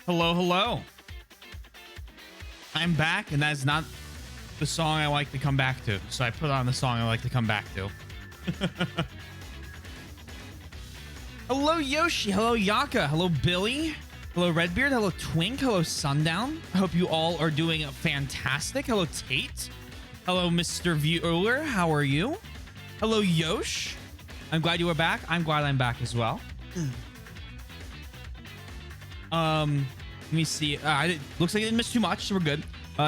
Hello, hello. I'm back, and that is not the song I like to come back to. So I put on the song I like to come back to. Hello, Yoshi. Hello, Yaka. Hello, Billy. Hello, Redbeard. Hello, Twink. Hello, Sundown. I hope you all are doing fantastic. Hello, Tate. Hello, Mr. Viewer. How are you? Hello, Yosh. I'm glad you are back. I'm glad I'm back as well. Let me see. Looks like I didn't miss too much, so we're good.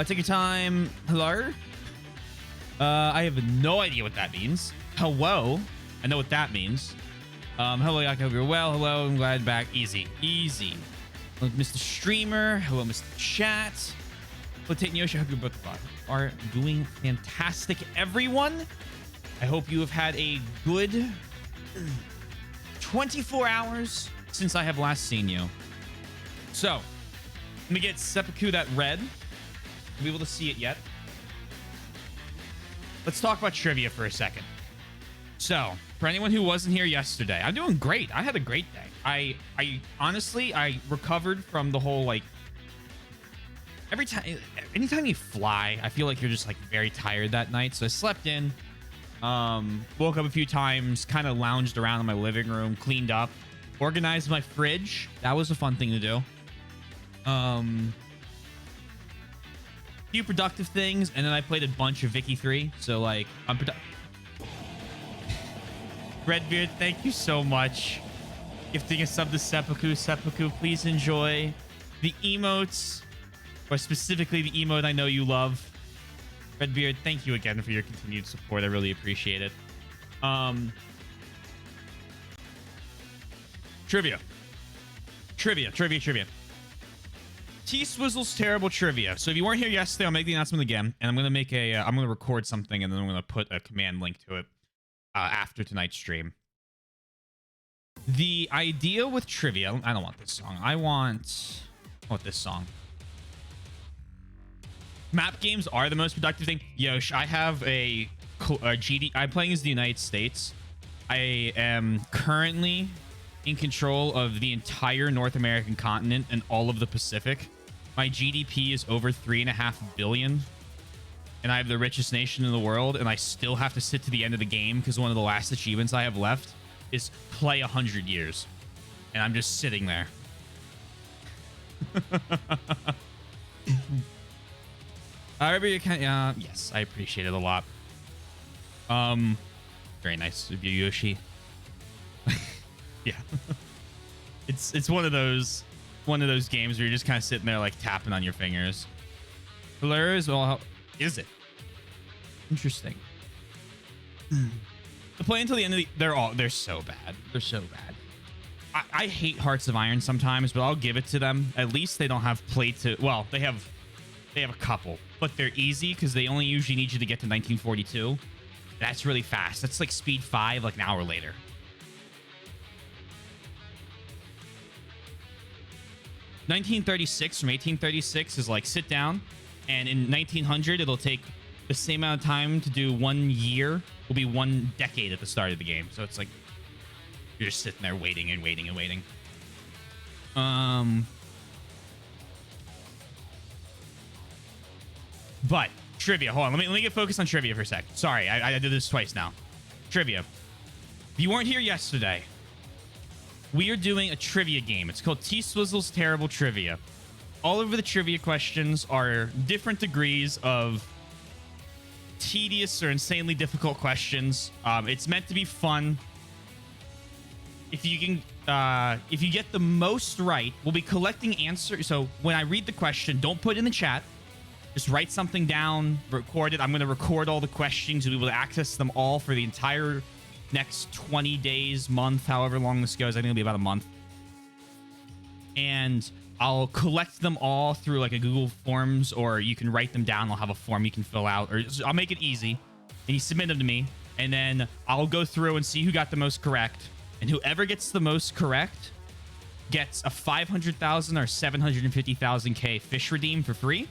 Take your time. Hello. I have no idea what that means. Hello. I know what that means. Hello, Yaka. Hope you're well. Hello. I'm glad back. Easy. Easy. Hello, Mr. Streamer. Hello, Mr. Chat. Hello, Tate and Yoshi. I hope you both are doing fantastic, everyone. I hope you have had a good 24 hours since I have last seen you. So, let me get seppuku that red. I'll be able to see it yet. Let's talk about trivia for a second. So, for anyone who wasn't here yesterday, I'm doing great. I had a great day. I honestly, I recovered from the whole, like, anytime you fly, I feel like you're just, like, very tired that night. So I slept in, woke up a few times, kind of lounged around in my living room, cleaned up, organized my fridge. That was a fun thing to do. Few productive things, and then I played a bunch of Vicky 3. So, like, I'm Redbeard, thank you so much. Gifting a sub to Seppuku. Seppuku, please enjoy the emotes, or specifically the emote I know you love. Redbeard, thank you again for your continued support. I really appreciate it. Trivia. T-Swizzle's terrible trivia. So if you weren't here yesterday, I'll make the announcement again, and I'm gonna make a. I'm gonna record something, and then I'm gonna put a command link to it after tonight's stream. The idea with trivia. I don't want this song. I want this song. Map games are the most productive thing. Yosh, I have a GD. I'm playing as the United States. I am currently in control of the entire North American continent and all of the Pacific. My GDP is over 3.5 billion, and I have the richest nation in the world, and I still have to sit to the end of the game because one of the last achievements I have left is play 100 years, and I'm just sitting there. Yes, I appreciate it a lot. Very nice of you, Yoshi. Yeah. It's one of those games where you're just kind of sitting there like tapping on your fingers. Hilarious. Well, how is it? Interesting. To play until the end of they're so bad. They're so bad. I hate Hearts of Iron sometimes, but I'll give it to them. At least they don't have play to. Well, they have a couple, but they're easy because they only usually need you to get to 1942. That's really fast. That's like speed 5, like an hour later. From 1836 is like sit down, and in 1900 it'll take the same amount of time to do 1 year. Will be 1 decade at the start of the game. So it's like you're just sitting there waiting and waiting and waiting. But trivia. Hold on. Let me get focused on trivia for a sec. Sorry, I did this twice now. Trivia. If you weren't here yesterday, we are doing a trivia game. It's called T-Swizzle's Terrible Trivia. All of the trivia questions are different degrees of tedious or insanely difficult questions. It's meant to be fun. If you get the most right, we'll be collecting answers. So when I read the question, don't put it in the chat. Just write something down, record it. I'm going to record all the questions. You'll be able to access them all for the entire next 20 days, month, however long this goes. I think it'll be about a month. And I'll collect them all through like a Google Forms, or you can write them down. I'll have a form you can fill out, or I'll make it easy. And you submit them to me, and then I'll go through and see who got the most correct. And whoever gets the most correct gets a 500,000 or 750,000K fish redeem for free.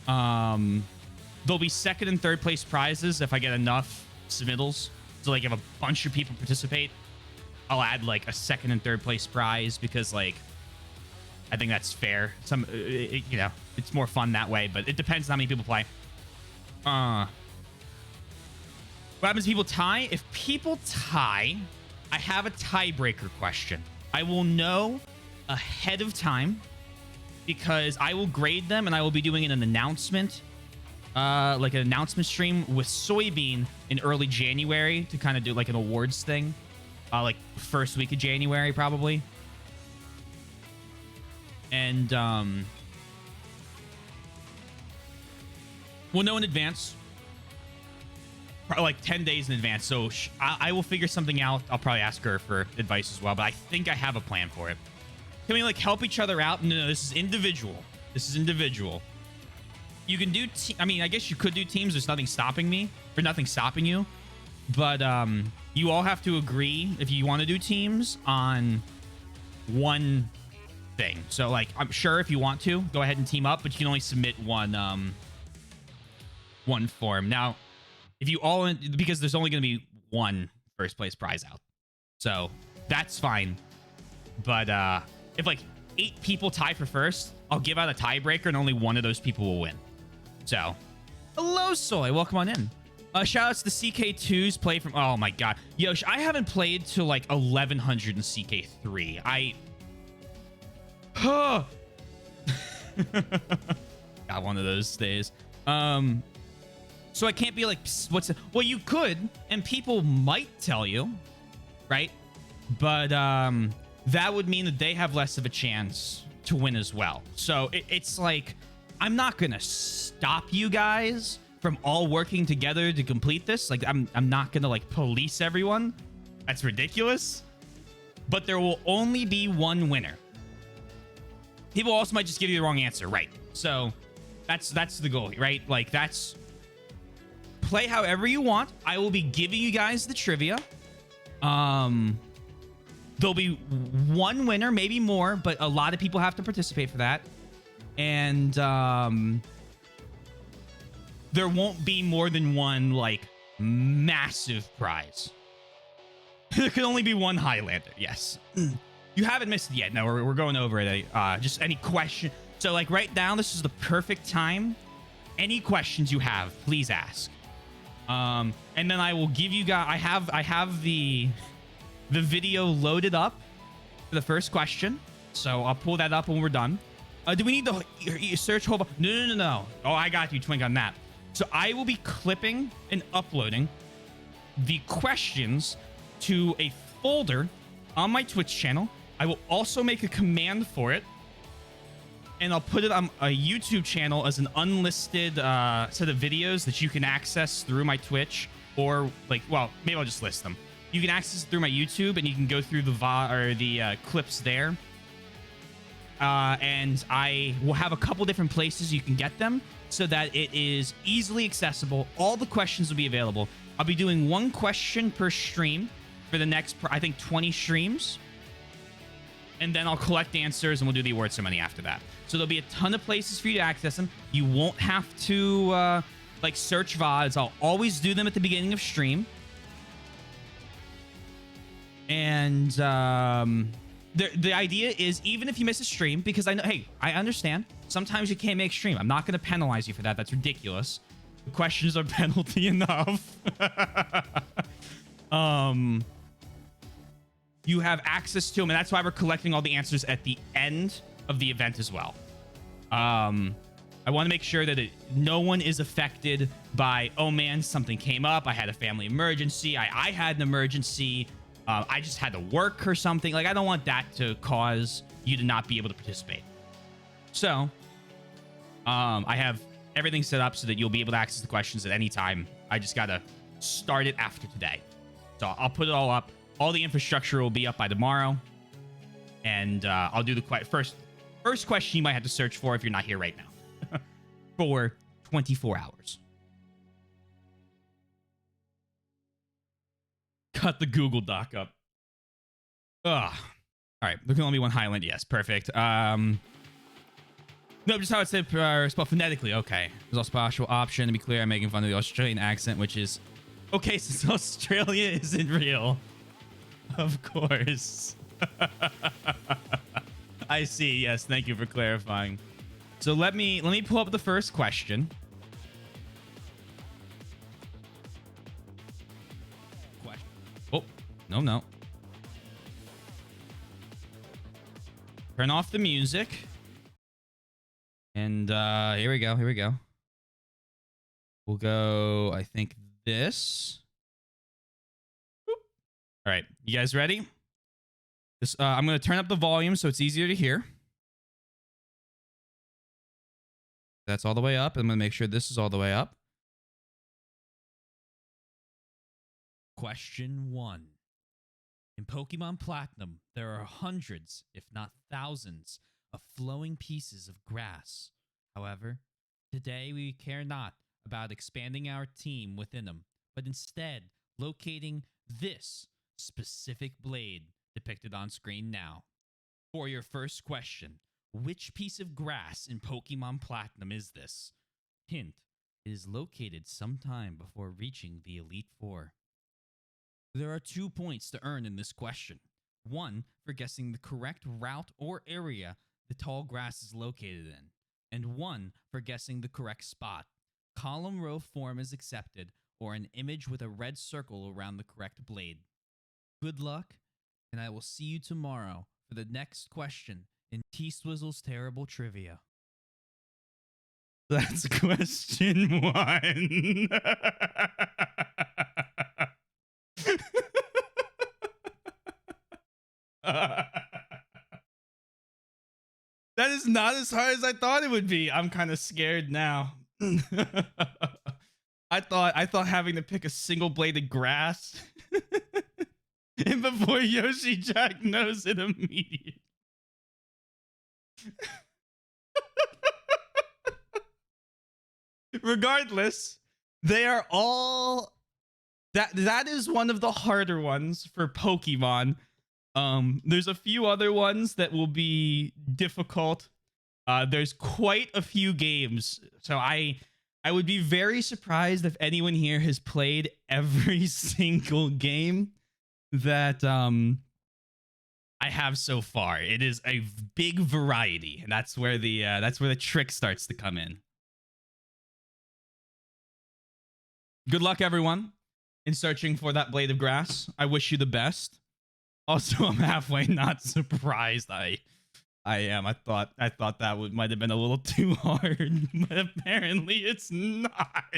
There'll be second and third place prizes if I get enough submittals. So like if a bunch of people participate, I'll add like a second and third place prize, because like I think that's fair. You know, it's more fun that way, but it depends on how many people play. What happens if people tie? If people tie, I have a tiebreaker question. I will know ahead of time because I will grade them and I will be doing an announcement, like an announcement stream with Soybean in early January to kind of do like an awards thing, like first week of January probably. And we'll know in advance, probably like 10 days in advance. So I will figure something out. I'll probably ask her for advice as well, but I think I have a plan for it. Can we like help each other out? No, this is individual. This is individual. You can do, I mean, I guess you could do teams. There's nothing stopping me or nothing stopping you, but you all have to agree if you want to do teams on one thing. So like, I'm sure if you want to go ahead and team up, but you can only submit one form. Now, if you all, because there's only going to be one first place prize out, so that's fine. But if like 8 people tie for first, I'll give out a tiebreaker and only one of those people will win. So, hello, Soy. Welcome on in. Shout outs to CK2's play from... Oh, my God. Yo, I haven't played till like 1100 in CK3. Got one of those days. So I can't be like, well, you could, and people might tell you, right? But that would mean that they have less of a chance to win as well. So it's like, I'm not gonna stop you guys from all working together to complete this. Like, I'm not gonna like police everyone. That's ridiculous. But there will only be one winner. People also might just give you the wrong answer, right? So that's the goal, right? Like, that's... Play however you want. I will be giving you guys the trivia. There'll be one winner, maybe more, but a lot of people have to participate for that. And there won't be more than one, like, massive prize. There can only be one Highlander, yes. You haven't missed it yet. No, we're going over it. Just any question. So, like, right now, this is the perfect time. Any questions you have, please ask. And then I will give you guys... I have the video loaded up for the first question. So I'll pull that up when we're done. Do we need the search whole... No. Oh, I got you, Twink, on that. So I will be clipping and uploading the questions to a folder on my Twitch channel. I will also make a command for it. And I'll put it on a YouTube channel as an unlisted set of videos that you can access through my Twitch. Or, like, well, maybe I'll just list them. You can access it through my YouTube, and you can go through the clips there. And I will have a couple different places you can get them so that it is easily accessible. All the questions will be available. I'll be doing one question per stream for the next, I think, 20 streams. And then I'll collect answers, and we'll do the award ceremony after that. So there'll be a ton of places for you to access them. You won't have to, like, search VODs. I'll always do them at the beginning of stream. And the idea is, even if you miss a stream, because I know, hey, I understand. Sometimes you can't make stream. I'm not going to penalize you for that. That's ridiculous. The questions are penalty enough. You have access to them, and that's why we're collecting all the answers at the end of the event as well. I want to make sure that no one is affected by, oh man, something came up. I had a family emergency. I had an emergency. I just had to work or something. Like, I don't want that to cause you to not be able to participate. So, I have everything set up so that you'll be able to access the questions at any time. I just got to start it after today. So I'll put it all up. All the infrastructure will be up by tomorrow. And I'll do the first question you might have to search for if you're not here right now. For 24 hours. Cut the Google Doc up. Ugh. All right, there can only be one Highland. Yes, perfect. No, just how it's spelled phonetically. Okay. There's also a partial option. To be clear, I'm making fun of the Australian accent, which is... Okay, since Australia isn't real. Of course. I I see. Yes, thank you for clarifying. So let me pull up the first question. Oh, no. Turn off the music. And here we go. We'll go, I think, this. Boop. All right, you guys ready? This I'm going to turn up the volume so it's easier to hear. That's all the way up. I'm going to make sure this is all the way up. Question 1. In Pokemon Platinum, there are hundreds, if not thousands, of flowing pieces of grass. However, today we care not about expanding our team within them, but instead locating this specific blade depicted on screen now. For your first question, which piece of grass in Pokemon Platinum is this? Hint, it is located sometime before reaching the Elite Four. There are 2 points to earn in this question. 1 for guessing the correct route or area the tall grass is located in, and 1 for guessing the correct spot. Column row form is accepted, or an image with a red circle around the correct blade. Good luck, and I will see you tomorrow for the next question in T-Swizzle's Terrible Trivia. That's question 1. That is not as hard as I thought it would be. I'm kind of scared now. I thought having to pick a single blade of grass and before Yoshi Jack knows it immediately. Regardless, they are all that is one of the harder ones for Pokemon. There's a few other ones that will be difficult. There's quite a few games, so I would be very surprised if anyone here has played every single game that I have so far. It is a big variety, and that's where the trick starts to come in. Good luck, everyone, in searching for that blade of grass. I wish you the best. Also, I'm halfway not surprised. I am. I thought that might have been a little too hard, but apparently it's not.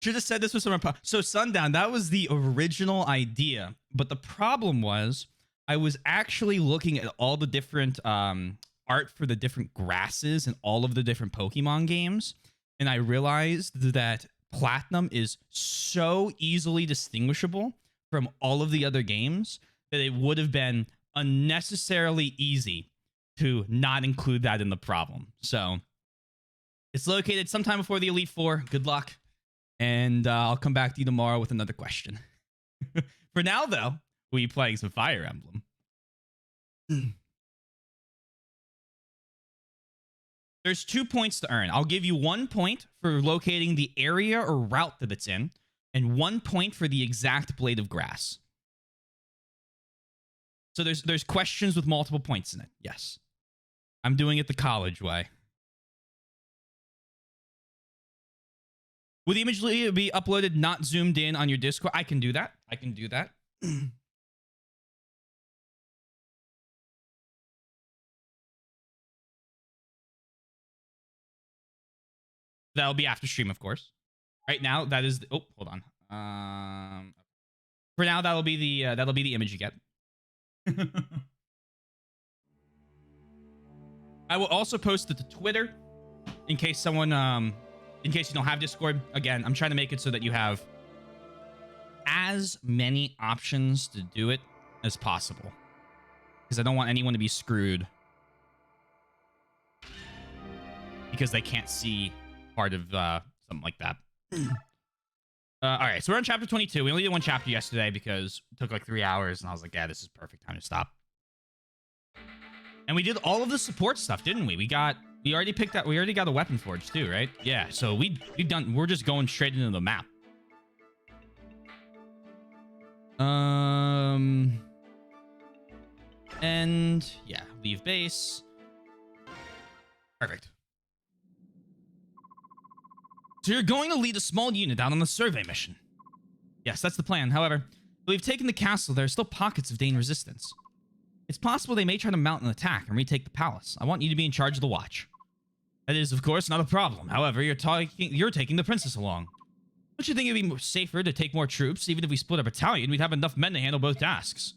Should have said this was some. So Sundown, that was the original idea, but the problem was I was actually looking at all the different art for the different grasses and all of the different Pokemon games, and I realized that Platinum is so easily distinguishable from all of the other games that it would have been unnecessarily easy to not include that in the problem. So it's located sometime before the Elite Four. Good luck. And I'll come back to you tomorrow with another question. For now, though, we'll be playing some Fire Emblem. There's 2 points to earn. I'll give you 1 point for locating the area or route that it's in, and 1 point for the exact blade of grass. So there's questions with multiple points in it. Yes. I'm doing it the college way. Will the image be uploaded not zoomed in on your Discord? I can do that. I can do that. That'll be after stream, of course. Right now, that is. Oh, hold on. For now, that'll be the image you get. I will also post it to Twitter in case someone, in case you don't have Discord. Again, I'm trying to make it so that you have as many options to do it as possible, because I don't want anyone to be screwed because they can't see part of something like that. All right, so we're on chapter 22. We only did one chapter yesterday because it took like 3 hours, and I was like, yeah, this is perfect time to stop. And we did all of the support stuff, didn't we? We already picked up. We already got a weapon forge too, right? Yeah. So we've done. We're just going straight into the map. And yeah, leave base. Perfect. So you're going to lead a small unit out on the survey mission. Yes, that's the plan. However, though we've taken the castle, there are still pockets of Dane resistance. It's possible they may try to mount an attack and retake the palace. I want you to be in charge of the watch. That is, of course, not a problem. However, you're taking the princess along. Don't you think it would be safer to take more troops? Even if we split a battalion, we'd have enough men to handle both tasks.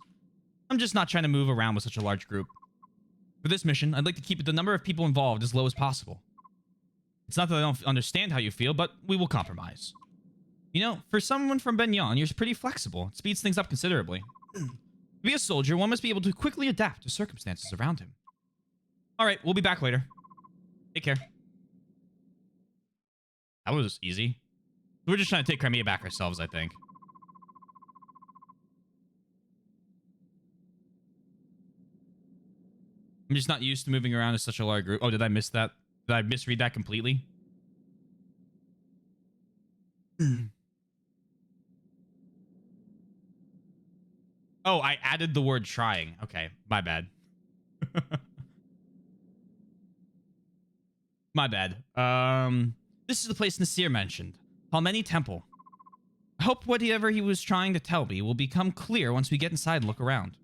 I'm just not trying to move around with such a large group. For this mission, I'd like to keep the number of people involved as low as possible. It's not that I don't understand how you feel, but we will compromise. You know, for someone from Benyon, you're pretty flexible. It speeds things up considerably. To be a soldier, one must be able to quickly adapt to circumstances around him. Alright, we'll be back later. Take care. That was easy. We're just trying to take Crimea back ourselves, I think. I'm just not used to moving around as such a large group. Oh, did I miss that? Did I misread that completely? Oh, I added the word trying. Okay, my bad. My bad. This is the place Nasir mentioned. Palmeni Temple. I hope whatever he was trying to tell me will become clear once we get inside and look around.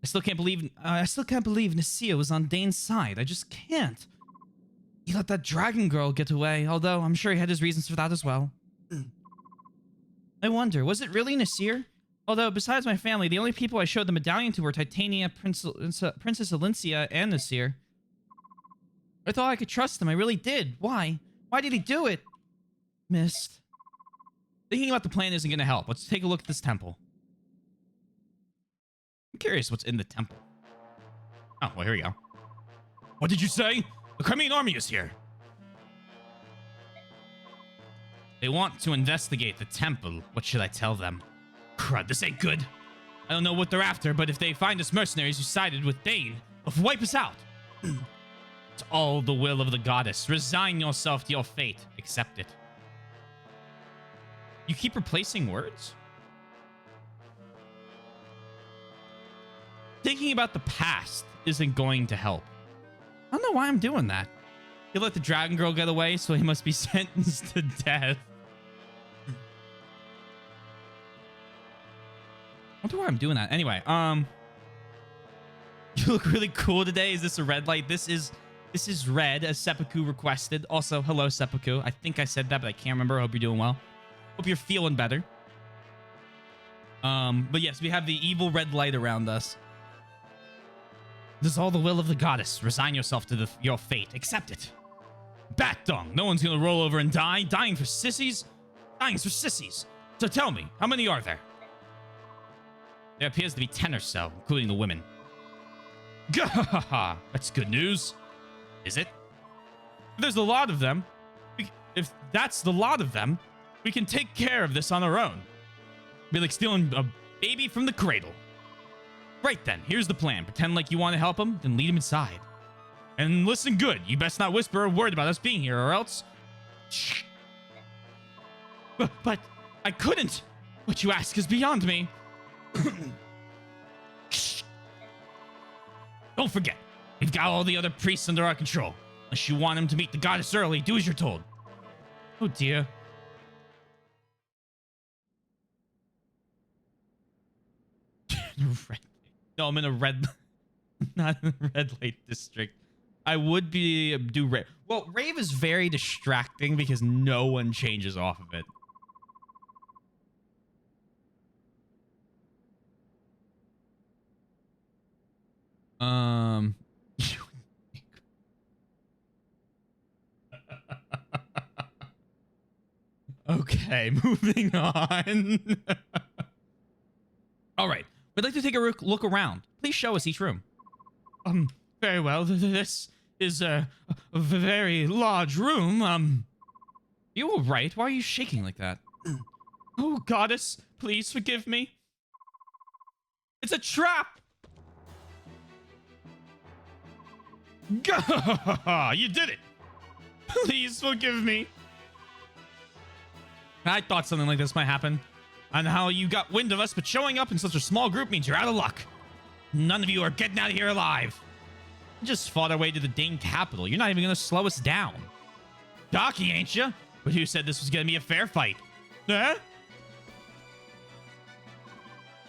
I still can't believe Nasir was on Dane's side. I just can't. He let that dragon girl get away, although I'm sure he had his reasons for that as well. I wonder, was it really Nasir? Although, besides my family, the only people I showed the medallion to were Titania, Princess Alicia, and Nasir. I thought I could trust him. I really did. Why? Why did he do it? Missed. Thinking about the plan isn't going to help. Let's take a look at this temple. I'm curious what's in the temple. Oh, well, here we go. What did you say? The Crimean army is here. They want to investigate the temple. What should I tell them? Crud, this ain't good. I don't know what they're after, but if they find us mercenaries who sided with Dane, they'll wipe us out. It's all the will of the goddess. Resign yourself to your fate. Accept it. You keep replacing words? Thinking about the past isn't going to help. I don't know why I'm doing that. He let the dragon girl get away, so he must be sentenced to death. I wonder why I'm doing that. Anyway, you look really cool today. Is this a red light? This is red, as Seppuku requested. Also, hello, Seppuku. I think I said that, but I can't remember. I hope you're doing well. Hope you're feeling better. But yes, we have the evil red light around us. This is all the will of the goddess. Resign yourself to your fate. Accept it. Bat dung. No one's gonna roll over and die. Dying for sissies? Dying's for sissies. So tell me, how many are there? There appears to be 10 or so, including the women. Gahaha! That's good news. Is it? If there's a lot of them, if that's the lot of them, we can take care of this on our own. Be like stealing a baby from the cradle. Right then, here's the plan. Pretend like you want to help him, then lead him inside. And listen good, you best not whisper a word about us being here, or else... Shh. But I couldn't. What you ask is beyond me. Shh. Don't forget, we've got all the other priests under our control. Unless you want him to meet the goddess early, do as you're told. Oh dear. No, I'm in a red... Not in a red light district. I would do rave. Well, rave is very distracting because no one changes off of it. Okay, moving on. All right, we'd like to take a look around. Please show us each room. Very well. This is a very large room. You were right. Why are you shaking like that? Oh, goddess, please forgive me. It's a trap. You did it. Please forgive me. I thought something like this might happen. And how you got wind of us, but showing up in such a small group means you're out of luck. None of you are getting out of here alive. We just fought our way to the Dane capital. You're not even going to slow us down. Docky, ain't you? But who said this was going to be a fair fight? Huh?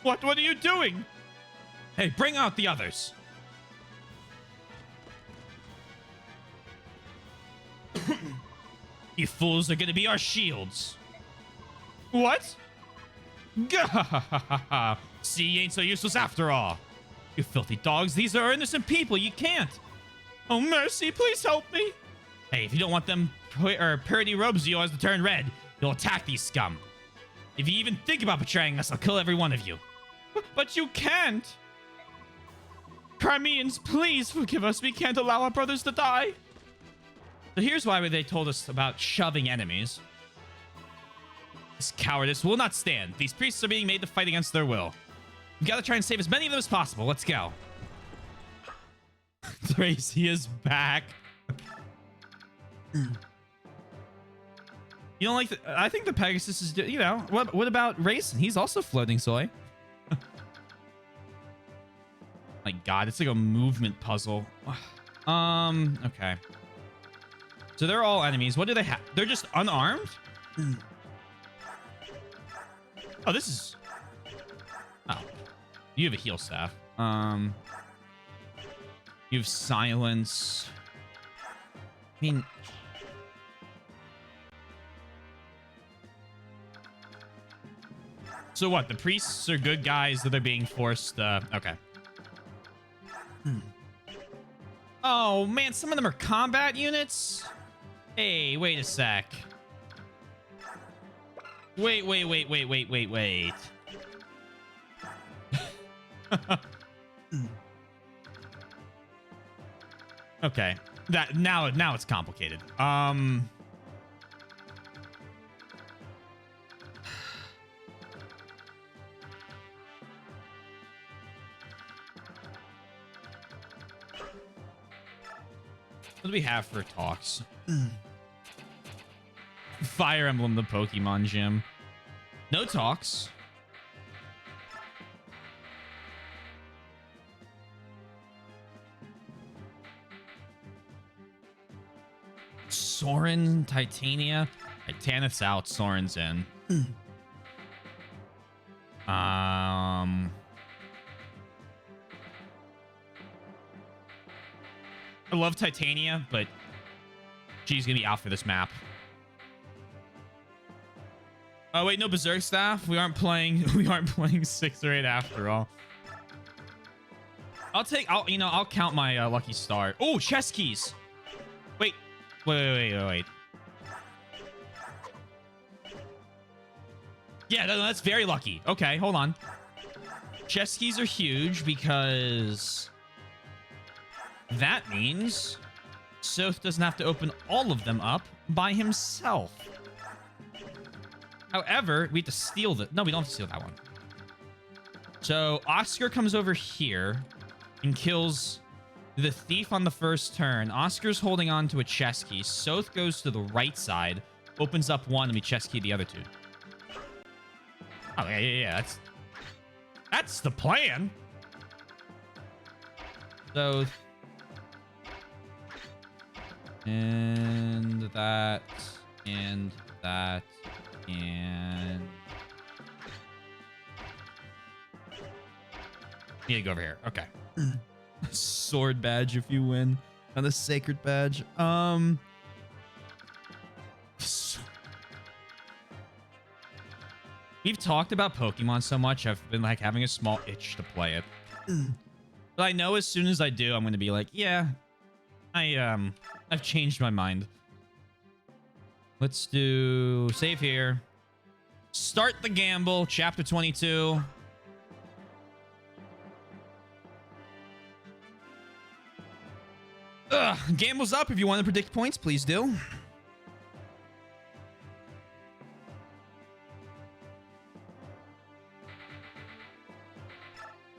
What are you doing? Hey, bring out the others. You fools are going to be our shields. What? Gah! See, you ain't so useless after all. You filthy dogs. These are innocent people. You can't. Oh, mercy. Please help me. Hey, if you don't want them purity robes yours to turn red, you'll attack these scum. If you even think about betraying us, I'll kill every one of you. But you can't. Crimeans, please forgive us. We can't allow our brothers to die. So here's why they told us about shoving enemies. This cowardice will not stand. These priests are being made to fight against their will. We gotta try and save as many of them as possible. Let's go. Tracy is back. You don't like the... I think the Pegasus is... You know, what about Racing? He's also floating soy. My God, it's like a movement puzzle. Okay. So they're all enemies. What do they have? They're just unarmed? Oh, this is... Oh. You have a heal staff. You have silence. I mean... So what? The priests are good guys that are being forced... Okay. Oh, man. Some of them are combat units? Hey, wait a sec. Wait. Okay. Now it's complicated. What do we have for talks? Fire Emblem, the Pokemon gym. No talks. Soren, Titania. Titanith's out, Soren's in. I love Titania, but she's gonna be out for this map. Oh wait, no Berserk Staff. We aren't playing 6 or 8 after all. I'll count my lucky star. Oh, chest keys. Wait. Yeah, that's very lucky. Okay, hold on. Chest keys are huge because that means Soth doesn't have to open all of them up by himself. However, we have to steal the... No, we don't have to steal that one. So Oscar comes over here and kills the thief on the first turn. Oscar's holding on to a chest key. Soth goes to the right side, opens up one, and we chest key the other two. Oh, yeah. That's the plan. So... And that... And that... And... Need to go over here. Okay. Sword badge if you win. On the sacred badge. We've talked about Pokemon so much, I've been like having a small itch to play it. But I know as soon as I do, I'm going to be like, yeah, I've changed my mind. Let's do save here. Start the gamble, chapter 22. Gamble's up. If you want to predict points, please do.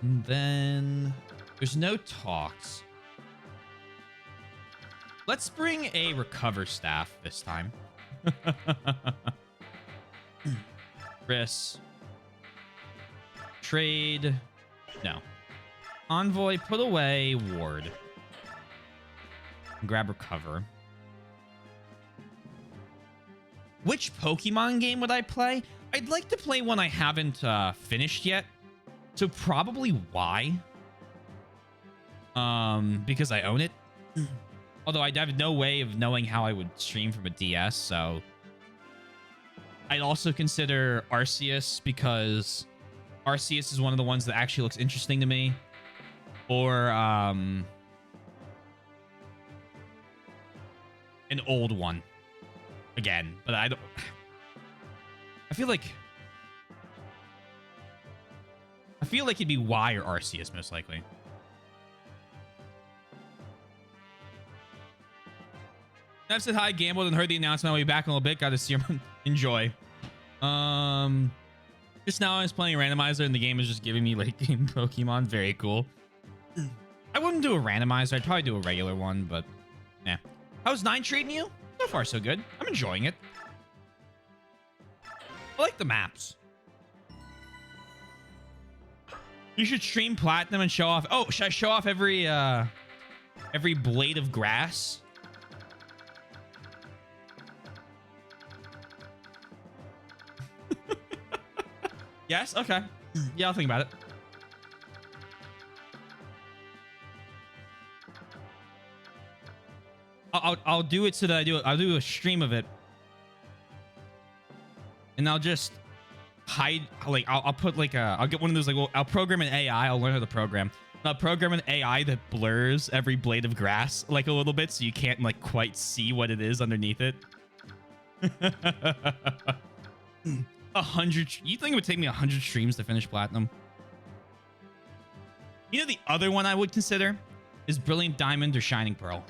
And then there's no talks. Let's bring a recover staff this time. Chris. Trade. No. Envoy, put away ward. Grab recover. Which Pokemon game would I play? I'd like to play one I haven't finished yet. So probably Y. Because I own it. Although I have no way of knowing how I would stream from a DS, so... I'd also consider Arceus, because Arceus is one of the ones that actually looks interesting to me. Or, an old one. Again, but I don't... I feel like it'd be Y or Arceus, most likely. I've said hi, gambled, and heard the announcement. I'll be back in a little bit. Got to see him. Enjoy. Just now I was playing a randomizer, and the game is just giving me late game Pokemon. Very cool. I wouldn't do a randomizer. I'd probably do a regular one, but yeah. How's 9 treating you? So far, so good. I'm enjoying it. I like the maps. You should stream Platinum and show off. Oh, should I show off every blade of grass? Yes. Okay. Yeah, I'll think about it. I'll do it so that I'll do a stream of it, and I'll just hide. Like I'll put like I'll get one of those like, well, I'll program an AI. I'll learn how to program. I'll program an AI that blurs every blade of grass like a little bit, so you can't like quite see what it is underneath it. 100. You think it would take me 100 streams to finish Platinum? You know, the other one I would consider is Brilliant Diamond or Shining Pearl.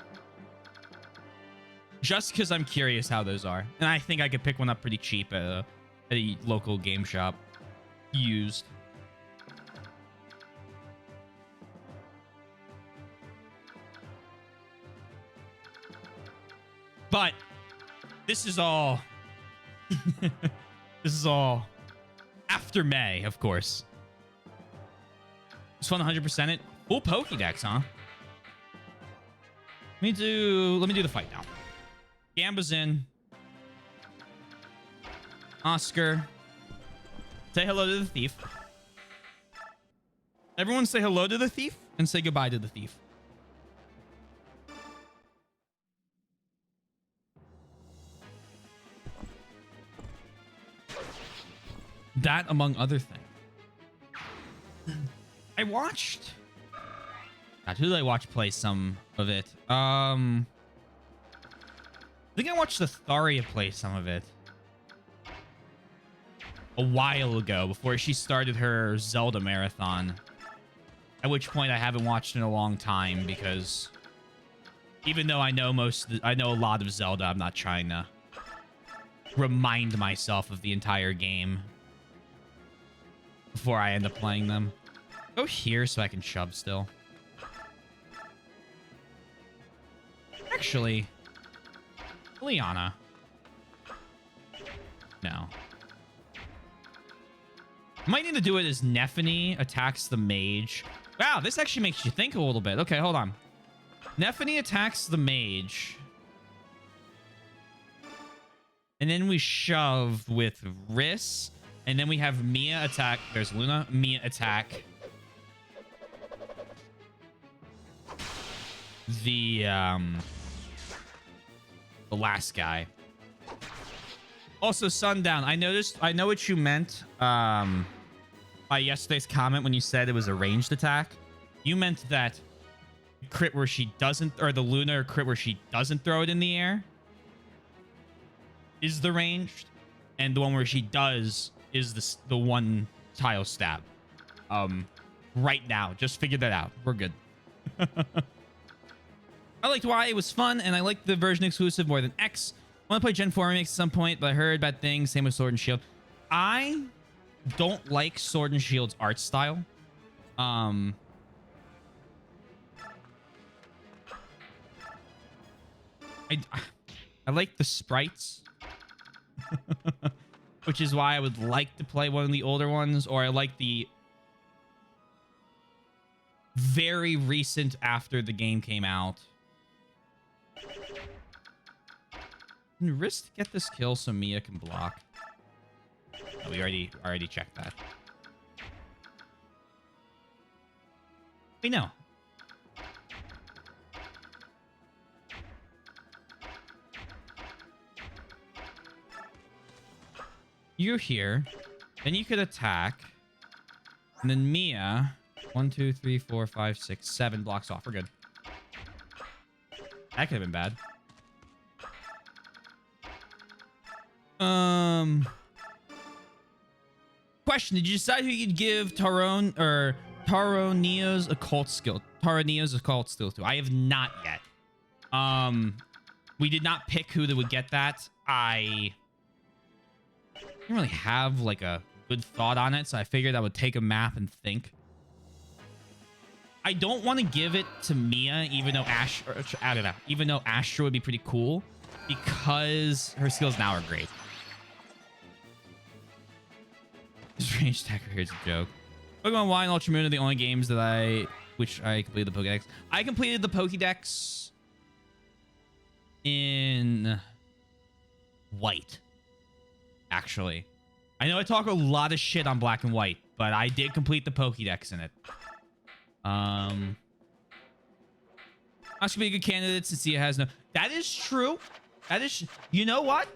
Just because I'm curious how those are. And I think I could pick one up pretty cheap at a local game shop. Used. But this is all... this is all after May, of course. Just want to 100% it. Full Pokédex, huh? Let me do the fight now. Gamba's in. Oscar. Say hello to the thief. Everyone say hello to the thief and say goodbye to the thief. That among other things. I watched... God, who did I watch play some of it? I think I watched the Tharia play some of it a while ago, before she started her Zelda marathon. At which point I haven't watched in a long time, because even though I know a lot of Zelda, I'm not trying to remind myself of the entire game before I end up playing them. Go here so I can shove still. Actually, Liana. No. Might need to do it as Nephany attacks the mage. Wow, this actually makes you think a little bit. Okay, hold on. Nephany attacks the mage. And then we shove with Riss. And then we have Mia attack. There's Luna. Mia attack the last guy. Also, Sundown, I know what you meant by yesterday's comment when you said it was a ranged attack. You meant that crit where she doesn't, or the Luna crit where she doesn't throw it in the air is the ranged, and the one where she does is the one tile stab. Right now, just figured that out. We're good. I liked Y, it was fun, and I liked the version exclusive more than X. I want to play Gen 4 remakes at some point, but I heard bad things. Same with Sword and Shield. I don't like Sword and Shield's art style. I like the sprites. Which is why I would like to play one of the older ones, or I like the very recent after the game came out. Can risk to get this kill so Mia can block. Oh, we already checked that. We know. You're here. Then you could attack. And then Mia. 1, 2, 3, 4, 5, 6, 7 blocks off. We're good. That could have been bad. Question: did you decide who you'd give Taroneo's occult skill? Taroneo's occult skill to? I have not yet. We did not pick who that would get that. I didn't really have like a good thought on it, so I figured I would take a map and think. I don't want to give it to Mia, even though I don't know, even though Astra would be pretty cool, because her skills now are great. This range attacker here is a joke. Pokemon Y and Ultra Moon are the only games that I completed the Pokédex. I completed the Pokédex in White, actually. I know I talk a lot of shit on Black and White, but I did complete the Pokédex in it. That should be a good candidate since he has no... That is true. That is... You know what?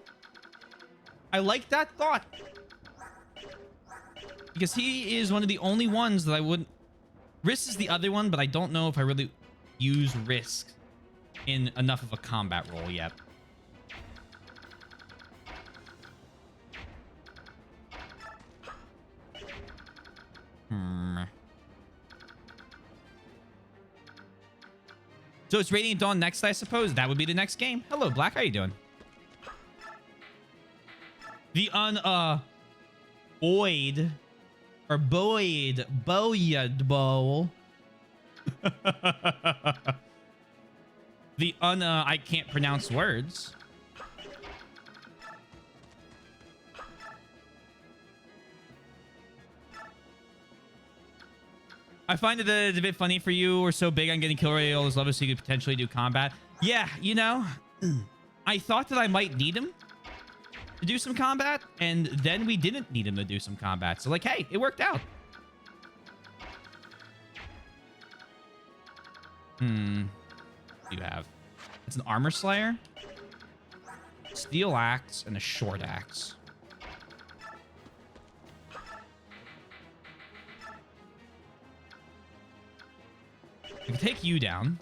I like that thought. Because he is one of the only ones that I wouldn't... Risk is the other one, but I don't know if I really use Risk in enough of a combat role yet. So it's Radiant Dawn next, I suppose. That would be the next game. Hello, Black. How you doing? The Boyd or Boyd Bowl. The I can't pronounce words. I find it that it's a bit funny for you. We're so big on getting kill rate all this level, so you could potentially do combat. Yeah, you know, I thought that I might need him to do some combat, and then we didn't need him to do some combat. So, like, hey, it worked out. What do you have? It's an Armor Slayer, Steel Axe, and a Short Axe. I can take you down.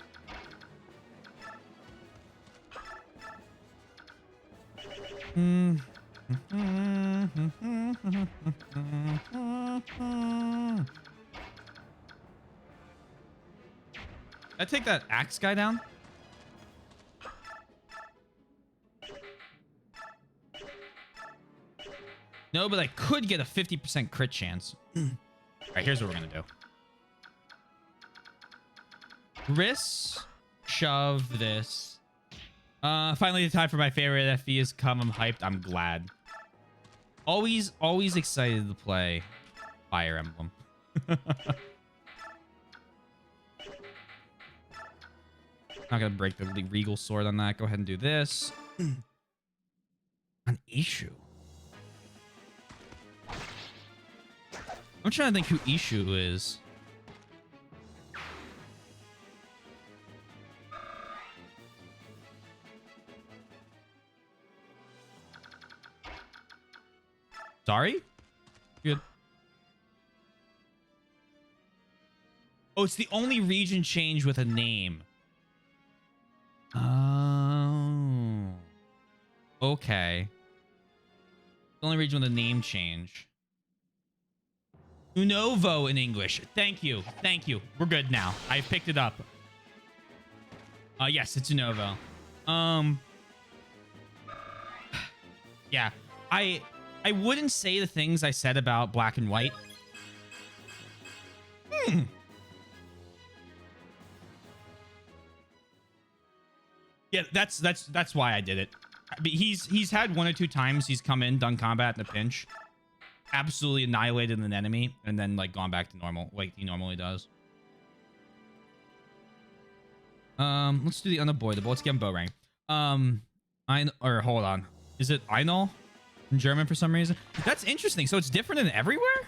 I take that axe guy down. No, but I could get a 50% crit chance. All right, here's what we're gonna do. Risk, shove this. Finally the time for my favorite FE has come. I'm hyped. I'm glad. Always excited to play Fire Emblem. Not gonna break the Regal Sword on that. Go ahead and do this. An Ishu. I'm trying to think who Ishu is. Sorry? Good. Oh, it's the only region change with a name. Oh. Okay. The only region with a name change. Unovo in English. Thank you. Thank you. We're good now. I picked it up. Yes, it's Unovo. Yeah. I wouldn't say the things I said about Black and White. Yeah, that's why I did it. I mean, he's had 1 or 2 times he's come in, done combat in a pinch, absolutely annihilated an enemy, and then like gone back to normal like he normally does. Let's do the unavoidable. Let's get him bow rank. Or hold on. Is it Einol in German for some reason? That's interesting. So it's different in everywhere?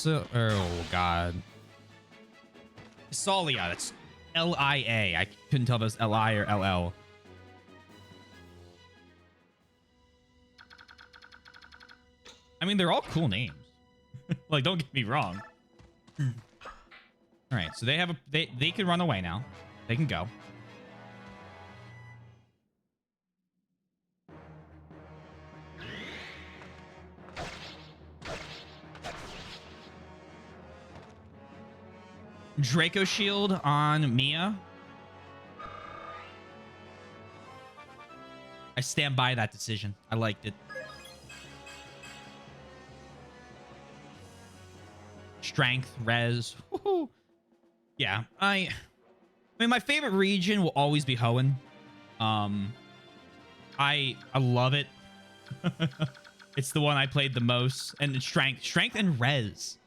Oh, God. Salia. That's L-I-A. I couldn't tell if it was L-I or L-L. I mean, they're all cool names. Like, don't get me wrong. All right, so they have they can run away now. They can go. Draco Shield on Mia. I stand by that decision. I liked it. Strength, res. Woohoo. Yeah, I mean, my favorite region will always be Hoenn. I love it. It's the one I played the most. And strength and res.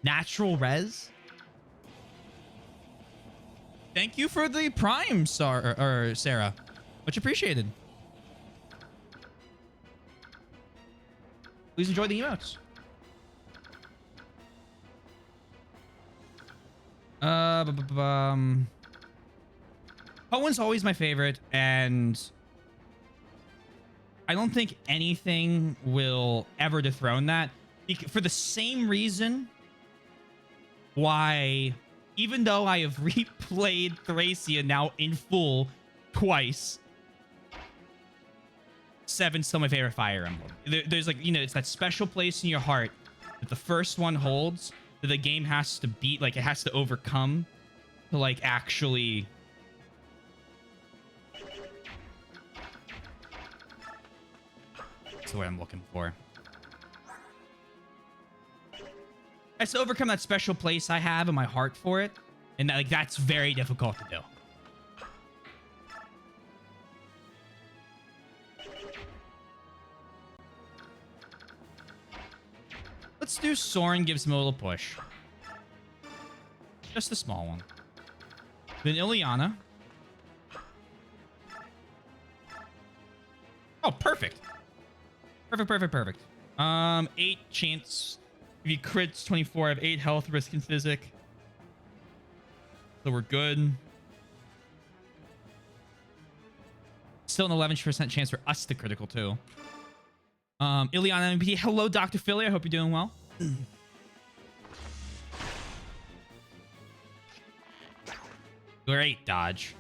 Natural res. Thank you for the prime, Sarah. Much appreciated. Please enjoy the emotes. Hoenn's always my favorite, and I don't think anything will ever dethrone that. For the same reason why, even though I have replayed Thracia now in full twice, 7's still my favorite Fire Emblem. There's like, you know, it's that special place in your heart that the first one holds, that the game has to beat, like it has to overcome to like actually that's what I'm looking for. Has to overcome that special place I have in my heart for it, and that, like, that's very difficult to do. Let's do Soren gives him a little push. Just a small one. Then Ileana. Oh, perfect. Perfect. 8 chance. If you crits 24, I have 8 health, risk and physic. So we're good. Still an 11% chance for us to critical too. Ileana MVP. Hello, Dr. Philly. I hope you're doing well. Great dodge.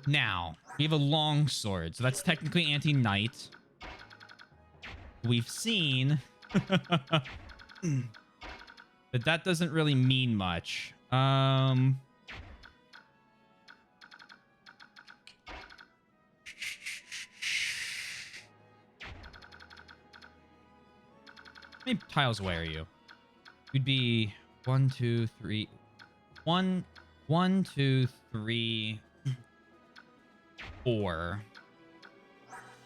Now, we have a long sword, so that's technically anti-knight. We've seen but that doesn't really mean much. Let many tiles away are you? You'd be 1, 2, 3. 1, 2, 3, 4.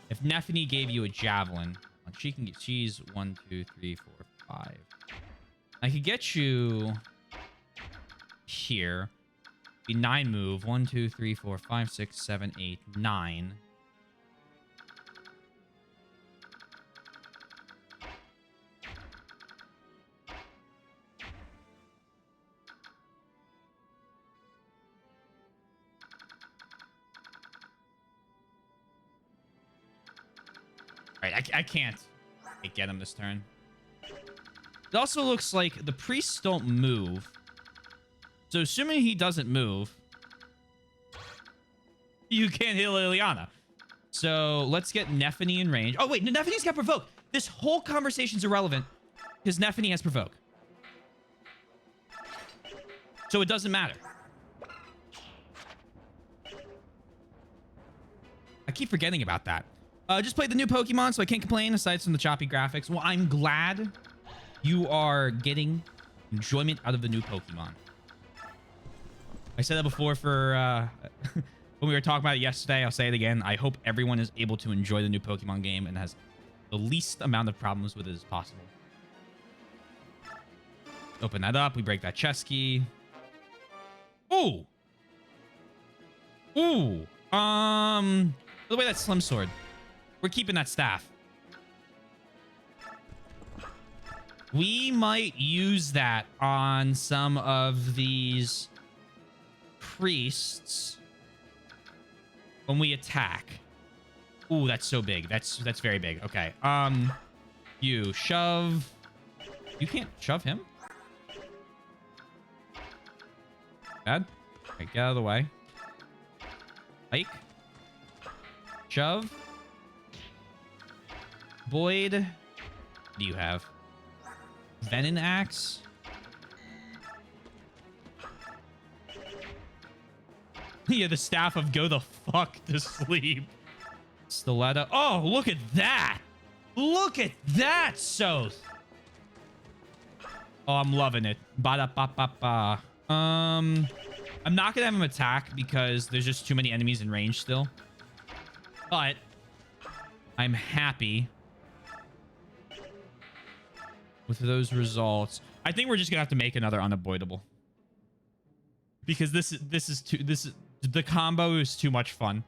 If Nephany gave you a javelin, she can get. She's 1, 2, 3, 4, 5. I could get you here. Be 9 move. 1, 2, 3, 4, 5, 6, 7, 8, 9. Alright, I can't get him this turn. It also looks like the priests don't move. So assuming he doesn't move, you can't heal Ileana. So let's get Nephany in range. Oh, wait, Nephany's got Provoke. This whole conversation's irrelevant because Nephany has Provoke. So it doesn't matter. I keep forgetting about that. Just played the new Pokemon, so I can't complain aside from the choppy graphics. Well, I'm glad you are getting enjoyment out of the new Pokemon. I said that before for when we were talking about it yesterday. I'll say it again. I hope everyone is able to enjoy the new Pokemon game and has the least amount of problems with it as possible. Open that up. We break that chest key. Ooh. Ooh. By the way, that Slim Sword. We're keeping that staff. We might use that on some of these priests when we attack. Ooh, that's so big. That's very big. Okay. You shove. You can't shove him. Bad. Okay, get out of the way. Hike. Shove. Void. What do you have? Venom Axe. Yeah, the staff of go the fuck to sleep. Stiletto. Oh, look at that. Look at that, Soth. Oh, I'm loving it. Ba-da-ba-ba-ba. I'm not gonna have him attack because there's just too many enemies in range still. But I'm happy with those results. I think we're just gonna have to make another unavoidable because this is the combo is too much fun.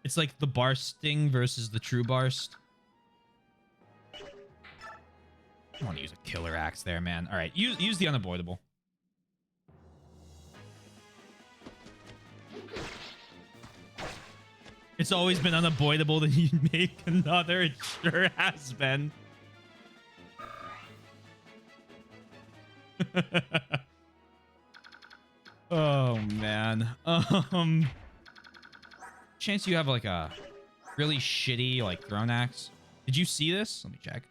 It's like the Barsting versus the True Barst. I want to use a killer axe there, man. All right, use the unavoidable. It's always been unavoidable that you make another. It sure has been. Oh man. Chance you have like a really shitty like thrown axe. Did you see this? Let me check.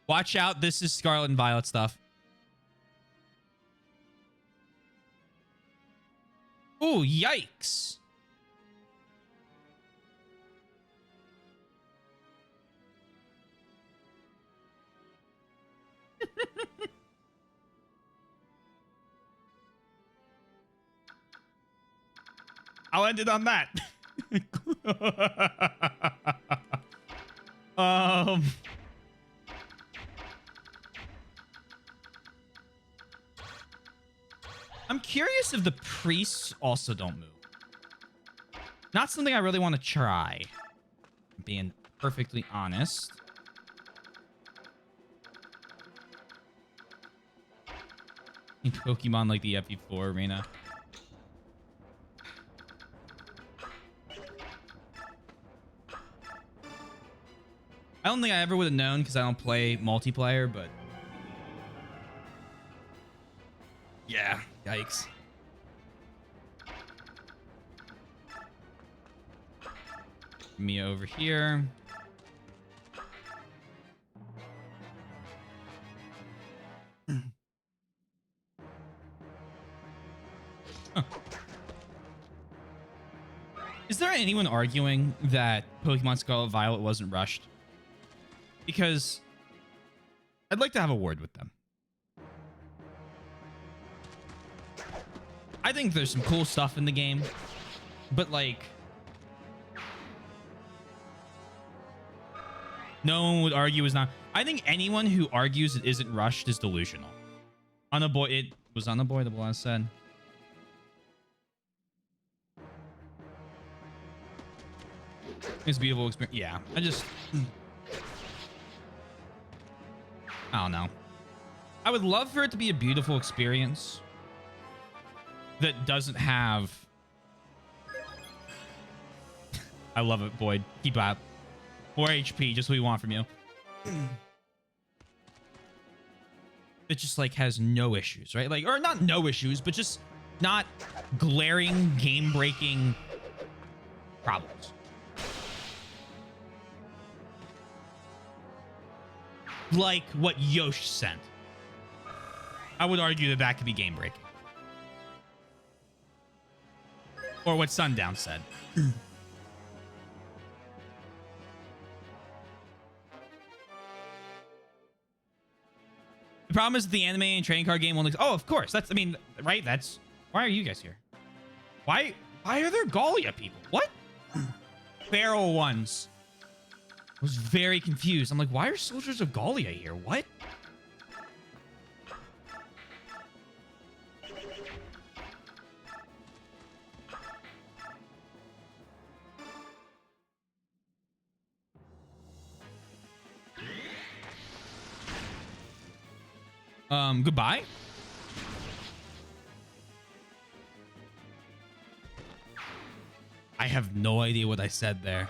Watch out. This is Scarlet and Violet stuff. Oh, yikes. I'll end it on that. I'm curious if the priests also don't move. Not something I really want to try. Being perfectly honest. In Pokemon like the FE4 arena. I don't think I ever would have known because I don't play multiplayer, but yeah, yikes. Me over here. Huh. Is there anyone arguing that Pokemon Scarlet Violet wasn't rushed? Because I'd like to have a word with them. I think there's some cool stuff in the game, but like no one would argue is not. I think anyone who argues it isn't rushed is delusional. It was unavoidable, as I said. It's a beautiful experience. Yeah, I don't know. I would love for it to be a beautiful experience that doesn't have... I love it, Boyd. Keep up. 4 HP, just what we want from you. It just like has no issues, right? Like, or not no issues, but just not glaring, game-breaking problems. Like what Yosh sent. I would argue that that could be game breaking. Or what Sundown said. problem is the anime and trading card game won't. Oh, of course. That's. I mean, right? That's. Why are you guys here? Why are there Gallia people? What? Feral ones. I was very confused. I'm like, why are soldiers of Gallia here? What? Goodbye. I have no idea what I said there.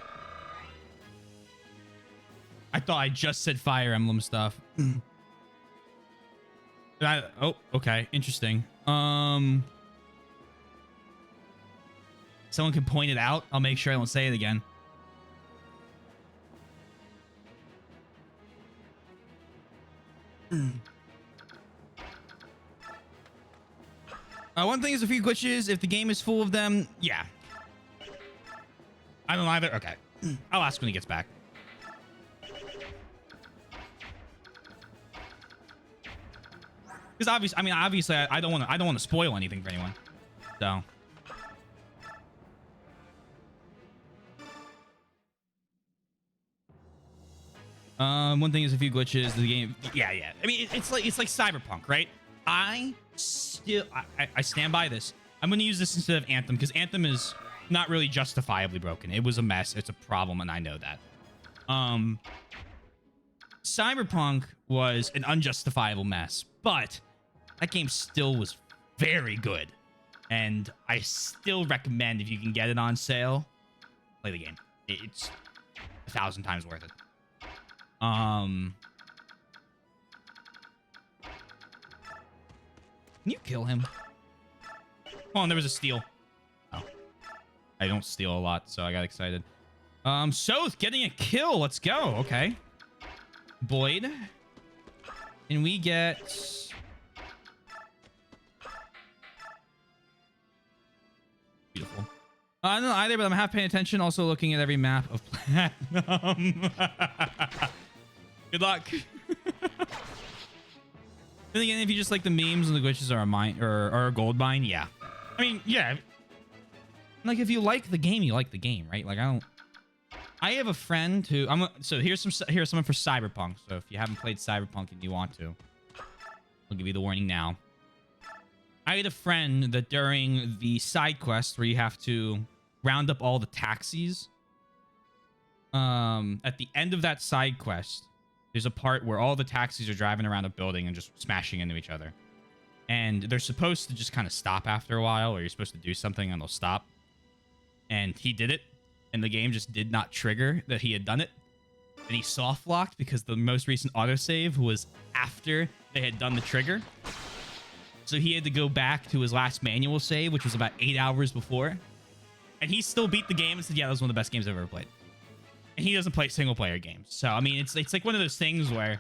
I thought I just said Fire Emblem stuff. Oh, okay. Interesting. Someone can point it out. I'll make sure I don't say it again. One thing is a few glitches. If the game is full of them, yeah. I don't either. Okay. I'll ask when he gets back. Because obviously, I don't want to spoil anything for anyone. So. One thing is a few glitches. The game, yeah. I mean, it's like Cyberpunk, right? I stand by this. I'm going to use this instead of Anthem because Anthem is not really justifiably broken. It was a mess. It's a problem, and I know that. Cyberpunk was an unjustifiable mess, but that game still was very good, and I still recommend if you can get it on sale, play the game. It's 1,000 times worth it. Can you kill him? Oh, and there was a steal. Oh. I don't steal a lot, so I got excited. Soth getting a kill. Let's go. Okay. Boyd. And we get... Beautiful. I don't know either, but I'm half paying attention. Also looking at every map of Platinum. Good luck. Then again, if you just like the memes and the glitches are a mine or a gold mine, yeah. I mean, yeah. Like if you like the game, you like the game, right? Like I have a friend who so here's someone for Cyberpunk. So if you haven't played Cyberpunk and you want to, I'll give you the warning now. I had a friend that during the side quest where you have to round up all the taxis, at the end of that side quest, there's a part where all the taxis are driving around a building and just smashing into each other. And they're supposed to just kind of stop after a while, or you're supposed to do something and they'll stop. And he did it, and the game just did not trigger that he had done it. And he soft locked because the most recent autosave was after they had done the trigger. So he had to go back to his last manual save, which was about 8 hours before. And he still beat the game and said, yeah, that was one of the best games I've ever played. And he doesn't play single player games. So, I mean, it's like one of those things where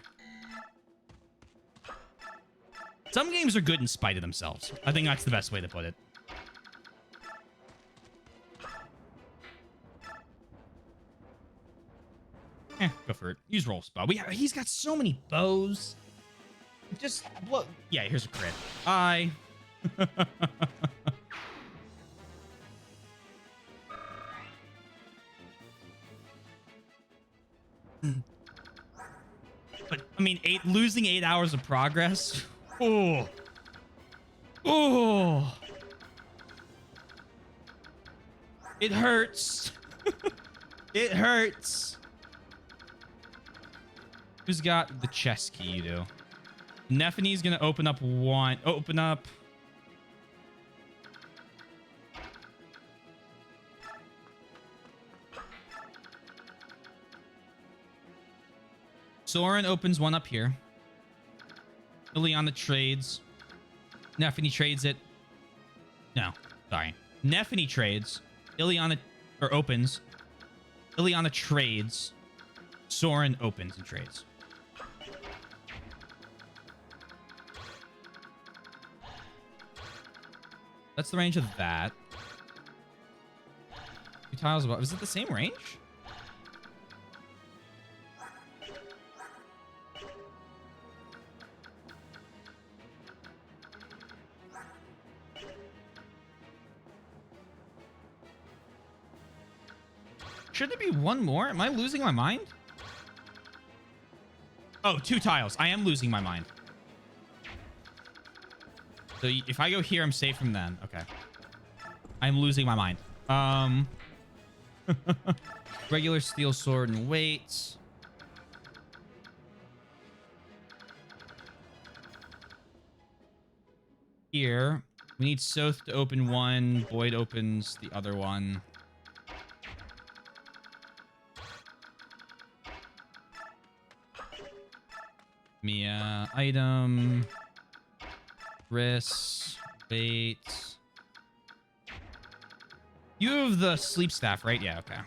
some games are good in spite of themselves. I think that's the best way to put it. Go for it. Use roll spell. He's got so many bows. Just look. Yeah, here's a crit. But I mean, losing 8 hours of progress. Oh. It hurts. It hurts. Who's got the chest key? You do. Nephine's gonna open up one. Open up. Soren opens one up here. Ileana trades. Nephine trades it. No, sorry. Nephine trades. Ileana opens. Ileana trades. Soren opens and trades. That's the range of that. 2 tiles above. Is it the same range? Shouldn't it be one more? Am I losing my mind? Oh, 2 tiles. I am losing my mind. So if I go here, I'm safe from them. Okay. I'm losing my mind. Regular steel sword and weights. Here. We need Soth to open one. Boyd opens the other one. Mia, item. Wrists. Weights. You have the sleep staff, right? Yeah, okay.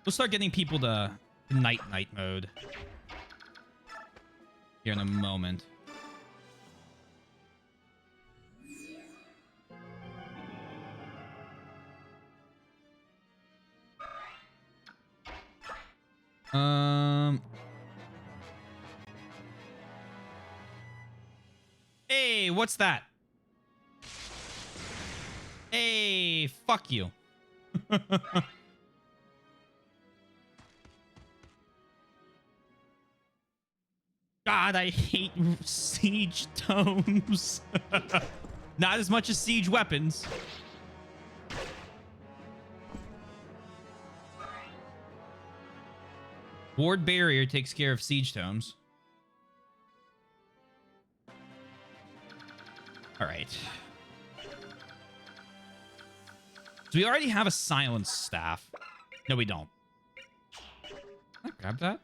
We'll start getting people to night mode here in a moment. Hey, what's that? Hey, fuck you. God, I hate siege tomes. Not as much as siege weapons. Ward barrier takes care of siege tomes. All right. So we already have a silence staff. No, we don't. Can I grab that?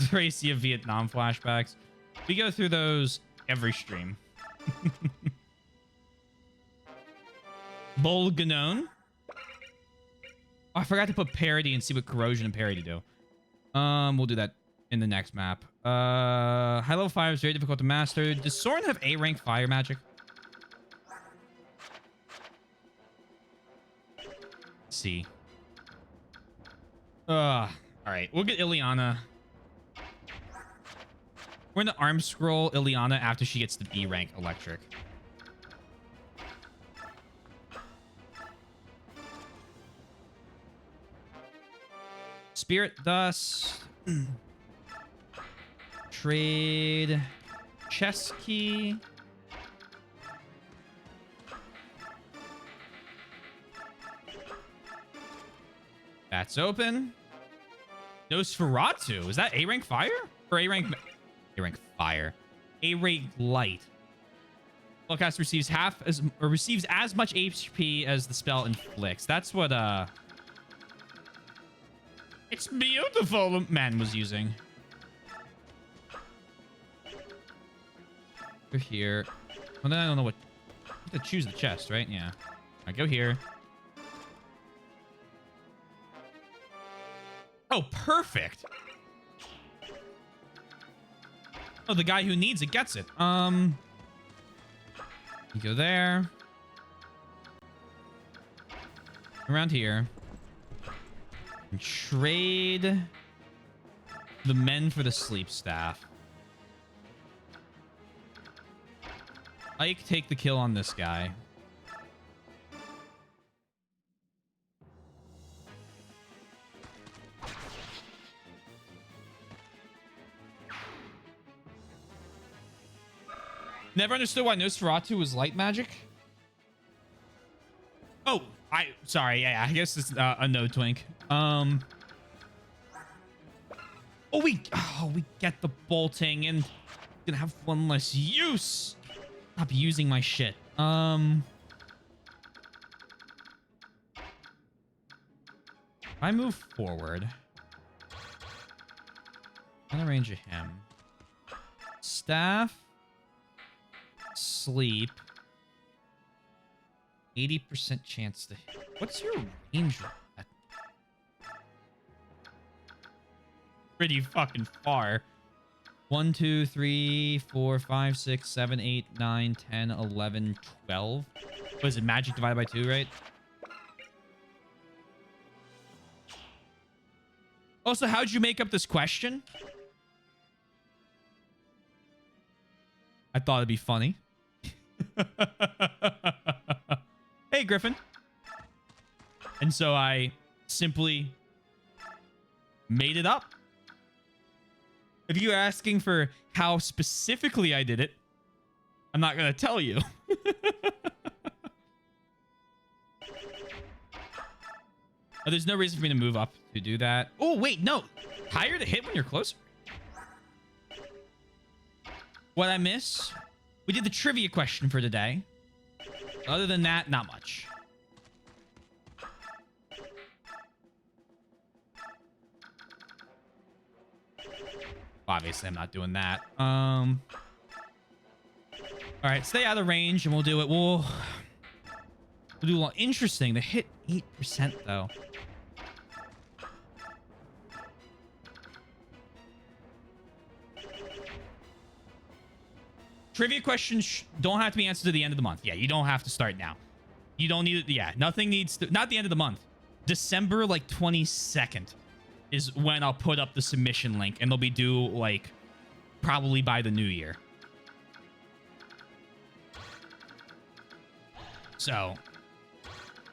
Tracy of Vietnam flashbacks. We go through those every stream. Bolganone. Oh, I forgot to put parity and see what corrosion and parity do. We'll do that in the next map. High level fire is very difficult to master. Does Soren have A rank fire magic? Let's see. All right, we'll get Ileana. We're in the arm scroll Ileana after she gets the B rank electric. Spirit dust. Trade. Chest key. That's open. Nosferatu. Is that A rank fire or A rank? A rank fire. A rank light. Spellcast receives receives as much HP as the spell inflicts. That's what it's beautiful man was using. Go here. Well, then I don't know what. I have to choose the chest, right? Yeah. I go here. Oh, perfect. Oh, the guy who needs it gets it. You go there. Around here. And trade the men for the sleep staff. Ike, take the kill on this guy. Never understood why Nosferatu was light magic. Oh, sorry. Yeah, I guess it's a no twink. Oh, we get the bolting and gonna have one less use. Stop using my shit. If I move forward, on the range of him, staff. Sleep. 80% chance to hit. What's your range at? Pretty fucking far. 1, 2, 3, 4, 5, 6, 7, 8, 9, 10, 11, 12. What is it? Magic divided by 2, right? Also, how'd you make up this question? I thought it'd be funny. hey, Griffin. And so I simply made it up. If you're asking for how specifically I did it, I'm not going to tell you. Oh, there's no reason for me to move up to do that. Oh, wait, no. Higher to hit when you're closer. What I miss? We did the trivia question for today. Other than that, not much. Obviously, I'm not doing that. All right, stay out of range, and we'll do it. We'll do a lot. Interesting. They hit 8% though. Trivia questions don't have to be answered to the end of the month. Yeah, you don't have to start now. You don't need it. Yeah, nothing needs to. Not the end of the month. December like 22nd is when I'll put up the submission link, and they'll be due like probably by the new year. So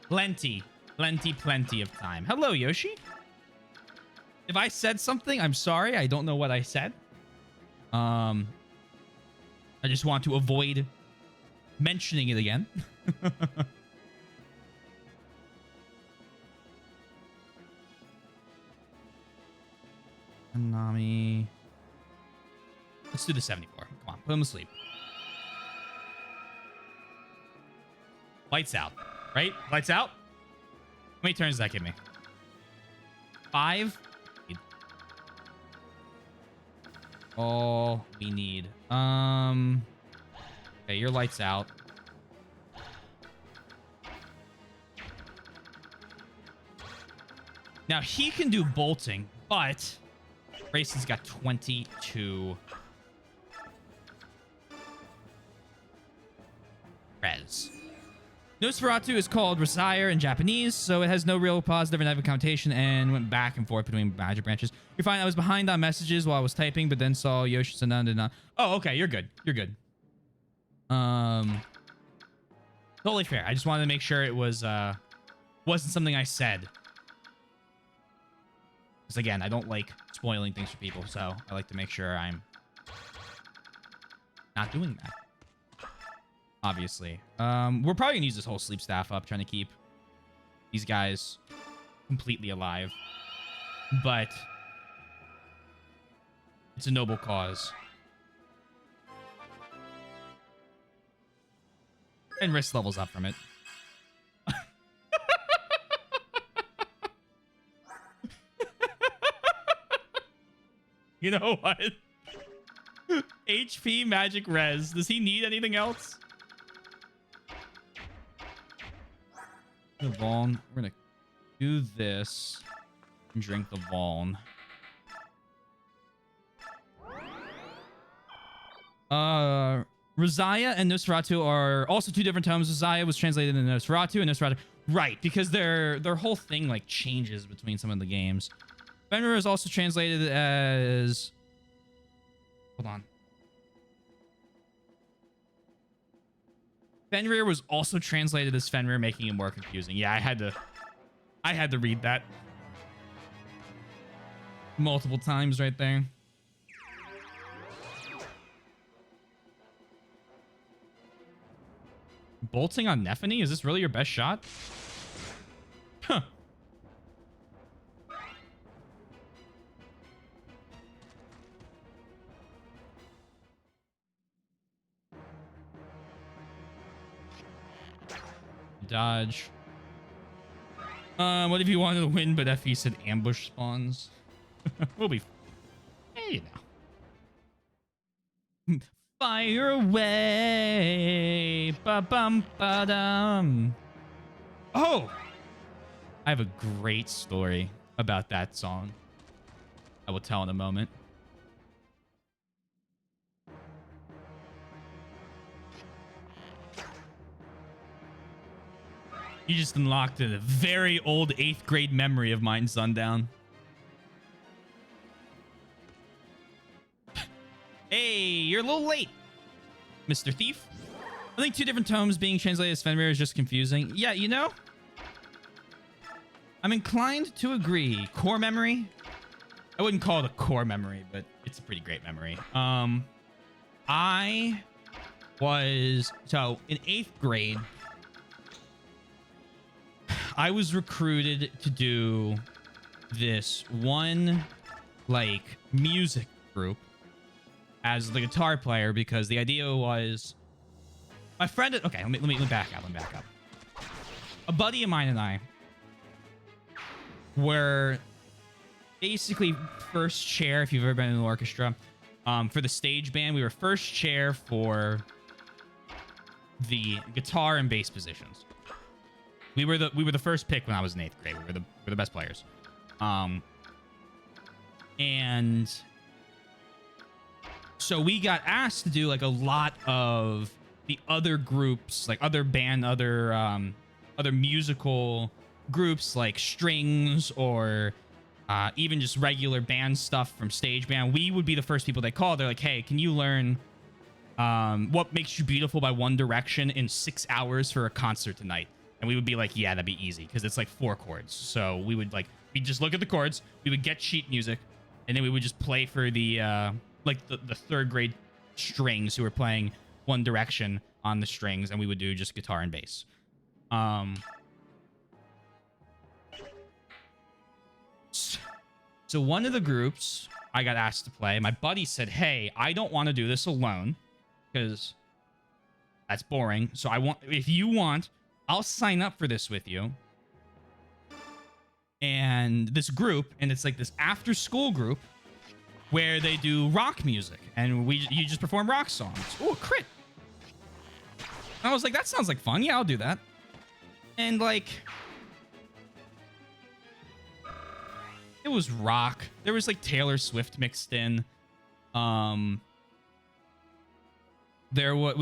plenty of time. Hello, Yoshi. If I said something, I'm sorry. I don't know what I said. I just want to avoid mentioning it again. Nami. Let's do the 74. Come on, put him to sleep. Lights out, right? Lights out? How many turns does that give me? 5? All we need. Okay, your lights out. Now he can do bolting, but Grayson's got 22 res. Nosferatu is called Resire in Japanese, so it has no real positive or negative connotation and went back and forth between magic branches. You're fine. I was behind on messages while I was typing, but then saw Yoshi Sanan did not. Oh, okay. You're good. You're good. Totally fair. I just wanted to make sure it was wasn't something I said. Because again, I don't like spoiling things for people, so I like to make sure I'm not doing that. Obviously. We're probably gonna use this whole sleep staff up, trying to keep these guys completely alive. But it's a noble cause. And risk levels up from it. You know what? HP magic res. Does he need anything else? The Vaughn. We're gonna do this and drink the Vaughn. Rosiah and Nosferatu are also two different tomes. Rosiah was translated into Nosferatu, and Nosferatu, right? Because their whole thing like changes between some of the games. Fenrir is also translated as. Hold on. Fenrir was also translated as Fenrir, making it more confusing. Yeah, I had to read that multiple times right there. Bolting on Nephany? Is this really your best shot? Huh. Dodge. What if you wanted to win, but FE said ambush spawns? We'll be... Hey, you know. Fire away. Ba-bum, ba-dum. Oh! I have a great story about that song. I will tell in a moment. You just unlocked a very old 8th grade memory of mine, Sundown. Hey, you're a little late, Mr. Thief. I think two different tomes being translated as Fenrir is just confusing. Yeah, you know, I'm inclined to agree. Core memory. I wouldn't call it a core memory, but it's a pretty great memory. I was so in 8th grade. I was recruited to do this one like music group as the guitar player because the idea was my friend. Okay, let me back up. Let me back up. A buddy of mine and I were basically first chair. If you've ever been in an orchestra, for the stage band, we were first chair for the guitar and bass positions. We were the first pick when I was in 8th grade. We were the best players. And so we got asked to do like a lot of the other groups, like other musical groups like strings or even just regular band stuff from stage band. We would be the first people they called. They're like, hey, can you learn What Makes You Beautiful by One Direction in 6 hours for a concert tonight? And we would be like, yeah, that'd be easy because it's like 4 chords. So we'd just look at the chords. We would get sheet music, and then we would just play for the like the 3rd grade strings who were playing One Direction on the strings, and we would do just guitar and bass. So one of the groups I got asked to play, my buddy said, hey, I don't want to do this alone because that's boring. So if you want, I'll sign up for this with you. And this group, and it's like this after school group where they do rock music and you just perform rock songs. Oh, crit. And I was like, that sounds like fun. Yeah, I'll do that. And like, it was rock. There was like Taylor Swift mixed in. We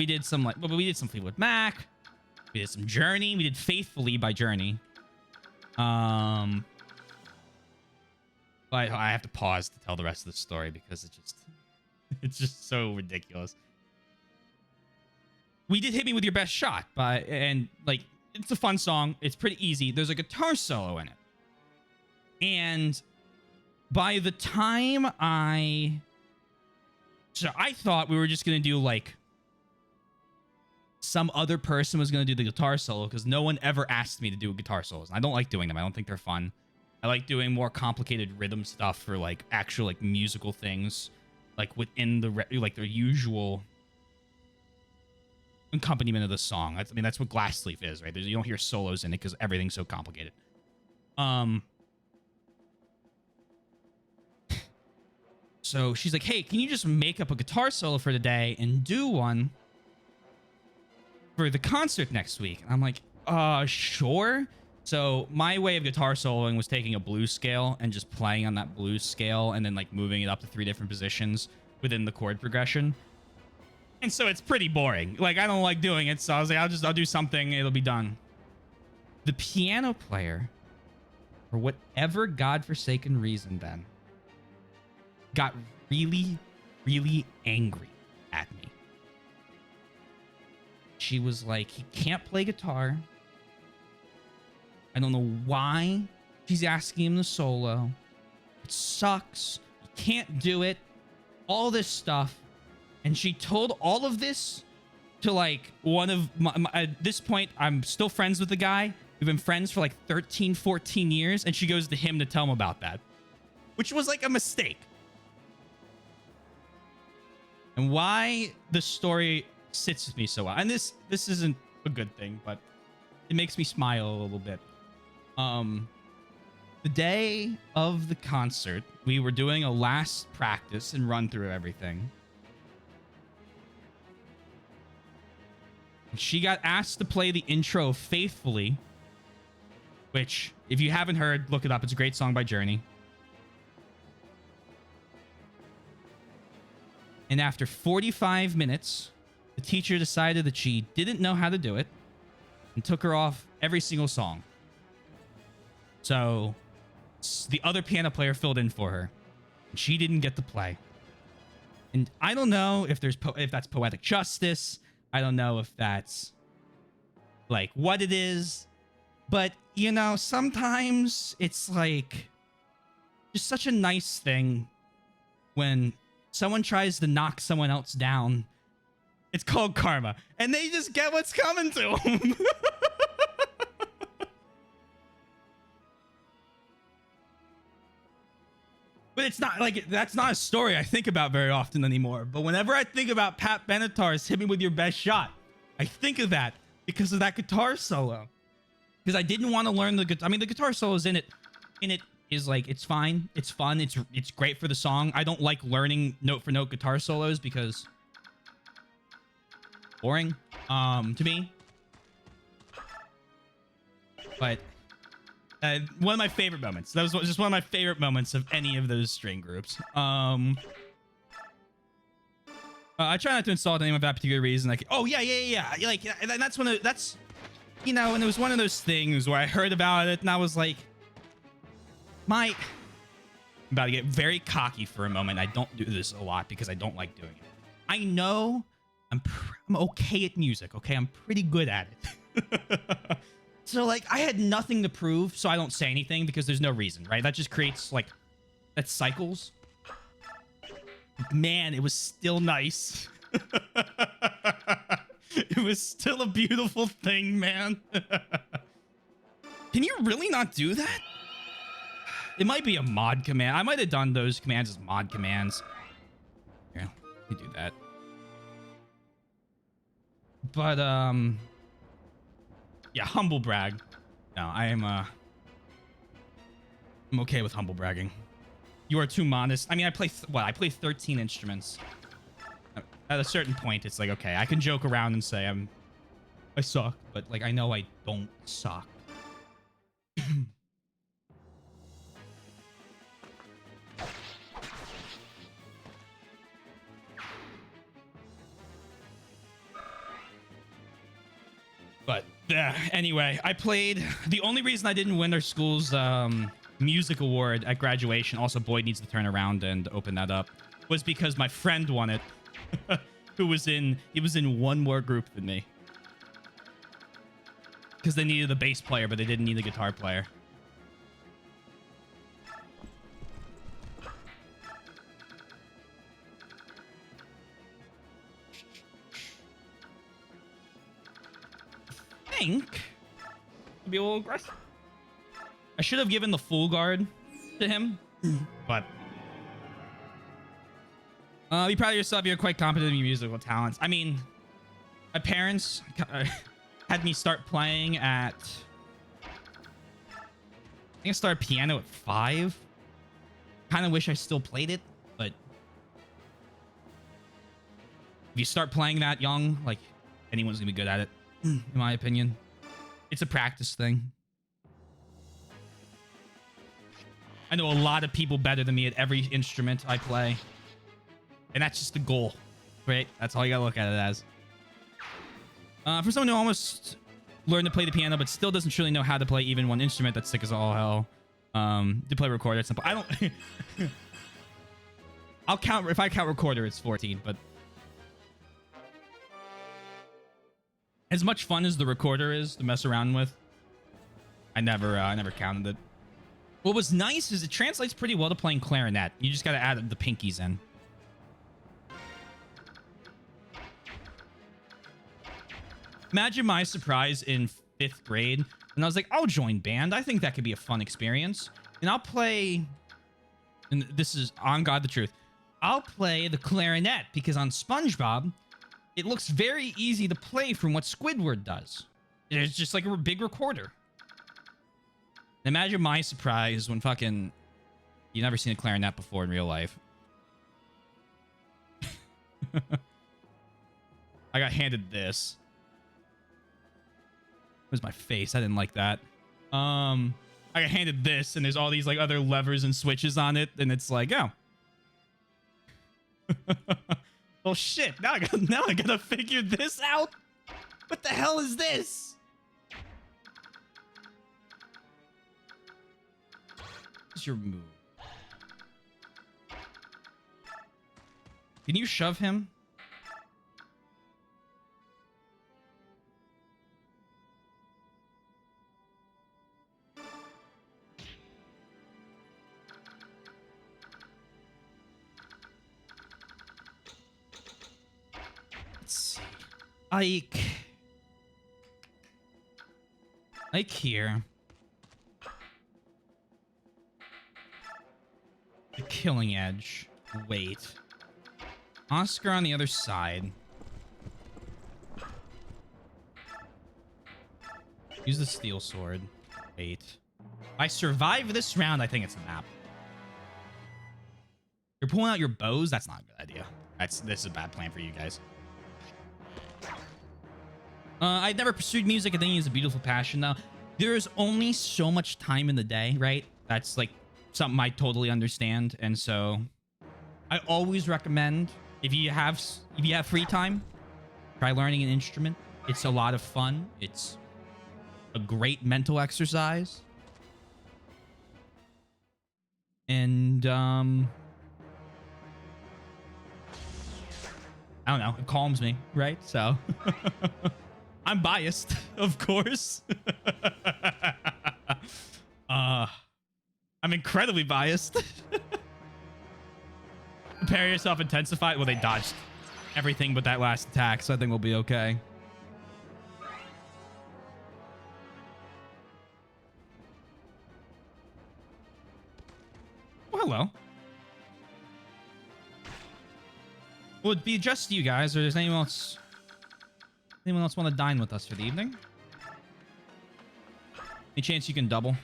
did some Fleetwood Mac. We did some Journey. We did Faithfully by Journey. But I have to pause to tell the rest of the story because it's just so ridiculous. We did Hit Me With Your Best Shot and like it's a fun song. It's pretty easy. There's a guitar solo in it. And by the time I thought we were just going to do like some other person was going to do the guitar solo because no one ever asked me to do guitar solos. And I don't like doing them. I don't think they're fun. I like doing more complicated rhythm stuff for like actual like musical things like within the usual accompaniment of the song. I mean, that's what Glass Sleeve is, right? You don't hear solos in it because everything's so complicated. So she's like, hey, can you just make up a guitar solo for today and do one for the concert next week? And I'm like, sure. So my way of guitar soloing was taking a blues scale and just playing on that blues scale and then like moving it up to 3 different positions within the chord progression. And so it's pretty boring. Like, I don't like doing it. So I was like, I'll do something. It'll be done. The piano player, for whatever godforsaken reason then, got really, really angry at me. She was like, he can't play guitar. I don't know why she's asking him to solo. It sucks. He can't do it. All this stuff. And she told all of this to like one of at this point, I'm still friends with the guy. We've been friends for like 13, 14 years. And she goes to him to tell him about that, which was like a mistake. And why the story sits with me so well. And this isn't a good thing, but it makes me smile a little bit. The day of the concert, we were doing a last practice and run through everything. She got asked to play the intro of Faithfully, which, if you haven't heard, look it up. It's a great song by Journey. And after 45 minutes, the teacher decided that she didn't know how to do it and took her off every single song. So the other piano player filled in for her. And she didn't get to play. And I don't know if that's poetic justice. I don't know if that's like what it is, but you know, sometimes it's like just such a nice thing when someone tries to knock someone else down. It's called karma, and they just get what's coming to them. But it's not like that's not a story I think about very often anymore. But whenever I think about Pat Benatar's "Hit Me With Your Best Shot," I think of that because of that guitar solo. Because I didn't want to learn the guitar. I mean, the guitar solos in it is like, it's fine, it's fun, it's great for the song. I don't like learning note for note guitar solos because boring to me. But one of my favorite moments. That was just one of my favorite moments of any of those string groups. I try not to insult anyone for that particular reason. Like, oh yeah. Like, and that's that's, you know, and it was one of those things where I heard about it and I was like, I'm about to get very cocky for a moment. I don't do this a lot because I don't like doing it. I know I'm okay at music. Okay, I'm pretty good at it. So like, I had nothing to prove, so I don't say anything because there's no reason, right? That just creates like, that cycles. Man, it was still nice. It was still a beautiful thing, man. Can you really not do that? It might be a mod command. I might have done those commands as mod commands. Yeah, we do that. But yeah, humble brag. No, I'm okay with humble bragging. You are too modest. I mean, I play 13 instruments. At a certain point, it's like, okay, I can joke around and say I suck, but like, I know I don't suck. But anyway, I played. The only reason I didn't win our school's music award at graduation, also Boyd needs to turn around and open that up, was because my friend won it. He was in one more group than me. Because they needed a bass player, but they didn't need a guitar player. I think be a little aggressive. I should have given the full guard to him, but be proud of yourself. You're quite competent in your musical talents. I mean, my parents had me start playing at, I think I started piano at 5. Kind of wish I still played it, but if you start playing that young, like, anyone's gonna be good at it, in my opinion. It's a practice thing. I know a lot of people better than me at every instrument I play. And that's just the goal, right? That's all you gotta look at it as. For someone who almost learned to play the piano but still doesn't truly know how to play even one instrument, that's sick as all hell. To play recorder, it's simple. I don't... I'll count... If I count recorder, it's 14, but... As much fun as the recorder is to mess around with, I never counted it. What was nice is it translates pretty well to playing clarinet. You just gotta add the pinkies in. Imagine my surprise in 5th grade when I was like, I'll join band. I think that could be a fun experience. And I'll play, and this is on God the truth, I'll play the clarinet because on SpongeBob, it looks very easy to play from what Squidward does. It's just like a big recorder. Imagine my surprise when fucking... You've never seen a clarinet before in real life. I got handed this. Where's my face? I didn't like that. I got handed this, and there's all these like other levers and switches on it, and it's like, oh. Oh shit! Now I gotta figure this out. What the hell is this? What's your move? Can you shove him? Ike. Ike here. The Killing Edge. Wait. Oscar on the other side. Use the steel sword. Wait. If I survive this round, I think it's a map. You're pulling out your bows? That's not a good idea. This is a bad plan for you guys. I've never pursued music. I think it's a beautiful passion, though. There's only so much time in the day, right? That's like something I totally understand, and so I always recommend if you have free time, try learning an instrument. It's a lot of fun. It's a great mental exercise, and I don't know. It calms me, right? So I'm biased, of course. I'm incredibly biased. Prepare yourself, intensify. Well, they dodged everything but that last attack, so I think we'll be okay. Well, hello. Will it be just you guys, or does anyone else want to dine with us for the evening? Any chance you can double?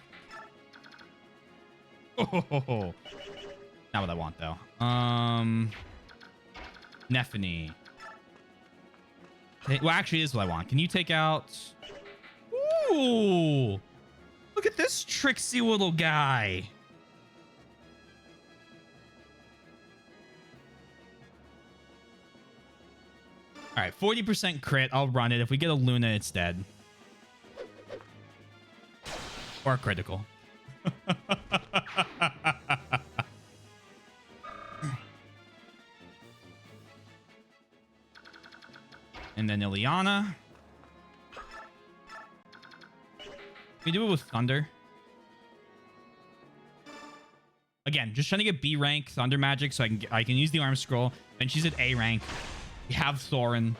Oh, not what I want though. Nephany. Well, actually, it is what I want. Can you take out? Ooh, look at this tricksy little guy. All right, 40% crit. I'll run it. If we get a Luna, it's dead. Or critical. And then Ileana. We do it with Thunder. Again, just trying to get B rank Thunder magic so I can use the arm scroll. And she's at A rank. We have Thorin.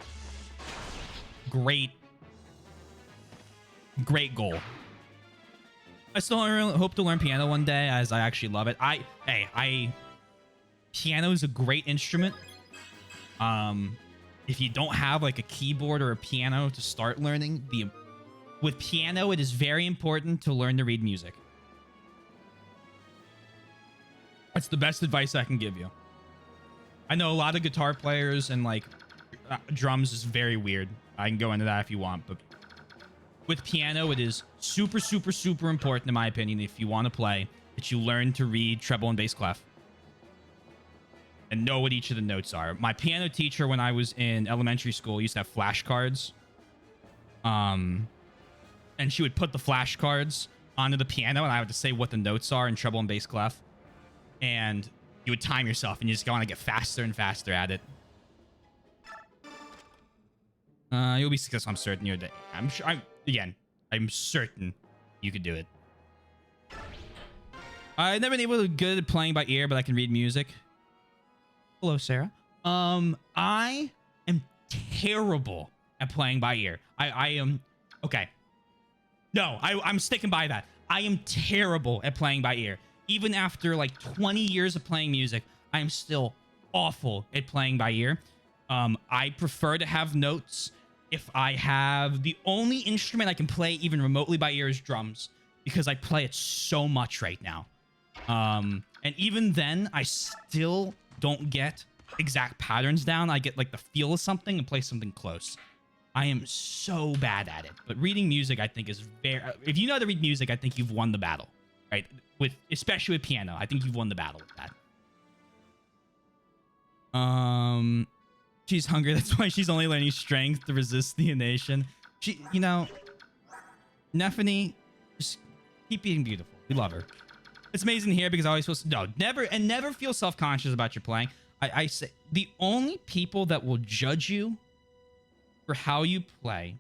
Great goal. I still hope to learn piano one day, as I actually love it. Piano is a great instrument. If you don't have like a keyboard or a piano to start learning, with piano, it is very important to learn to read music. That's the best advice I can give you. I know a lot of guitar players and like drums is very weird. I can go into that if you want, but with piano, it is super, super, super important, in my opinion, if you want to play, that you learn to read treble and bass clef and know what each of the notes are. My piano teacher, when I was in elementary school, used to have flashcards. And she would put the flashcards onto the piano, and I would have to say what the notes are in treble and bass clef. And you would time yourself, and you just want to get faster and faster at it. You'll be successful. I'm certain you're. I'm sure. I'm certain you could do it. I've never been able to good at playing by ear, but I can read music. Hello, Sarah. I am terrible at playing by ear. I am. Okay. No, I'm sticking by that. I am terrible at playing by ear. Even after like 20 years of playing music, I am still awful at playing by ear. I prefer to have notes. If I have the only instrument I can play even remotely by ear is drums, because I play it so much right now. And even then, I still don't get exact patterns down. I get like the feel of something and play something close. I am so bad at it. But reading music, I think, is very... If you know how to read music, I think you've won the battle, right? Especially with piano, I think you've won the battle with that. She's hungry. That's why she's only learning strength to resist the ination. She, you know, Nephany, just keep being beautiful. We love her. It's amazing here because I always feel never feel self-conscious about your playing. I say the only people that will judge you for how you play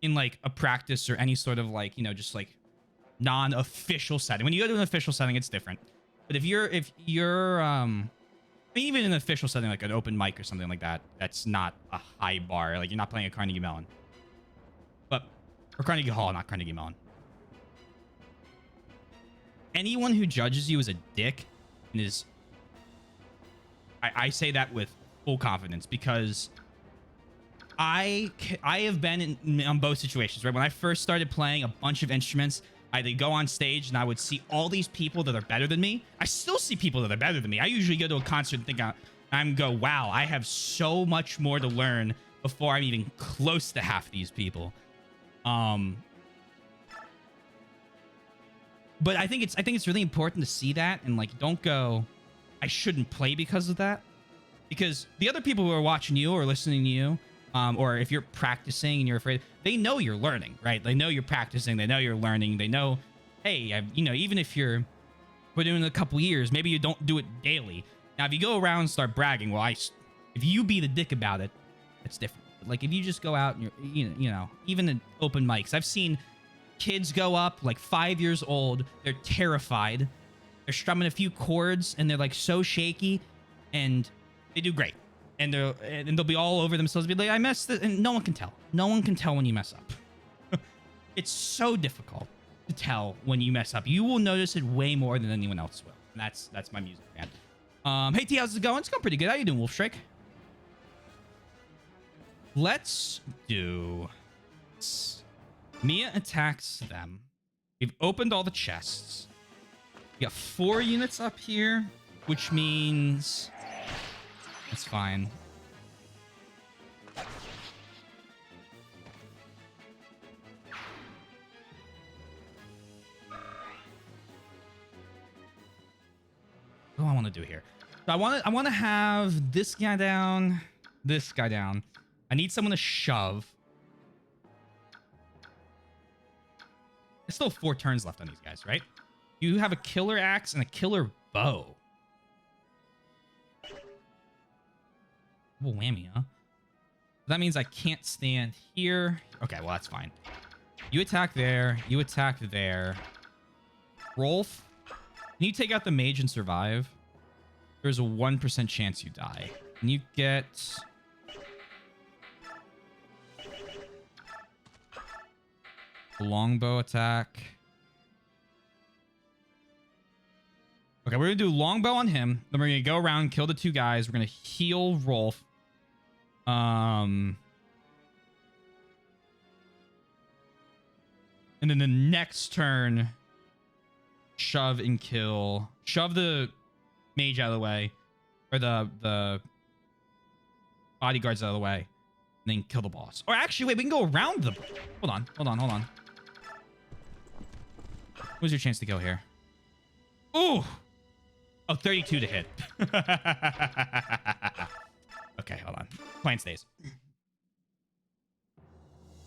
in like a practice or any sort of like, you know, just like non-official setting. When you go to an official setting, it's different. But if you're mean, even in an official setting, like an open mic or something like that, that's not a high bar. Like, you're not playing at Carnegie Mellon. But, or Carnegie Hall, not Carnegie Mellon. Anyone who judges you as a dick is... I say that with full confidence because I have been on both situations, right? When I first started playing a bunch of instruments, I'd go on stage and I would see all these people that are better than me. I still see people that are better than me. I usually go to a concert and think I'm go, wow, I have so much more to learn before I'm even close to half these people. But I think it's really important to see that and like don't go, I shouldn't play because of that. Because the other people who are watching you or listening to you, or if you're practicing and you're afraid, they know you're learning, right? They know you're practicing. They know you're learning. They know, hey, even if you're doing it a couple years, maybe you don't do it daily. Now, if you go around and start bragging, well, if you be the dick about it, it's different. But like if you just go out and you're, even in open mics, I've seen kids go up like 5 years old. They're terrified. They're strumming a few chords and they're like so shaky, and they do great. And they'll be all over themselves. Be like, I messed it, and no one can tell. No one can tell when you mess up. It's so difficult to tell when you mess up. You will notice it way more than anyone else will. And that's my music, man. Hey T, how's it going? It's going pretty good. How you doing, Wolfstrike? Let's do this. Mia attacks them. We've opened all the chests. We got 4 units up here, which means that's fine. What do I want to do here? So I want to have this guy down, this guy down. I need someone to shove. There's still 4 turns left on these guys, right? You have a killer axe and a killer bow. Double whammy, huh? That means I can't stand here. Okay, well, that's fine. You attack there. You attack there. Rolf, can you take out the mage and survive? There's a 1% chance you die. Can you get... longbow attack? Okay, we're gonna do longbow on him. Then we're gonna go around, kill the 2 guys. We're gonna heal Rolf. And then the next turn, shove and kill. Shove the mage out of the way, or the bodyguards out of the way, and then kill the boss. Or actually, wait, we can go around them. Hold on. What's your chance to go here? Ooh. Oh, 32 to hit. Okay, hold on. Plan stays.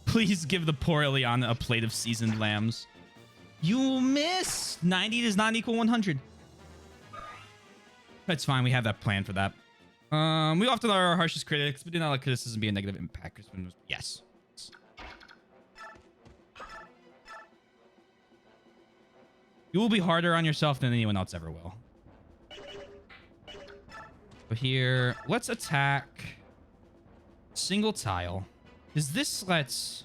Please give the poor Ileana a plate of seasoned lambs. You miss. 90 does not equal 100. That's fine. We have that plan for that. We often are our harshest critics, but do not let criticism be a negative impact. Yes. You will be harder on yourself than anyone else ever will. But here, let's attack single tile. Is this let's...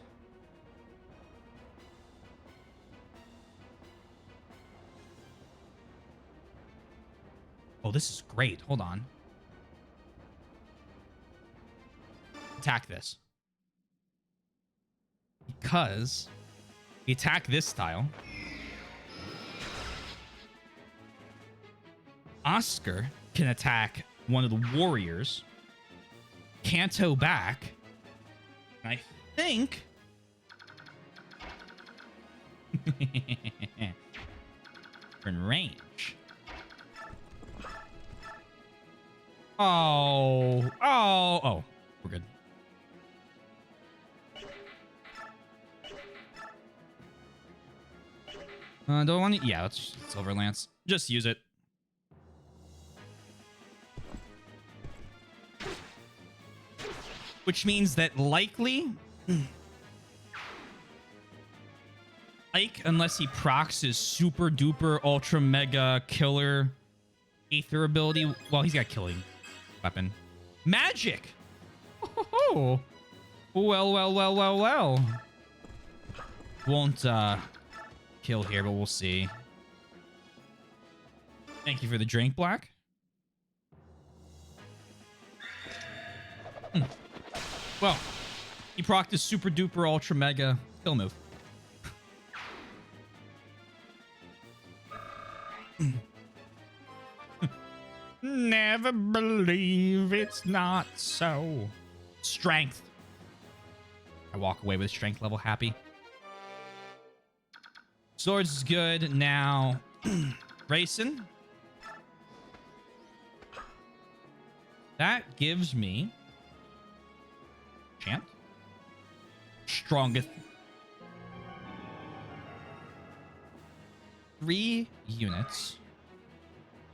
Oh, this is great. Hold on. Attack this. Because we attack this tile. Oscar can attack one of the warriors. Canto back. And I think... we're in range. Oh. We're good. Do I want to... Yeah, let's Silver Lance. Just use it. Which means that likely... Ike, unless he procs his super duper ultra mega killer Aether ability... Well, he's got killing. weapon. Magic! Oh, well. Won't kill here, but we'll see. Thank you for the drink, Black. Well, he procced his super duper ultra mega kill move. Never believe it's not so. Strength. I walk away with strength level happy. Swords is good. Now, racing. That gives me chant. Strongest. 3 units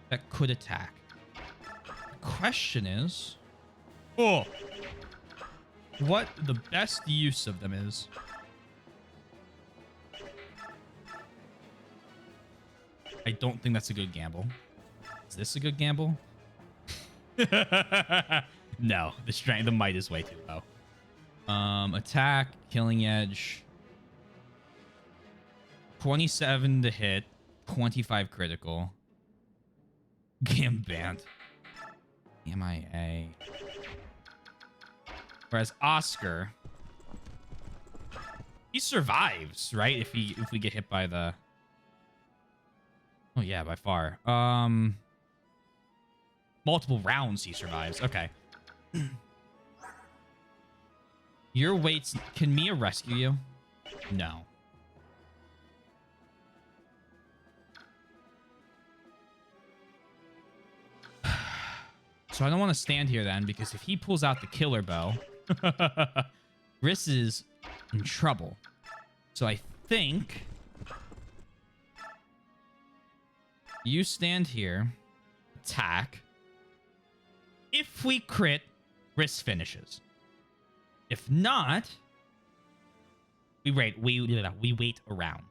that could attack. The question is, what the best use of them is. I don't think that's a good gamble. Is this a good gamble? No, the might is way too low. Attack, killing edge. 27 to hit, 25 critical. Gambant. MIA. Whereas Oscar, he survives, right? If we get hit by the... Oh yeah, by far. Multiple rounds he survives. Okay. Your weights... Can Mia rescue you? No. So I don't want to stand here then, because if he pulls out the killer bow, Riss is in trouble. So I think you stand here, attack. If we crit, Riss finishes. If not, we wait around.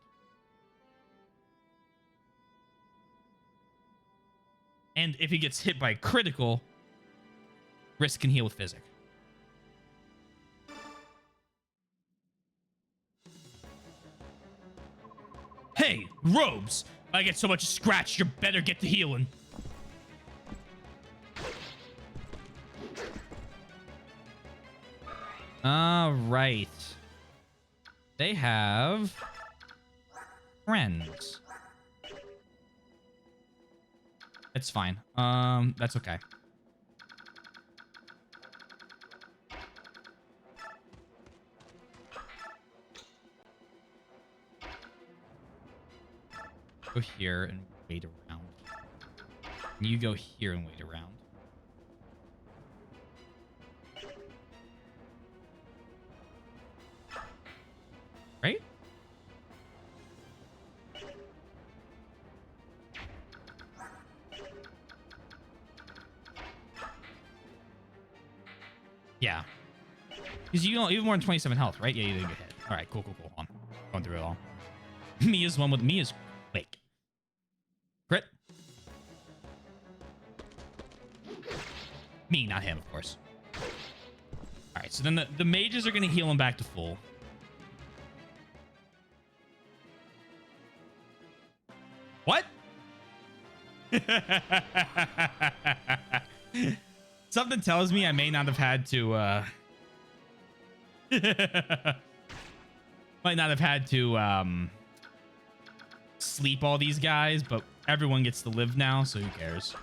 And if he gets hit by critical, Riss can heal with physic. Hey, robes! I get so much scratch, you better get to healing. All right. They have friends. It's fine. That's okay. Go here and wait around. And you go here and wait around. Right? Yeah. Because you have more than 27 health, right? Yeah, you didn't get hit. All right, cool. Hold on. Going through it all. Mia's one with Mia's... Wait. Crit. Me, not him, of course. All right, so then the mages are going to heal him back to full. What? Something tells me I may not have had to, might not have had to, sleep all these guys, but everyone gets to live now, so who cares?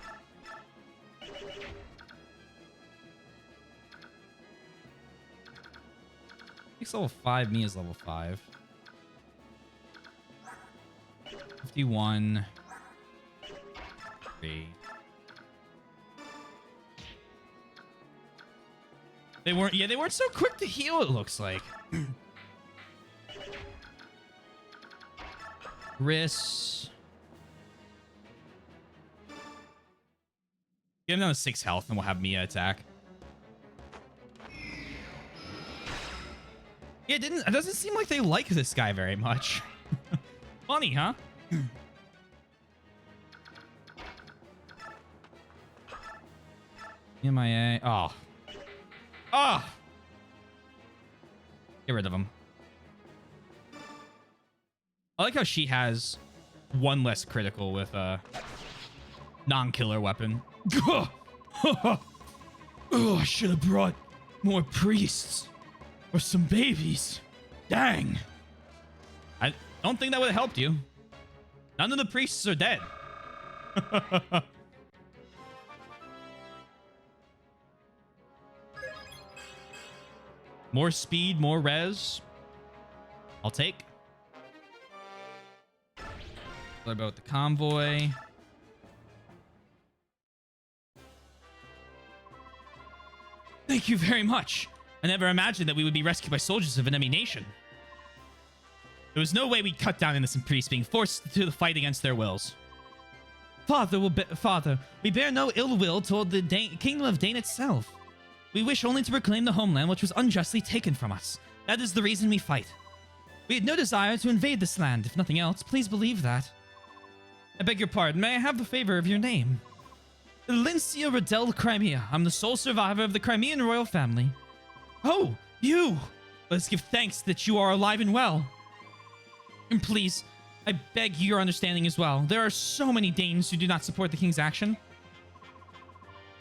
He's level 5, me is level 5. 51. 3. They weren't so quick to heal, it looks like. Riss. Get him down to 6 health and we'll have Mia attack. Yeah, it doesn't seem like they like this guy very much. Funny, huh? MIA. Oh. Oh! Get rid of him. I like how she has one less critical with a non-killer weapon. Oh, I should have brought more priests. Or some babies. Dang. I don't think that would have helped you. None of the priests are dead. More speed, more res. I'll take. What about the convoy? Thank you very much. I never imagined that we would be rescued by soldiers of an enemy nation. There was no way we'd cut down innocent priests being forced to the fight against their wills. Father, we bear no ill will toward the kingdom of Dane itself. We wish only to reclaim the homeland which was unjustly taken from us. That is the reason we fight. We had no desire to invade this land, if nothing else. Please believe that. I beg your pardon. May I have the favor of your name? Lincia Riddell Crimea. I'm the sole survivor of the Crimean royal family. Oh, you! Let's give thanks that you are alive and well. And please, I beg your understanding as well. There are so many Danes who do not support the king's action.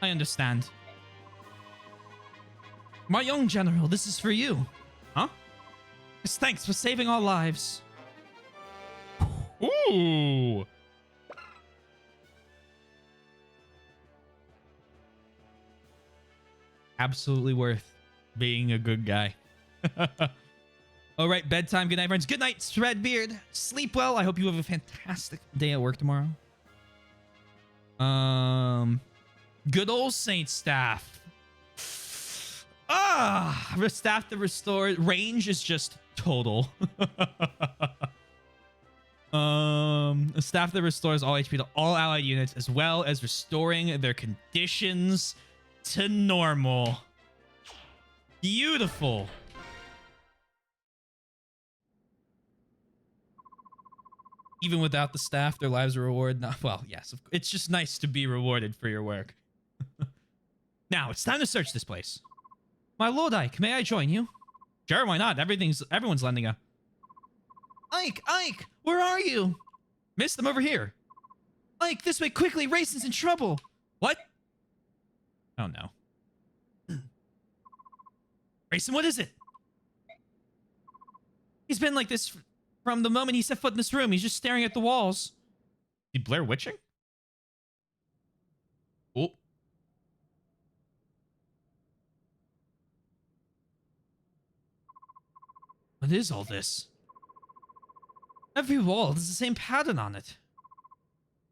I understand. My young general, this is for you. Huh? As thanks for saving our lives. Ooh. Absolutely worth being a good guy. All right, bedtime. Good night, friends. Good night, Threadbeard. Sleep well. I hope you have a fantastic day at work tomorrow. Good old Saint Staff. Ah, staff that restores range is just total. A staff that restores all HP to all allied units, as well as restoring their conditions to normal. Beautiful. Even without the staff, their lives are rewarded. Well, yes, it's just nice to be rewarded for your work. Now, it's time to search this place. My Lord Ike, may I join you? Sure, why not? Everyone's lending a... Ike, where are you? Missed them over here. Ike, this way quickly, Raisins in trouble. What? Oh no. Raisin, what is it? He's been like this from the moment he set foot in this room. He's just staring at the walls. Is he Blair Witching? Oh. What is all this? Every wall has the same pattern on it.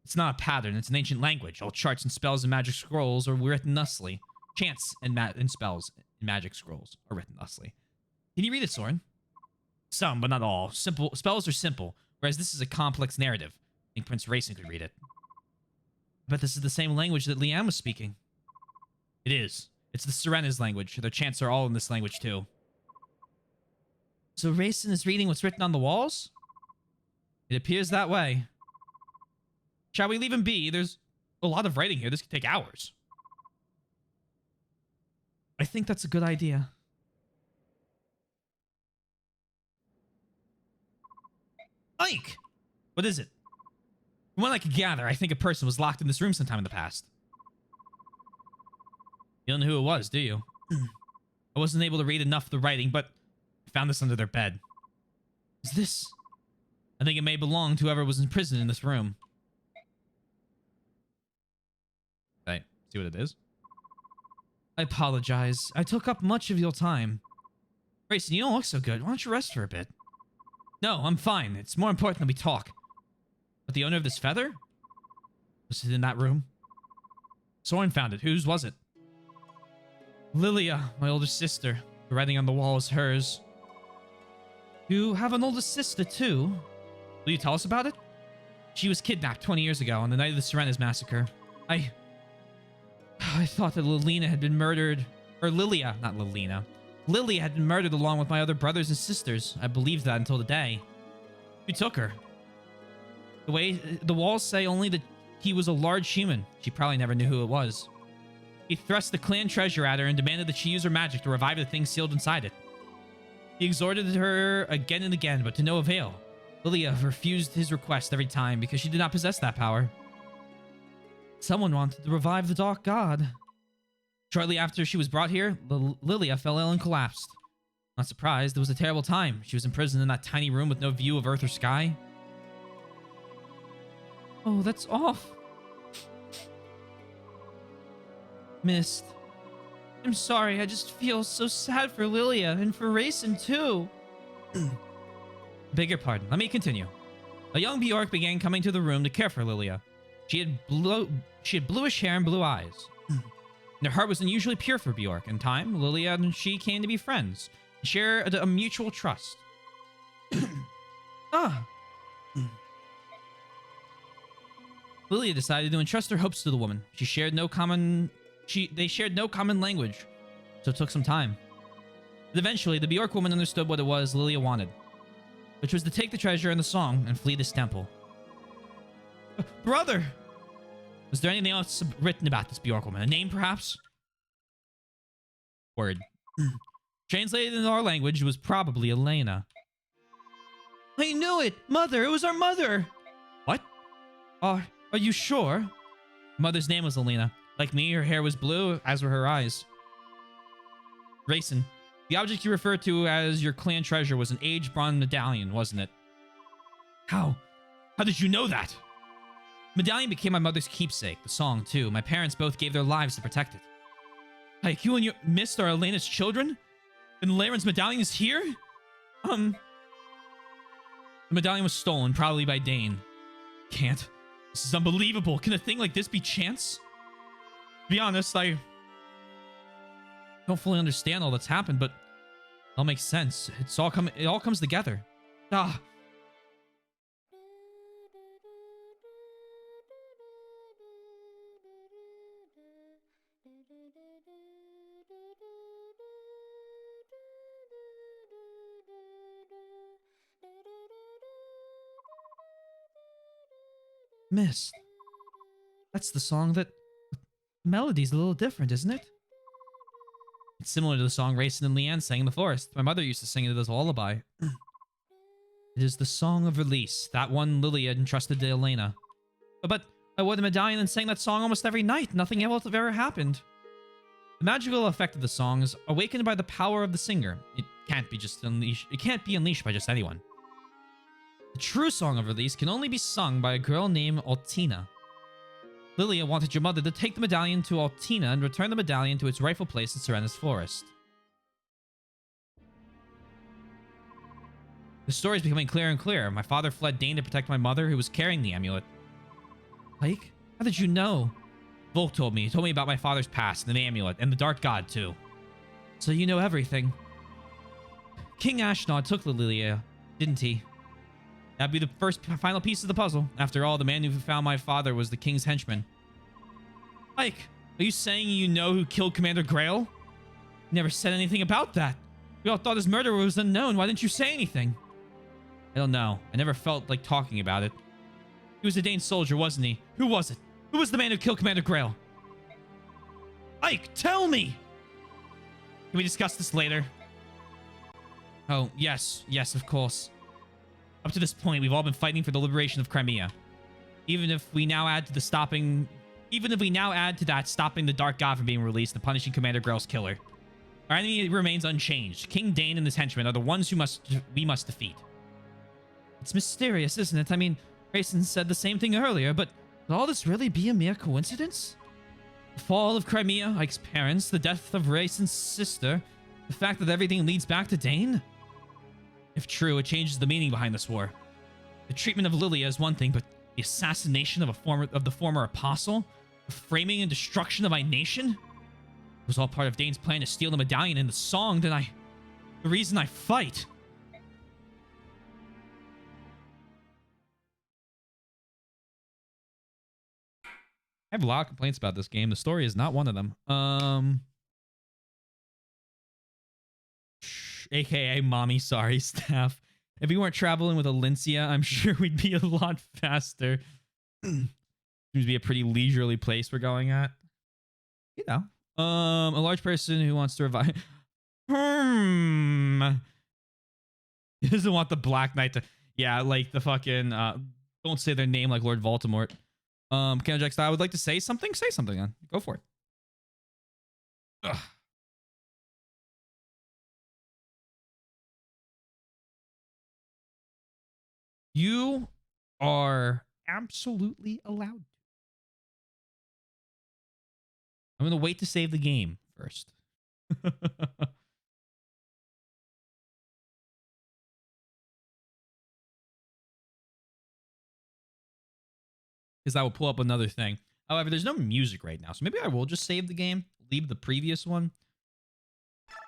It's not a pattern, it's an ancient language. All charts and spells and magic scrolls are written thusly. Chants and spells and magic scrolls are written thusly. Can you read it, Soren? Some, but not all. Simple spells are simple, whereas this is a complex narrative. I think Prince Racing could read it. I bet this is the same language that Liam was speaking. It is. It's the Serena's language. Their chants are all in this language too. So Racing is reading what's written on the walls? It appears that way. Shall we leave him be? There's a lot of writing here. This could take hours. I think that's a good idea. Ike! What is it? From what I could gather, I think a person was locked in this room sometime in the past. You don't know who it was, do you? I wasn't able to read enough of the writing, but I found this under their bed. Is this... I think it may belong to whoever was in prison in this room. Okay, see what it is? I apologize. I took up much of your time. Grayson, you don't look so good. Why don't you rest for a bit? No, I'm fine. It's more important that we talk. But the owner of this feather? Was it in that room? Soren found it. Whose was it? Lilia, my older sister. The writing on the wall is hers. You have an older sister, too? Will you tell us about it? She was kidnapped 20 years ago on the night of the Serena's massacre. I thought that Lilina had been murdered. Or Lilia, not Lilina. Lilia had been murdered along with my other brothers and sisters. I believed that until today. Who took her? The walls say only that he was a large human. She probably never knew who it was. He thrust the clan treasure at her and demanded that she use her magic to revive the thing sealed inside it. He exhorted her again and again, but to no avail. Lilia refused his request every time because she did not possess that power. Someone wanted to revive the Dark God. Shortly after she was brought here, Lilia fell ill and collapsed. Not surprised, it was a terrible time. She was imprisoned in that tiny room with no view of earth or sky. Oh, that's off. Mist. I'm sorry, I just feel so sad for Lilia and for Rayson too. Beg your pardon, let me continue. A young Bjork began coming to the room to care for Lilia. She had bluish hair and blue eyes. And her heart was unusually pure for Bjork. In time, Lilia and she came to be friends, and share a mutual trust. Lilia decided to entrust her hopes to the woman. They shared no common language, so it took some time. But eventually, the Bjork woman understood what it was Lilia wanted, which was to take the treasure and the song and flee this temple. Brother! Was there anything else written about this Bjork woman? A name, perhaps? Word. Translated into our language, it was probably Elena. I knew it! Mother! It was our mother! What? Are you sure? Mother's name was Elena. Like me, her hair was blue, as were her eyes. Rayson, the object you referred to as your clan treasure was an aged bronze medallion, wasn't it? How? How did you know that? Medallion became my mother's keepsake, the song too. My parents both gave their lives to protect it. Like, you and your Mist are Elena's children? And Laren's medallion is here? The medallion was stolen, probably by Dane. Can't. This is unbelievable. Can a thing like this be chance? To be honest, I don't fully understand all that's happened, but it all makes sense. It all comes together. Ah. Mist. That's the song that... The melody's a little different, isn't it? It's similar to the song Rayson and Leanne sang in the forest. My mother used to sing it as a lullaby. It is the song of release, that one Lilia entrusted to Elena. But I wore the medallion and sang that song almost every night. Nothing else ever happened. The magical effect of the song is awakened by the power of the singer. It can't be unleashed by just anyone. The true song of release can only be sung by a girl named Altina. Lilia wanted your mother to take the medallion to Altina and return the medallion to its rightful place in Serena's forest. The story is becoming clearer and clearer. My father fled Dane to protect my mother, who was carrying the amulet. Pike? How did you know? Volk told me. He told me about my father's past and the amulet, and the Dark God, too. So you know everything. King Ashnod took the Lilia, didn't he? That'd be the final piece of the puzzle. After all, the man who found my father was the king's henchman. Ike, are you saying you know who killed Commander Grail? You never said anything about that. We all thought his murderer was unknown. Why didn't you say anything? I don't know. I never felt like talking about it. He was a Dane soldier, wasn't he? Who was it? Who was the man who killed Commander Grail? Ike, tell me! Can we discuss this later? Oh, yes. Yes, of course. Up to this point, we've all been fighting for the liberation of Crimea. Even if we now add to that stopping the Dark God from being released and punishing Commander Grail's killer. Our enemy remains unchanged. King Dane and his henchmen are the ones who we must defeat. It's mysterious, isn't it? I mean, Rayson said the same thing earlier, but could all this really be a mere coincidence? The fall of Crimea, Ike's parents, the death of Rayson's sister, the fact that everything leads back to Dane? If true, it changes the meaning behind this war. The treatment of Lilia is one thing, but the assassination of the former apostle, the framing and destruction of my nation, it was all part of Dane's plan to steal the medallion and the song. The reason I fight. I have a lot of complaints about this game. The story is not one of them. AKA mommy, sorry, staff. If we weren't traveling with Alencia, I'm sure we'd be a lot faster. Seems to be a pretty leisurely place we're going at. You know, A large person who wants to revive. Hmm. He doesn't want the Black Knight to. Yeah, like the fucking. Don't say their name like Lord Voldemort. Kenjack style. I would like to say something. Say something. Then go for it. Ugh. You are absolutely allowed. I'm gonna wait to save the game first. Because I will pull up another thing. However, there's no music right now, so maybe I will just save the game, leave the previous one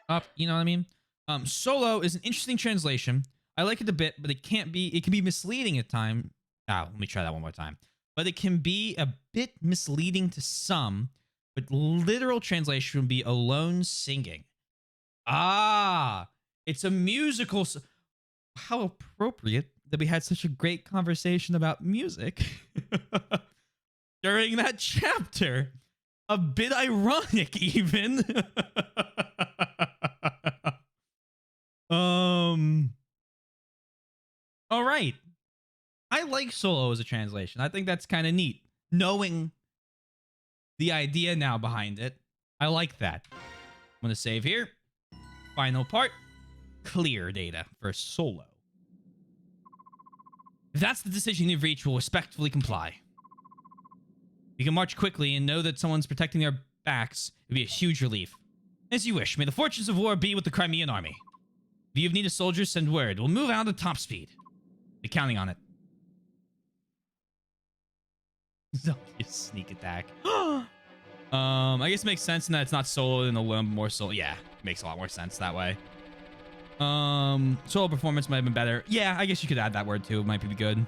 up. You know what I mean? Solo is an interesting translation. I like it a bit, but it can be misleading at times. Let me try that one more time. But it can be a bit misleading to some, but literal translation would be alone singing. Ah, it's a musical. How appropriate that we had such a great conversation about music during that chapter. A bit ironic, even. All right. I like Solo as a translation. I think that's kind of neat. Knowing the idea now behind it, I like that. I'm going to save here. Final part. Clear data for Solo. If that's the decision you've reached, we'll respectfully comply. You can march quickly and know that someone's protecting their backs. It'd be a huge relief. As you wish. May the fortunes of war be with the Crimean army. If you need a soldier, send word. We'll move out at top speed. Be counting on it. Sneak attack. I guess it makes sense in that it's not solo and alone, more solo. Yeah, it makes a lot more sense that way. Solo performance might have been better. Yeah, I guess you could add that word too. It might be good.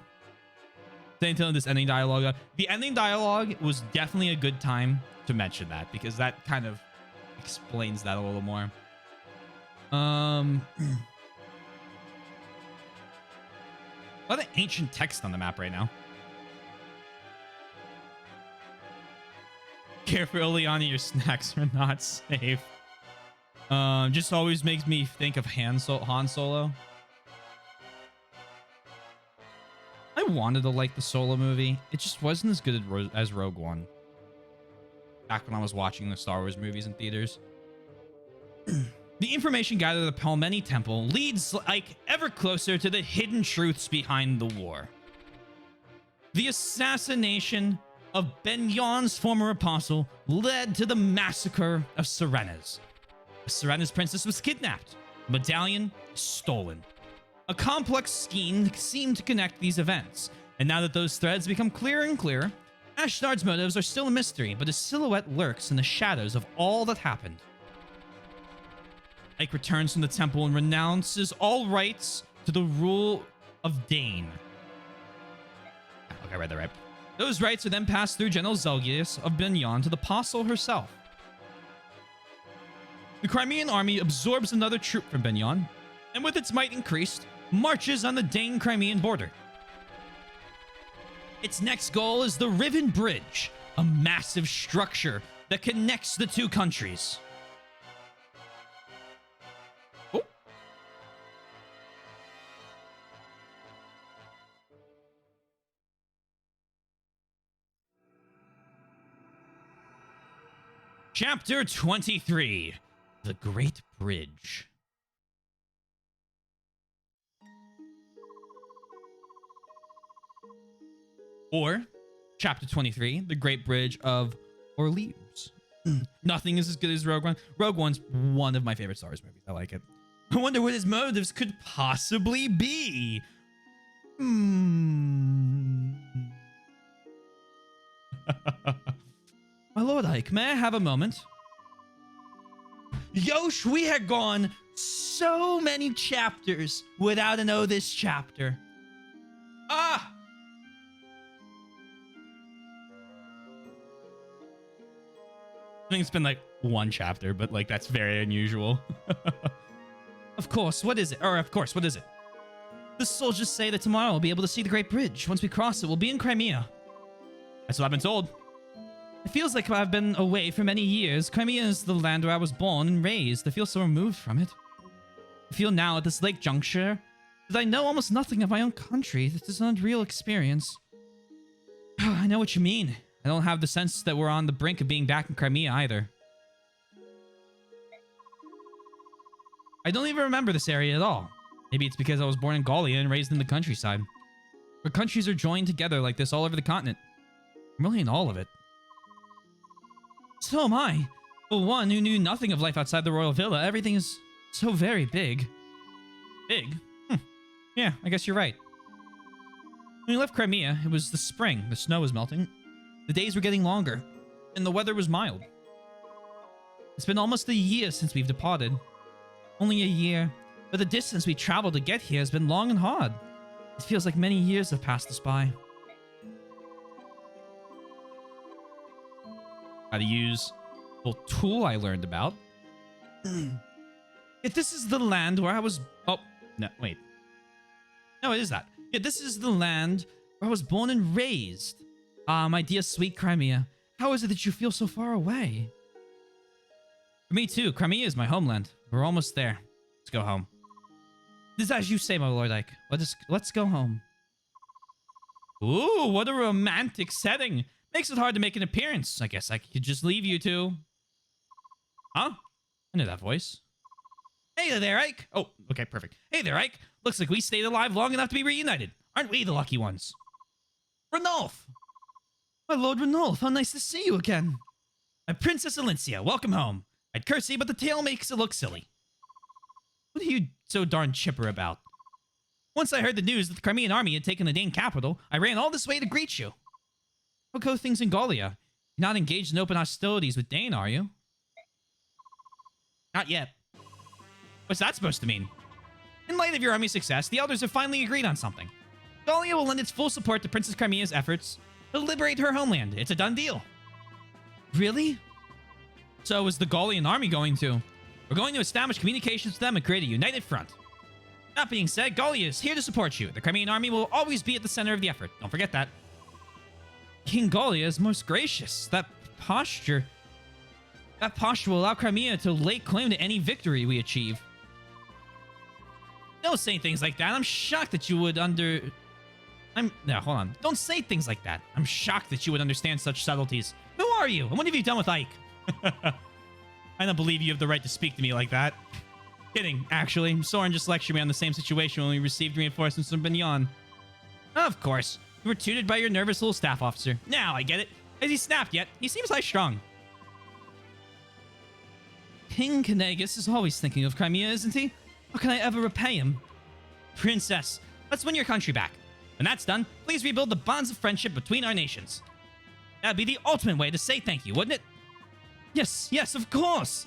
Until this ending dialogue. The ending dialogue was definitely a good time to mention that because that kind of explains that a little more. A lot of ancient text on the map right now. Carefully on your snacks are not safe. Just always makes me think of Han Solo. I wanted to like the Solo movie. It just wasn't as good as Rogue One. Back when I was watching the Star Wars movies in theaters. The information gathered at the Pelmeni Temple leads like ever closer to the hidden truths behind the war. The assassination of Benion's former apostle led to the massacre of Serenas. A Serena's princess was kidnapped, a medallion stolen. A complex scheme seemed to connect these events, and now that those threads become clearer and clearer, Ashdard's motives are still a mystery, but his silhouette lurks in the shadows of all that happened. Ike returns from the temple and renounces all rights to the rule of Dane. Okay, I read that right. Those rights are then passed through General Zelgius of Benyon to the apostle herself. The Crimean army absorbs another troop from Benyon, and with its might increased, marches on the Dane-Crimean border. Its next goal is the Riven Bridge, a massive structure that connects the two countries. Oh. Chapter 23, The Great Bridge. Or, Chapter 23, The Great Bridge of Orleans. Nothing is as good as Rogue One. Rogue One's one of my favorite Star Wars movies. I like it. I wonder what his motives could possibly be. My lord Ike, may I have a moment? Yosh, we had gone so many chapters without an "oh, this chapter." Ah! I think it's been like one chapter, but like that's very unusual. Of course, what is it? The soldiers say that tomorrow we'll be able to see the Great Bridge. Once we cross it, we'll be in Crimea. That's what I've been told. It feels like I've been away for many years. Crimea is the land where I was born and raised. I feel so removed from it. I feel now at this lake juncture that I know almost nothing of my own country. This is an unreal experience. I know what you mean. I don't have the sense that we're on the brink of being back in Crimea either. I don't even remember this area at all. Maybe it's because I was born in Gallia and raised in the countryside. Where countries are joined together like this all over the continent. I'm really in all of it. So am I. For one who knew nothing of life outside the royal villa, everything is so very big. Big? Yeah, I guess you're right. When we left Crimea, it was the spring. The snow was melting. The days were getting longer. And the weather was mild. It's been almost a year since we've departed. Only a year. But the distance we traveled to get here has been long and hard. It feels like many years have passed us by. How to use a little tool I learned about. If this is the land where I was... Oh, no, wait. No, it is that. Yeah, this is the land where I was born and raised. Ah, my dear sweet Crimea. How is it that you feel so far away? For me too, Crimea is my homeland. We're almost there. Let's go home. This is as you say, my lord Ike. Let's go home. Ooh, what a romantic setting. Makes it hard to make an appearance. I guess I could just leave you two. Huh? I know that voice. Hey there, Ike. Oh, okay, perfect. Hey there, Ike. Looks like we stayed alive long enough to be reunited. Aren't we the lucky ones? Ranulf! My lord Ranulf, how nice to see you again. My Princess Alincia, welcome home. I'd curse you, but the tale makes it look silly. What are you so darn chipper about? Once I heard the news that the Crimean army had taken the Dane capital, I ran all this way to greet you. How go things in Gallia? You're not engaged in open hostilities with Dane, are you? Not yet. What's that supposed to mean? In light of your army's success, the elders have finally agreed on something. Gallia will lend its full support to Princess Crimea's efforts to liberate her homeland. It's a done deal. Really? So is the Gallian army going to? We're going to establish communications with them and create a united front. That being said, Gallia is here to support you. The Crimean army will always be at the center of the effort. Don't forget that. King Gallia is most gracious. That posture will allow Crimea to lay claim to any victory we achieve. Don't say things like that. I'm shocked that you would No, hold on. Don't say things like that. I'm shocked that you would understand such subtleties. Who are you? And what have you done with Ike? I don't believe you have the right to speak to me like that. Kidding, actually. Soren just lectured me on the same situation when we received reinforcements from Binyan. Of course. You were tutored by your nervous little staff officer. Now I get it. Has he snapped yet? He seems high-strung. King Kanagus is always thinking of Crimea, isn't he? How can I ever repay him? Princess, let's win your country back. When that's done, please rebuild the bonds of friendship between our nations. That'd be the ultimate way to say thank you, wouldn't it? Yes, yes, of course.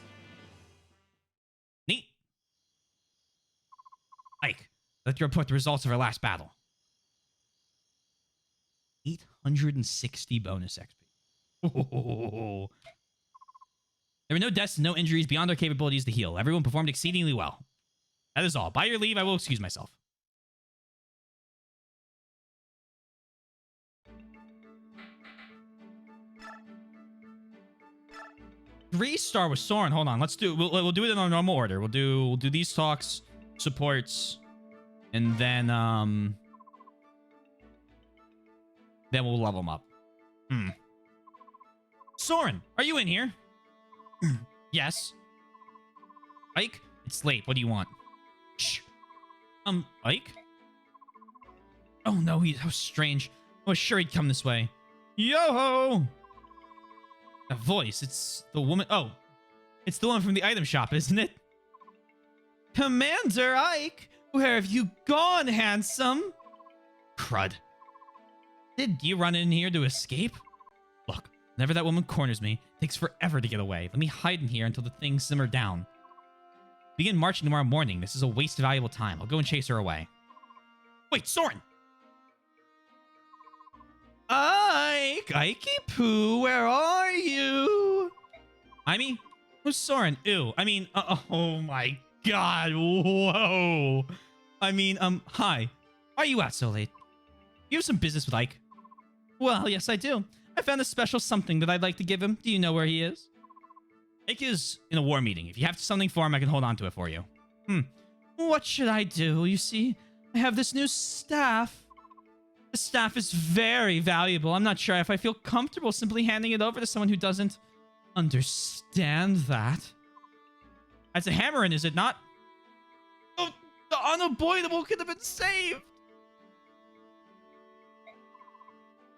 Neat. Ike, let's report the results of our last battle. 860 bonus XP. Oh. There were no deaths and no injuries beyond our capabilities to heal. Everyone performed exceedingly well. That is all. By your leave, I will excuse myself. Three-star with Soren. Hold on. Let's do. We'll do it in our normal order. We'll do these talks, supports, and then we'll level them up. Soren, are you in here? Yes. Ike, it's late. What do you want? Shh. Ike? Oh no, that was strange. I was sure he'd come this way. Yo-ho! A voice. It's the woman. Oh, it's the one from the item shop, isn't it? Commander Ike, where have you gone, handsome? Crud. Did you run in here to escape? Look, whenever that woman corners me, it takes forever to get away. Let me hide in here until the things simmer down. Begin marching tomorrow morning. This is a waste of valuable time. I'll go and chase her away. Wait, Soren! Ike! Ikey Poo, where are you? Imi? Who's Soren? Ew. I mean, oh my god. Whoa. I mean, hi. Why are you out so late? You have some business with Ike? Well, yes, I do. I found a special something that I'd like to give him. Do you know where he is? Ike is in a war meeting. If you have something for him, I can hold on to it for you. What should I do? You see, I have this new staff. The staff is very valuable. I'm not sure if I feel comfortable simply handing it over to someone who doesn't understand that. That's a hammer, is it not? Oh, the unavoidable could have been saved.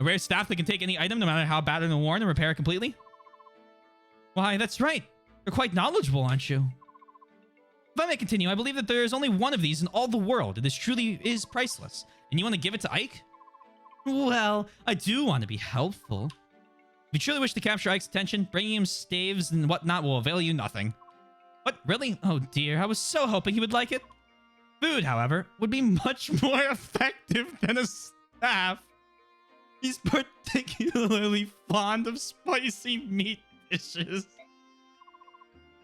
A rare staff that can take any item, no matter how bad or worn, and repair it completely? Why, that's right. You're quite knowledgeable, aren't you? If I may continue, I believe that there is only one of these in all the world. This truly is priceless. And you want to give it to Ike? Well, I do want to be helpful. If you truly wish to capture Ike's attention, bringing him staves and whatnot will avail you nothing. What? Really? Oh dear, I was so hoping he would like it. Food, however, would be much more effective than a staff. He's particularly fond of spicy meat dishes.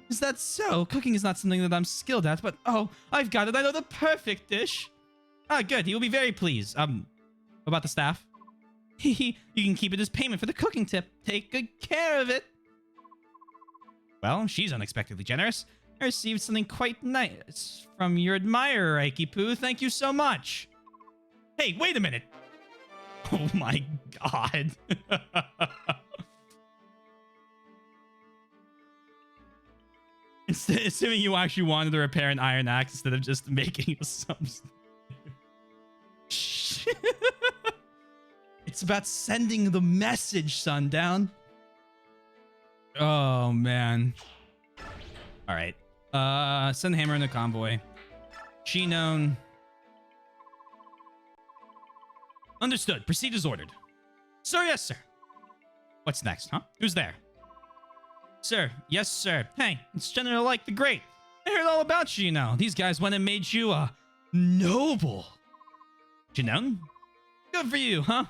Is that so? Cooking is not something that I'm skilled at, but oh, I've got it. I know the perfect dish. Ah, good. He will be very pleased. About the staff? You can keep it as payment for the cooking tip. Take good care of it. Well, she's unexpectedly generous. I received something quite nice from your admirer, Ike-Poo. Thank you so much. Hey, wait a minute. Oh my god. Assuming you actually wanted to repair an iron axe instead of just making a substance. It's about sending the message, Sundown. Oh, man. All right. Send Hammer in the convoy. She known. Understood. Proceed as ordered. Sir, yes, sir. What's next, huh? Who's there? Sir, yes, sir. Hey, it's General Like the Great. I heard all about you, you know. These guys went and made you a noble. Janone? Good for you, huh?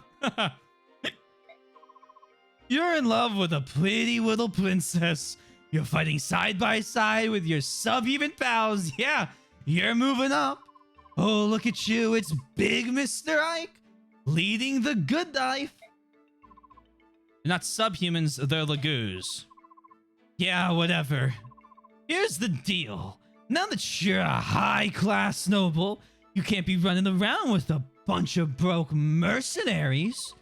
You're in love with a pretty little princess. You're fighting side by side with your sub-human pals. Yeah, you're moving up. Oh, look at you. It's big Mr. Ike, leading the good life. They're not subhumans, they're lagoos. Yeah, whatever. Here's the deal. Now that you're a high-class noble, you can't be running around with a bunch of broke mercenaries.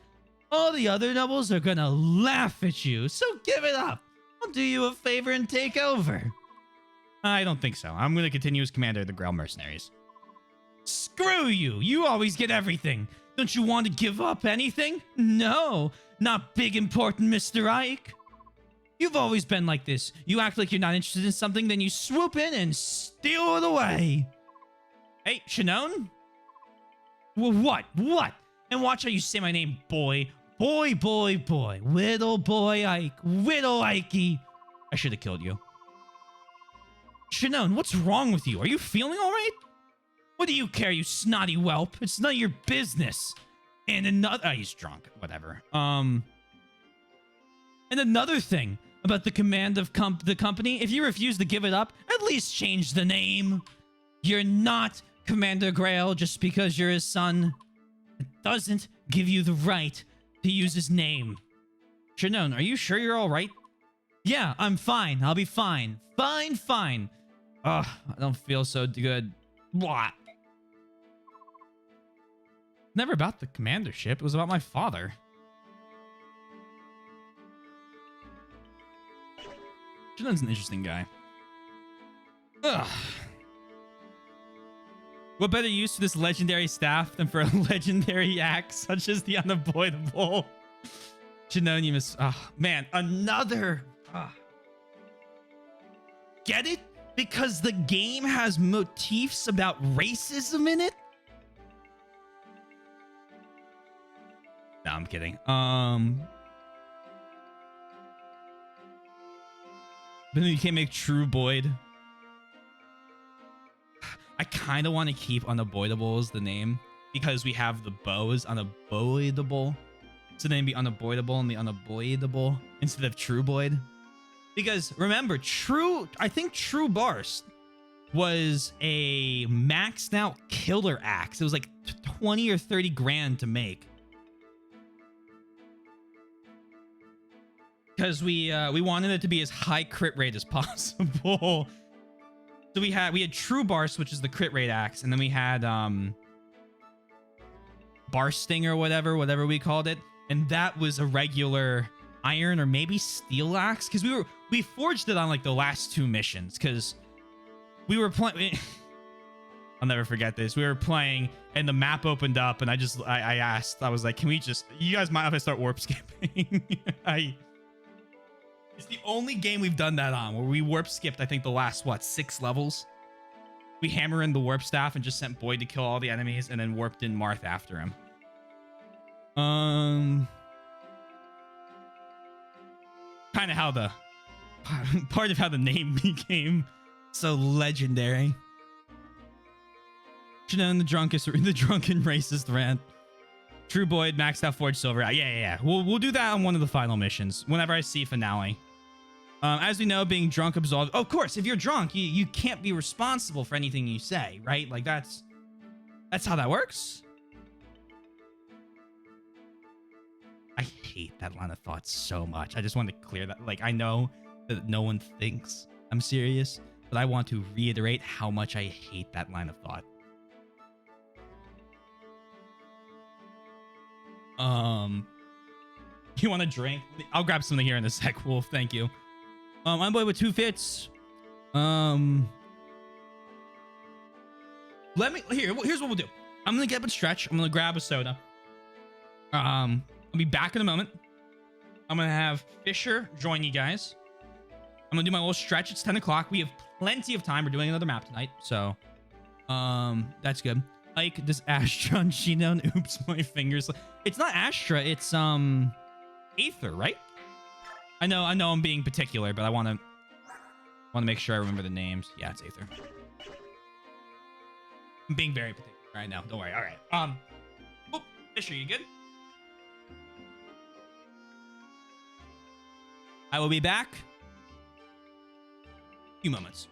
All the other nobles are gonna laugh at you, so give it up. I'll do you a favor and take over. I don't think so. I'm gonna continue as commander of the Grail mercenaries. Screw you! You always get everything. Don't you want to give up anything? No, not big important Mr. Ike. You've always been like this. You act like you're not interested in something, then you swoop in and steal it away. Hey, Shannon? What? And watch how you say my name, boy. Boy. Little boy Ike. Little Ikey. I should have killed you. Shannon, what's wrong with you? Are you feeling all right? What do you care, you snotty whelp? It's none of your business. And another... he's drunk. Whatever. And another thing about the command of the company, if you refuse to give it up, at least change the name. You're not Commander Grail just because you're his son. It doesn't give you the right to use his name. Shannon, are you sure you're all right? Yeah, I'm fine. I'll be fine. Fine. Ugh, I don't feel so good. Blah. Never about the commandership. It was about my father. Shannon's an interesting guy. Ugh. What better use for this legendary staff than for a legendary axe such as the unavoidable? Shanonimus. Oh, man. Another. Get it? Because the game has motifs about racism in it? No, I'm kidding. But then you can't make True Boyd. I kind of want to keep Unavoidable as the name because we have the bow is unavoidable. So then it'd be Unavoidable and the unavoidable instead of True Boyd. Because remember, I think True Barst was a maxed out killer axe. It was like 20 or 30 grand to make. because we wanted it to be as high crit rate as possible. So we had True Barst, which is the crit rate axe, and then we had Barsting or whatever we called it, and that was a regular iron or maybe steel axe, because we forged it on like the last 2 missions, because we were playing. I'll never forget this. We were playing and the map opened up, and I asked, I was like, can we just, you guys mind if I start warp skipping? It's the only game we've done that on where we warp skipped, I think, the last 6 levels. We hammer in the warp staff and just sent Boyd to kill all the enemies, and then warped in Marth after him. Kind of how the part of how the name became so legendary. Should have done the drunken racist rant. True Boyd maxed out Forge Silver. Yeah. We'll do that on one of the final missions whenever I see finale. As we know, being drunk absolved. Oh, of course, if you're drunk, you can't be responsible for anything you say, right? Like that's how that works. I hate that line of thought so much. I just wanted to clear that. Like, I know that no one thinks I'm serious, but I want to reiterate how much I hate that line of thought. You want a drink? I'll grab something here in a sec, Wolf. Thank you. I'm Boy with 2 fits. Here's what we'll do. I'm gonna get up and stretch. I'm gonna grab a soda. I'll be back in a moment. I'm gonna have Fisher join you guys. I'm gonna do my little stretch. It's 10 o'clock. We have plenty of time. We're doing another map tonight, so that's good. Like, does Astra on Shinon? Oops, my fingers. It's not Astra. It's Aether, right? I know I'm being particular, but I want to make sure I remember the names. Yeah, it's Aether. I'm being very particular right now. Don't worry. All right. Oh, Fisher, you good? I will be back. A few moments.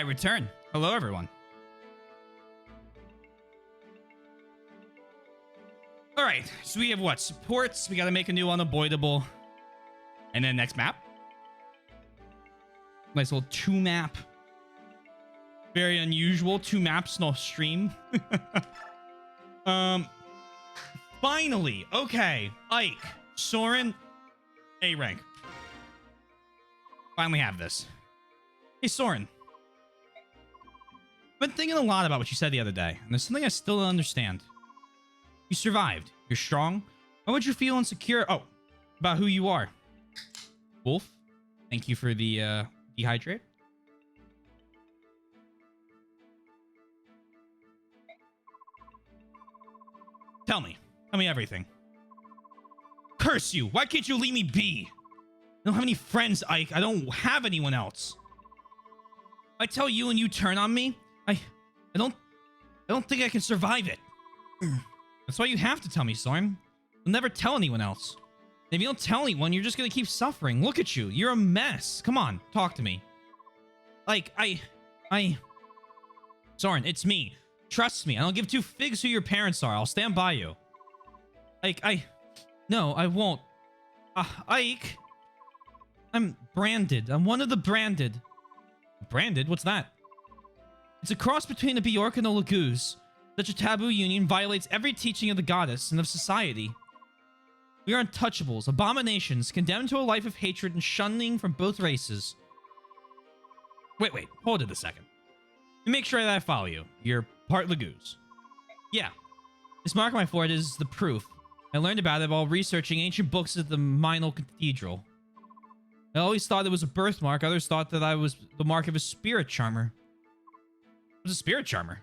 I return. Hello, everyone. All right, so we have what? Supports. We got to make a new unavoidable. And then next map. Nice little 2 map. Very unusual. 2 maps, no stream. Finally. Okay. Ike. Soren. A rank. Finally have this. Hey, Soren. I've been thinking a lot about what you said the other day, and there's something I still don't understand. You survived. You're strong. Why would you feel insecure? Oh, about who you are. Wolf, thank you for the dehydrate. Tell me everything. Curse you! Why can't you leave me be? I don't have any friends, Ike. I don't have anyone else. I tell you and you turn on me. I don't think I can survive it. That's why you have to tell me, Soren. You'll never tell anyone else. If you don't tell anyone, you're just gonna keep suffering. Look at you. You're a mess. Come on, talk to me. Like, Soren, it's me. Trust me. I don't give 2 figs who your parents are. I'll stand by you. Like, no, I won't. Ike. I'm branded. I'm one of the branded. Branded? What's that? It's a cross between a Bjork and a Laguz. Such a taboo union violates every teaching of the goddess and of society. We are untouchables, abominations, condemned to a life of hatred and shunning from both races. Wait, hold it a second. Let me make sure that I follow you. You're part Laguz. Yeah. This mark on my forehead is the proof. I learned about it while researching ancient books at the Minal Cathedral. I always thought it was a birthmark. Others thought that I was the mark of a spirit charmer. What's a spirit charmer?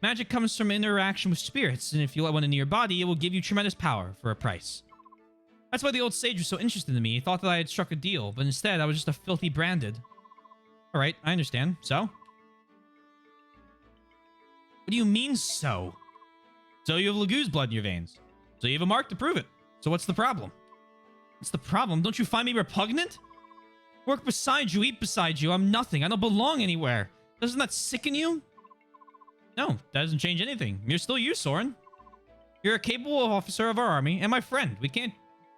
Magic comes from interaction with spirits, and if you let one into your body, it will give you tremendous power for a price. That's why the old sage was so interested in me. He thought that I had struck a deal, but instead I was just a filthy branded. Alright, I understand. So? What do you mean, so? So you have Laguz blood in your veins. So you have a mark to prove it. So what's the problem? What's the problem? Don't you find me repugnant? Work beside you, eat beside you. I'm nothing. I don't belong anywhere. Doesn't that sicken you? No, that doesn't change anything. You're still you, Soren. You're a capable officer of our army and my friend. We can't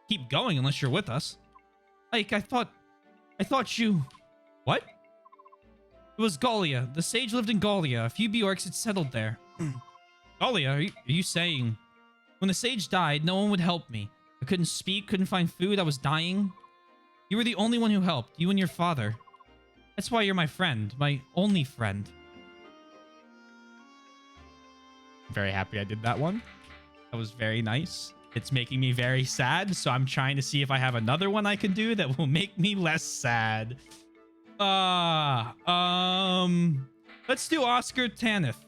keep going unless you're with us. Like, I thought you... What? It was Gallia. The sage lived in Gallia. A few Bjorks had settled there. Gallia? Are you saying... When the sage died, no one would help me. I couldn't speak, couldn't find food. I was dying. You were the only one who helped. You and your father. That's why you're my friend. My only friend. Very happy I did that one. That was very nice. It's making me very sad, so I'm trying to see if I have another one I can do that will make me less sad. Let's do Oscar Tanith.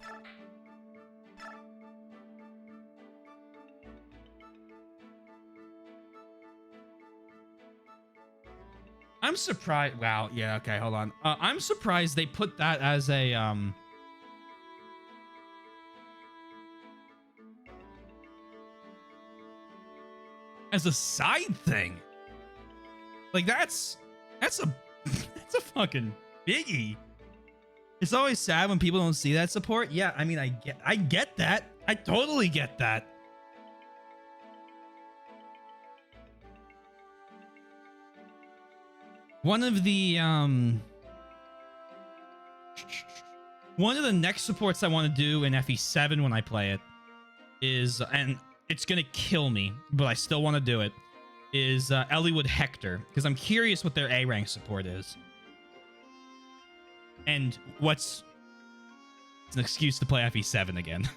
I'm surprised. Wow. Yeah. Okay. Hold on. I'm surprised they put that as a side thing. Like that's a fucking biggie. It's always sad when people don't see that support. Yeah. I mean, I get that. I totally get that. One of the next supports I want to do in FE7 when I play it is, and it's gonna kill me, but I still want to do it, is Eliwood Hector, because I'm curious what their A rank support is. And it's an excuse to play FE7 again.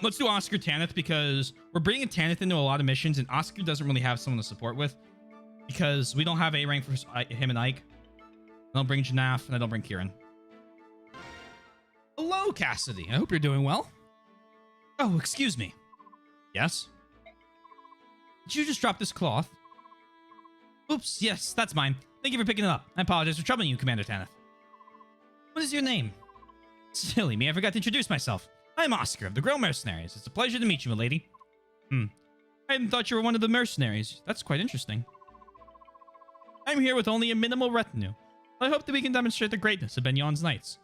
Let's do Oscar Tanith, because we're bringing Tanith into a lot of missions, and Oscar doesn't really have someone to support with, because we don't have A rank for him and Ike. I don't bring Janaf, and I don't bring Kieran. Hello, Cassidy. I hope you're doing well. Oh, excuse me. Yes? Did you just drop this cloth? Oops, yes, that's mine. Thank you for picking it up. I apologize for troubling you, Commander Tanith. What is your name? Silly me, I forgot to introduce myself. I'm Oscar of the Grill Mercenaries. It's a pleasure to meet you, milady. I hadn't thought you were one of the mercenaries. That's quite interesting. I'm here with only a minimal retinue. I hope that we can demonstrate the greatness of Benyon's Knights.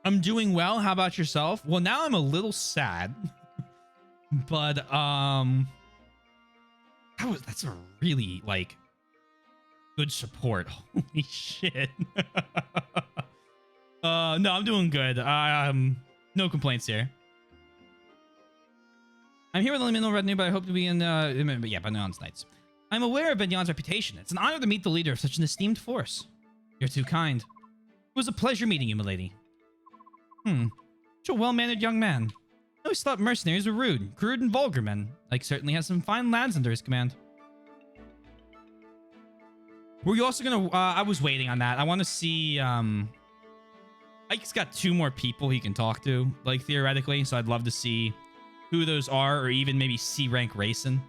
I'm doing well. How about yourself? Well, now I'm a little sad. But, that's a really, like, good support. Holy shit. No, I'm doing good. No complaints here. I'm here with only minimal retinue, but I hope to be in, Benyon's Knights. I'm aware of Benyon's reputation. It's an honor to meet the leader of such an esteemed force. You're too kind. It was a pleasure meeting you, milady. Such a well-mannered young man. I always thought mercenaries were rude, crude, and vulgar men. Ike certainly has some fine lads under his command. Were you also gonna... I was waiting on that. I want to see... Ike's got 2 more people he can talk to, like, theoretically, so I'd love to see who those are, or even maybe C-rank racing.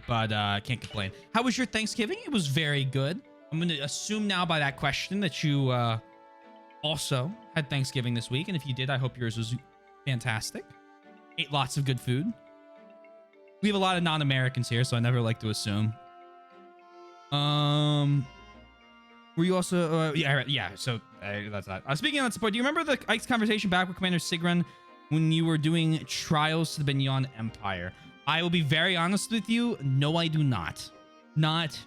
But can't complain. How was your Thanksgiving? It was very good. I'm going to assume now by that question that you also had Thanksgiving this week. And if you did, I hope yours was fantastic. Ate lots of good food. We have a lot of non-Americans here, so I never like to assume. Were you also... yeah, so that's that. Speaking of that support, do you remember the Ike's conversation back with Commander Sigrun when you were doing trials to the Benyon Empire? I will be very honest with you. No, I do not. Not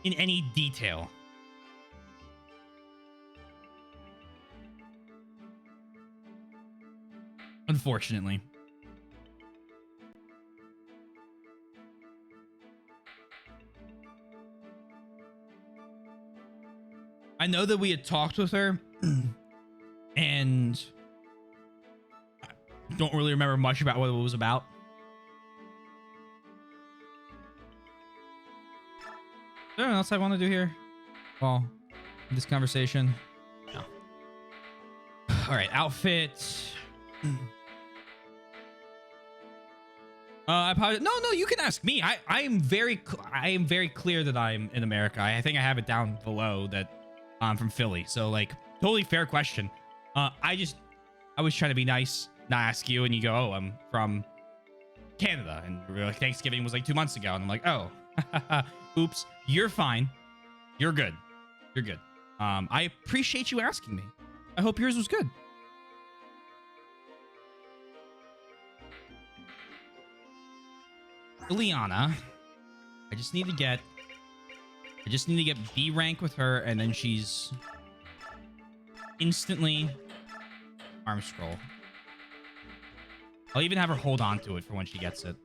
in any detail. Unfortunately. I know that we had talked with her and I don't really remember much about what it was about. Is there anything else I want to do here? Well, in this conversation? No. All right, outfit. I probably no. You can ask me. I am very clear that I'm in America. I think I have it down below that I'm from Philly. So like, totally fair question. I was trying to be nice, not ask you, and you go, oh, I'm from Canada, and we're like, Thanksgiving was like 2 months ago, and I'm like, oh, oops. You're fine. You're good. You're good. I appreciate you asking me. I hope yours was good. Liana, I just need to get B rank with her, and then she's instantly arm scroll. I'll even have her hold on to it for when she gets it.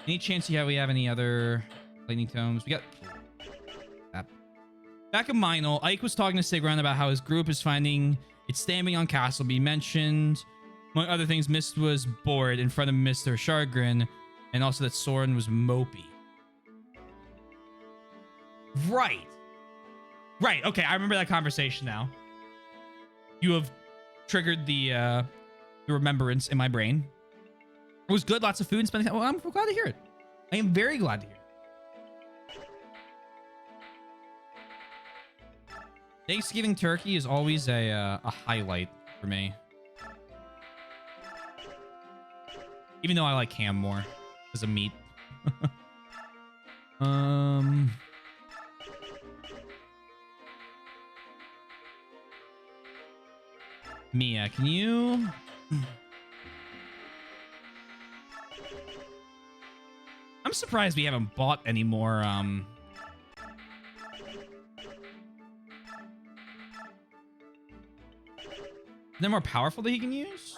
Any chance we have any other lightning tomes? We got that. Back in Minel, Ike was talking to Sigrun about how his group is finding its stamping on Castleby. Mentioned, among other things, Mist was bored in front of Mr. Shargrin, and also that Soren was mopey. Right. Okay, I remember that conversation now. You have triggered the remembrance in my brain. It was good, lots of food and spending time. Well, I'm glad to hear it. I am very glad to hear it. Thanksgiving turkey is always a highlight for me. Even though I like ham more as a meat. Mia, can you... I'm surprised we haven't bought any more, They're more powerful that he can use?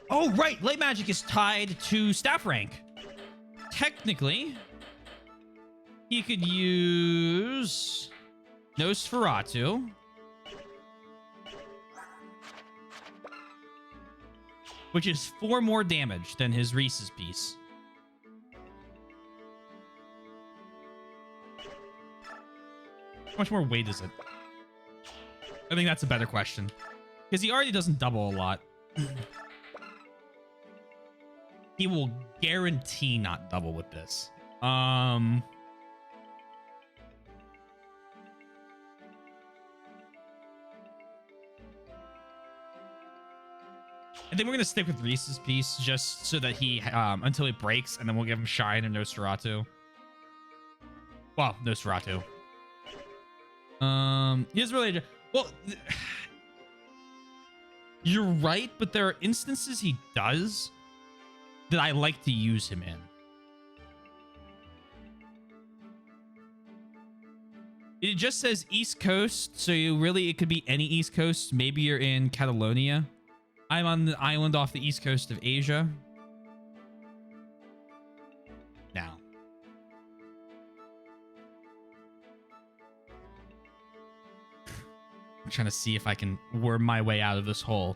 Oh, right! Light magic is tied to staff rank. Technically, he could use Nosferatu. Which is 4 more damage than his Reese's piece. How much more weight is it? I think that's a better question. Because he already doesn't double a lot. He will guarantee not double with this. Um, I think we're gonna stick with Reese's piece just so that he until it breaks, and then we'll give him Shine and Nosferatu. Well, Nosferatu. He doesn't really. Well, you're right, but there are instances he does that I like to use him in. It just says East Coast, so it could be any East Coast. Maybe you're in Catalonia. I'm on the island off the East Coast of Asia. Now. I'm trying to see if I can worm my way out of this hole.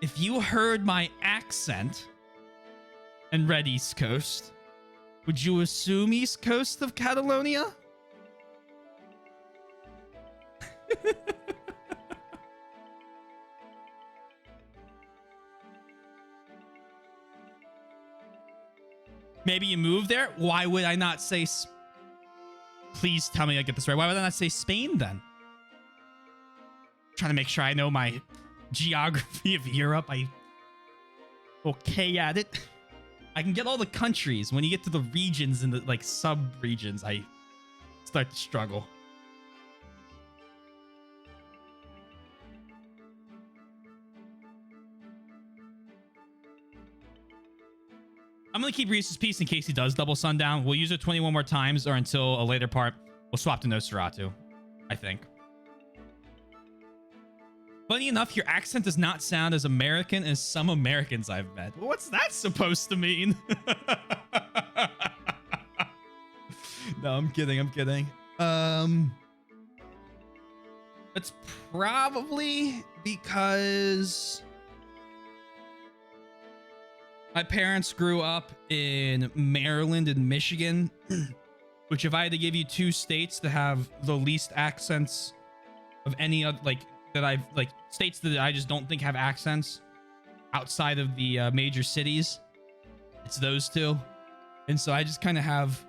If you heard my accent and read East Coast, would you assume East Coast of Catalonia? Maybe you moved there? Why would I not say... Please tell me I get this right. Why would I not say Spain then? Trying to make sure I know my geography of Europe. I okay at it. I can get all the countries. When you get to the regions and the like sub-regions, I start to struggle. I'm going to keep Reese's Piece in case he does double Sundown. We'll use it 21 more times or until a later part. We'll swap to Nosferatu, I think. Funny enough, your accent does not sound as American as some Americans I've met. What's that supposed to mean? No, I'm kidding. I'm kidding. It's probably because... my parents grew up in Maryland and Michigan, which if I had to give you two states that have the least accents of any other, states that I just don't think have accents outside of the major cities, it's those two. And so I just kind of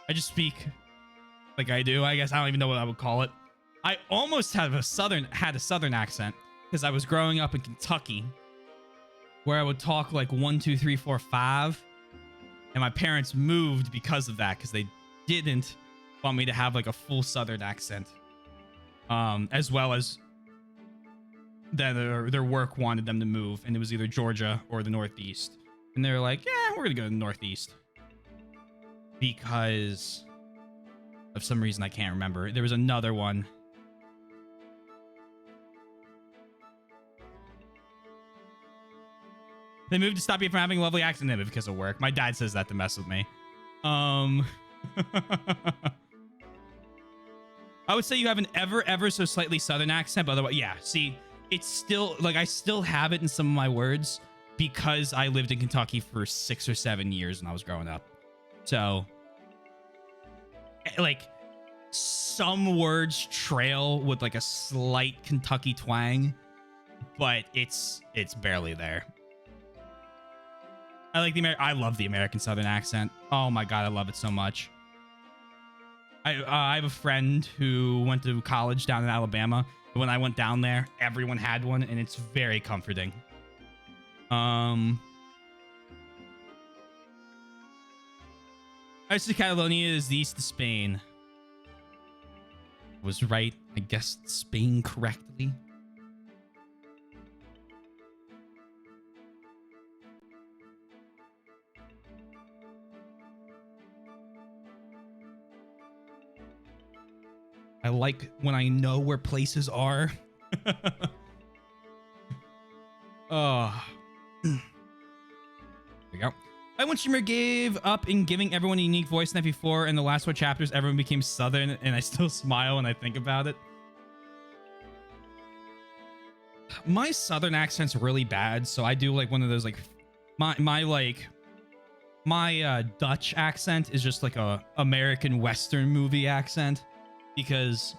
I just speak like I do. I guess I don't even know what I would call it. I almost had a southern accent because I was growing up in Kentucky, where I would talk like 1, 2, 3, 4, 5, and my parents moved because of that, because they didn't want me to have like a full southern accent, as well as that their work wanted them to move, and it was either Georgia or the Northeast, and they were like, yeah, we're gonna go to the Northeast because of some reason I can't remember. There was another one. They moved to stop you from having a lovely accent because of work. My dad says that to mess with me. I would say you have an ever so slightly southern accent, but otherwise, yeah. See, it's still like I still have it in some of my words because I lived in Kentucky for 6 or 7 years when I was growing up. So, like, some words trail with like a slight Kentucky twang, but it's barely there. I love the American Southern accent. Oh my god, I love it so much. I have a friend who went to college down in Alabama. When I went down there, everyone had one, and it's very comforting. I see Catalonia is the east of Spain. Was right, I guessed Spain correctly. I like when I know where places are. Oh. There we go. I when Shimmer gave up in giving everyone a unique voice in FE4 and the last 4 chapters, everyone became Southern, and I still smile when I think about it. My Southern accent's really bad, so I do like one of those like my Dutch accent is just like a American Western movie accent. Because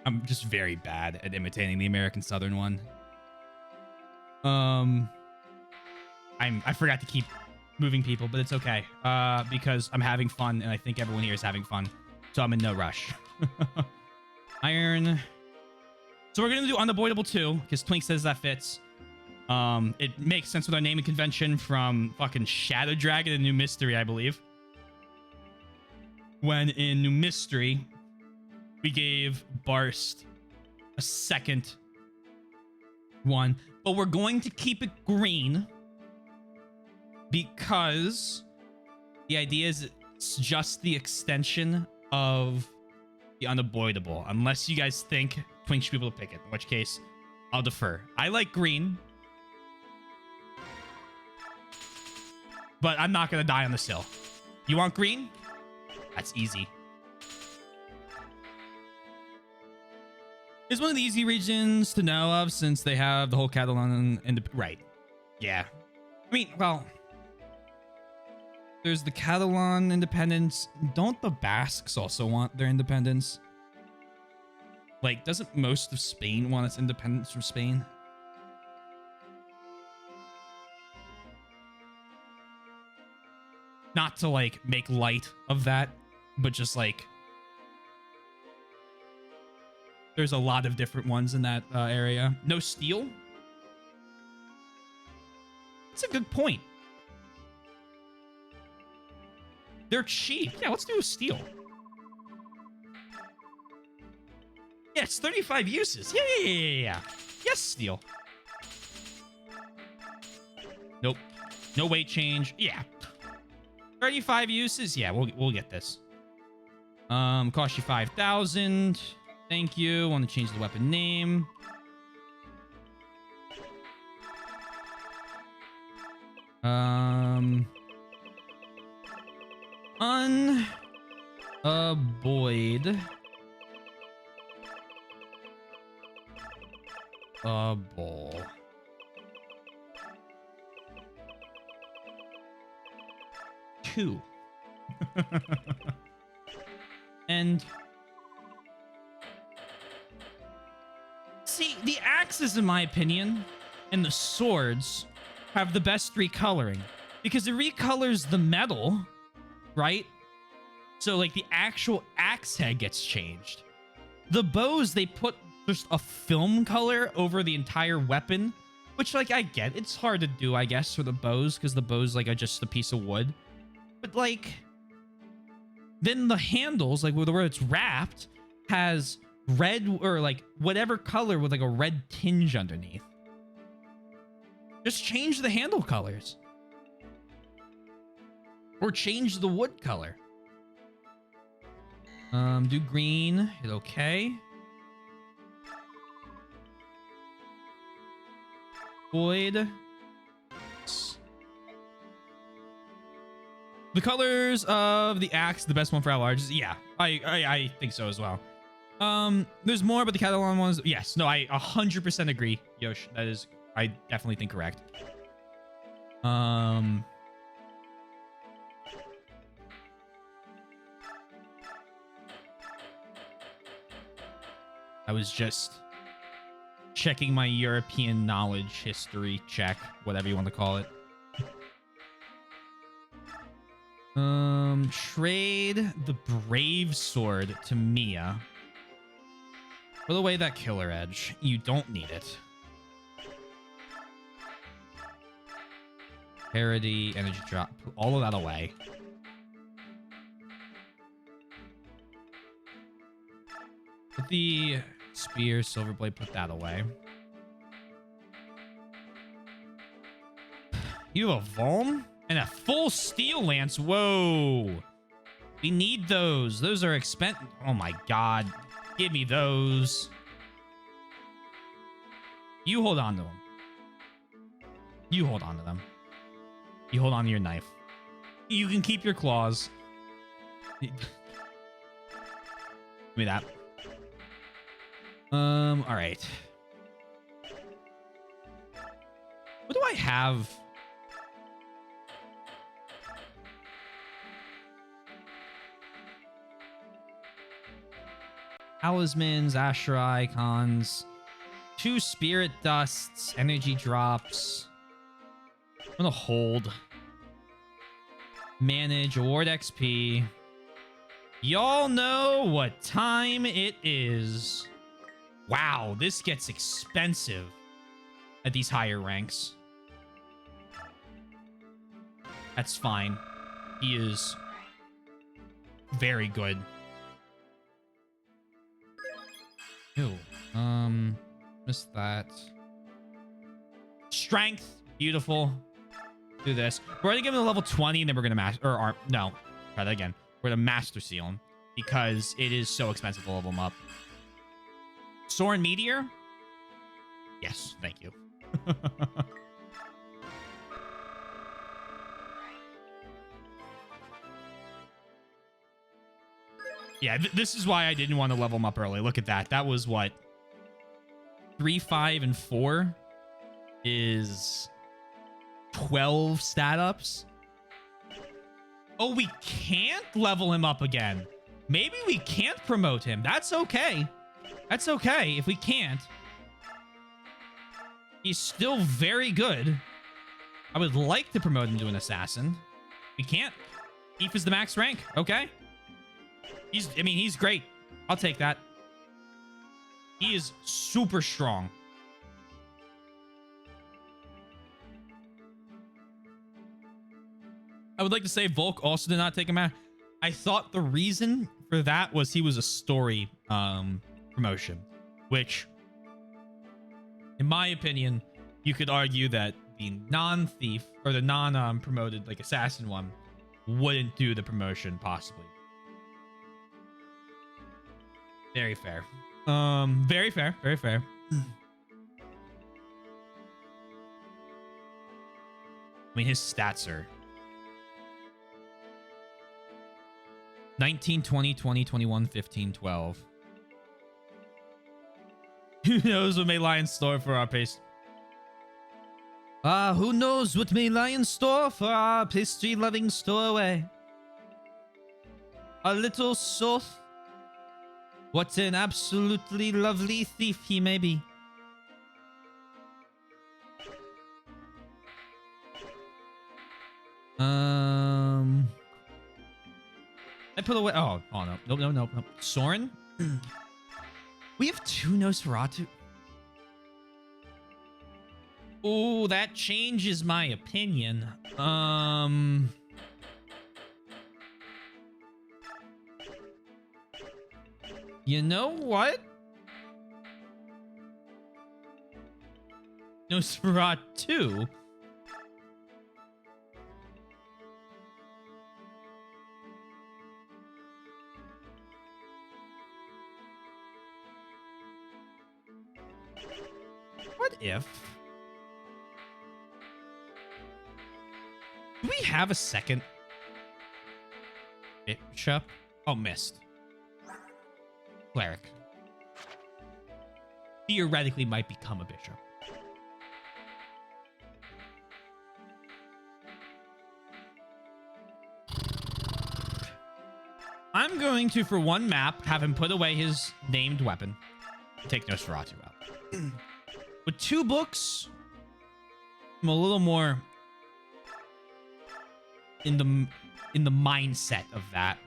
I'm just very bad at imitating the American Southern one. I forgot to keep moving people, but it's okay. Because I'm having fun, and I think everyone here is having fun. So I'm in no rush. Iron. So we're gonna do unavoidable 2, because Twink says that fits. It makes sense with our naming convention from fucking Shadow Dragon and New Mystery, I believe. When in New Mystery, we gave Barst a second one, but we're going to keep it green because the idea is it's just the extension of the unavoidable, unless you guys think Twink should be able to pick it, in which case I'll defer. I like green, but I'm not going to die on this hill. You want green? That's easy. It's one of the easy regions to know of since they have the whole Catalan and right. Yeah. I mean, well, there's the Catalan independence. Don't the Basques also want their independence? Like, doesn't most of Spain want its independence from Spain? Not to, like, make light of that, but just, like, there's a lot of different ones in that area. No steel? That's a good point. They're cheap. Yeah, let's do a steel. Yeah, it's 35 uses. Yeah. Yes, steel. Nope. No weight change. Yeah. 35 uses. Yeah, we'll get this. Cost you 5,000. Thank you. Want to change the weapon name. Unavoid. A bowl. Two. And see, the axes, in my opinion, and the swords have the best recoloring because it recolors the metal, right? So like the actual axe head gets changed. The bows, they put just a film color over the entire weapon, which, like, I get. It's hard to do, I guess, for the bows because the bows, like, are just a piece of wood. But, like, then the handles, like, where it's wrapped, has red or, like, whatever color with, like, a red tinge underneath. Just change the handle colors. Or change the wood color. Do green. Hit okay. Void. The colors of the axe, the best one for at large. Yeah, I think so as well. There's more, but the Catalan ones. Yes, no, I 100% agree, Yosh. That is, I definitely think correct. I was just checking my European knowledge history check, whatever you want to call it. Trade the Brave Sword to Mia. Put away that Killer Edge. You don't need it. Parody, energy drop. Put all of that away. Put the spear, silver blade, put that away. You have a Vuln and a full steel lance. Whoa. We need those. Those are expensive. Oh my god. Give me those. You hold on to them. You hold on to them. You hold on to your knife. You can keep your claws. Give me that. All right. What do I have? Talismans, Ashra icons, 2 spirit dusts, energy drops. I'm gonna hold. Manage, award XP. Y'all know what time it is. Wow, this gets expensive at these higher ranks. That's fine. He is very good. Ew. Missed that. Strength. Beautiful. Do this. We're gonna give him a level 20 and then we're gonna master, or no, try that again. We're gonna master seal him because it is so expensive to level him up. Soren Meteor? Yes, thank you. Yeah, this is why I didn't want to level him up early. Look at that. That was what? 3, 5, and 4 is 12 stat ups. Oh, we can't level him up again. Maybe we can't promote him. That's okay. That's okay if we can't. He's still very good. I would like to promote him to an assassin. We can't. Eve is the max rank. Okay. He's great. I'll take that. He is super strong. I would like to say Volk also did not take him out. I thought the reason for that was he was a story promotion, which, in my opinion, you could argue that the non-thief or the non-promoted like assassin one wouldn't do the promotion possibly. Very fair. Very fair. Very fair. I mean, his stats are 19, 20, 20, 21, 15, 12. Who knows what may lie in store for our pace? Who knows what may lie in store for our pastry-loving stowaway? A little Soth. What an absolutely lovely thief he may be. I put away. Oh no. Nope. Soren? We have 2 Nosferatu. Oh, that changes my opinion. You know what? Nosferatu. What if? Do we have a second bishop? Oh, missed. Cleric. Theoretically might become a bishop. I'm going to, for one map, have him put away his named weapon. Take Nosferatu out. With 2 books, I'm a little more in the mindset of that.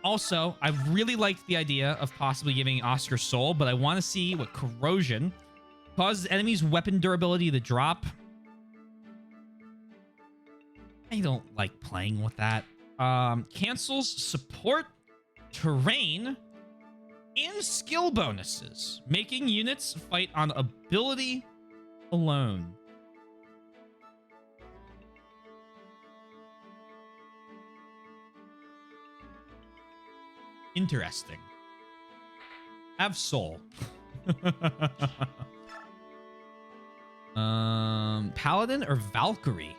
Also, I really liked the idea of possibly giving Oscar Soul, but I want to see what corrosion causes enemies' weapon durability to drop. I don't like playing with that. Cancels support, terrain, and skill bonuses, making units fight on ability alone. Interesting. Have soul. Paladin or Valkyrie?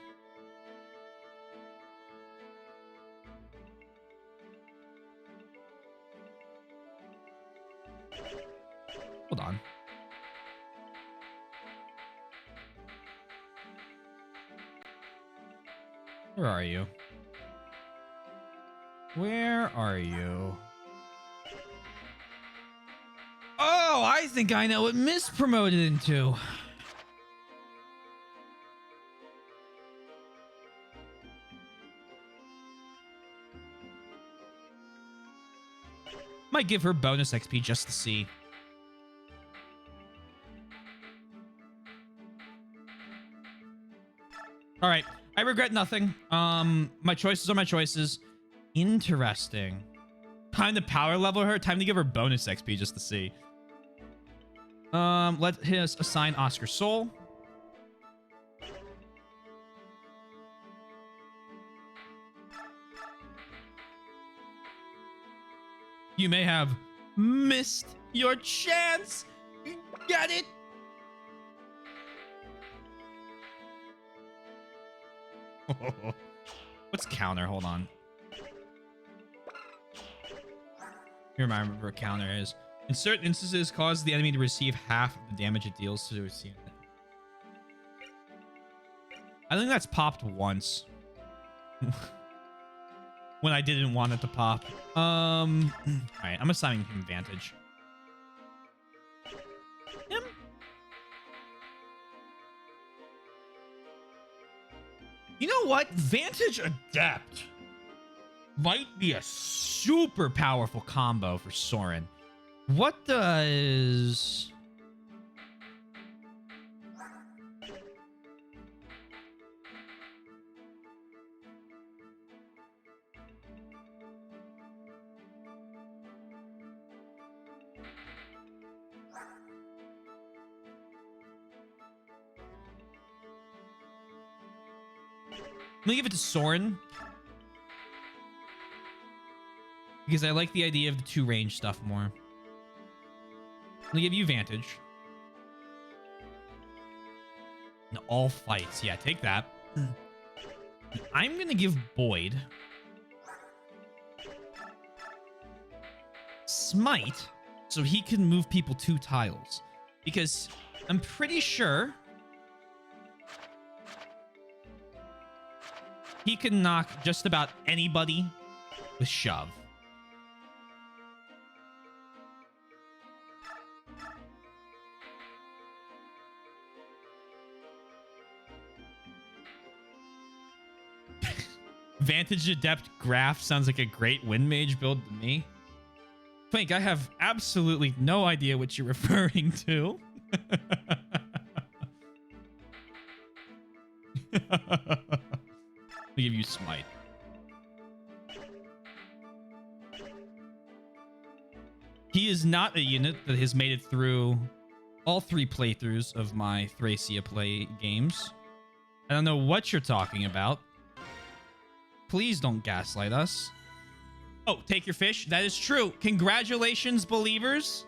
Hold on. Where are you? Where are you? Oh, I think I know what Miss promoted into. Might give her bonus XP just to see. All right. I regret nothing. My choices are my choices. Interesting. Time to power level her. Time to give her bonus XP just to see. Let us assign Oscar Soul. You may have missed your chance. Get it? What's counter? Hold on. Here, remember what counter is. In certain instances, cause the enemy to receive half of the damage it deals to receive it. I think that's popped once. When I didn't want it to pop. Alright, I'm assigning him advantage. Him? You know what? Vantage Adept might be a super powerful combo for Soren. What does... I'm gonna give it to Soren. Because I like the idea of the two range stuff more. I'm gonna give you Vantage. In all fights. Yeah, take that. I'm gonna give Boyd Smite so he can move people 2 tiles. Because I'm pretty sure he can knock just about anybody with shove. Vantage Adept Graph sounds like a great Wind Mage build to me. Plank, I have absolutely no idea what you're referring to. I'll give you Smite. He is not a unit that has made it through all 3 playthroughs of my Thracia play games. I don't know what you're talking about. Please don't gaslight us. Oh, take your fish. That is true. Congratulations, believers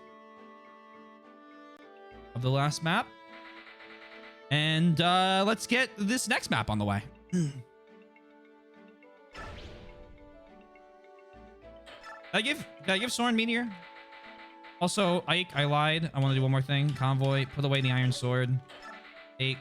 of the last map. And let's get this next map on the way. Did I give Soren Meteor? Also, Ike, I lied. I want to do one more thing. Convoy, put away the Iron Sword. Ike.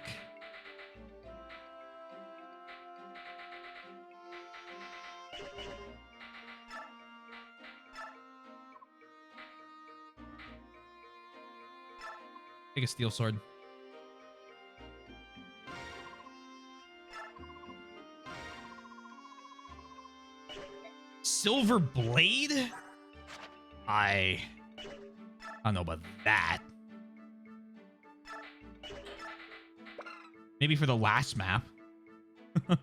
Take a Steel Sword. Silver Blade? I don't know about that. Maybe for the last map. I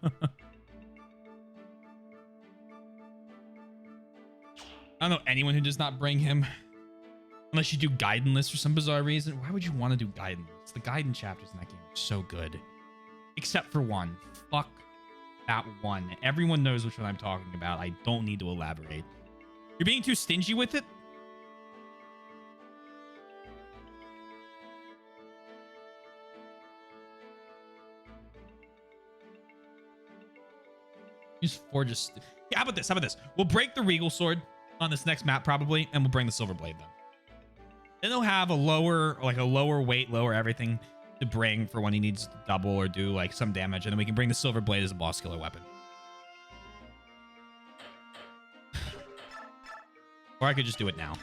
don't know anyone who does not bring him. Unless you do Gaiden list for some bizarre reason. Why would you want to do Gaiden lists? The Gaiden chapters in that game are so good. Except for one. Fuck that one. Everyone knows which one I'm talking about. I don't need to elaborate. You're being too stingy with it? Use Forge. Yeah, how about this? How about this? We'll break the Regal Sword on this next map probably, and we'll bring the Silver Blade then. Then he'll have a lower weight, lower everything to bring for when he needs to double or do like some damage, and then we can bring the Silver Blade as a boss killer weapon. Or I could just do it now.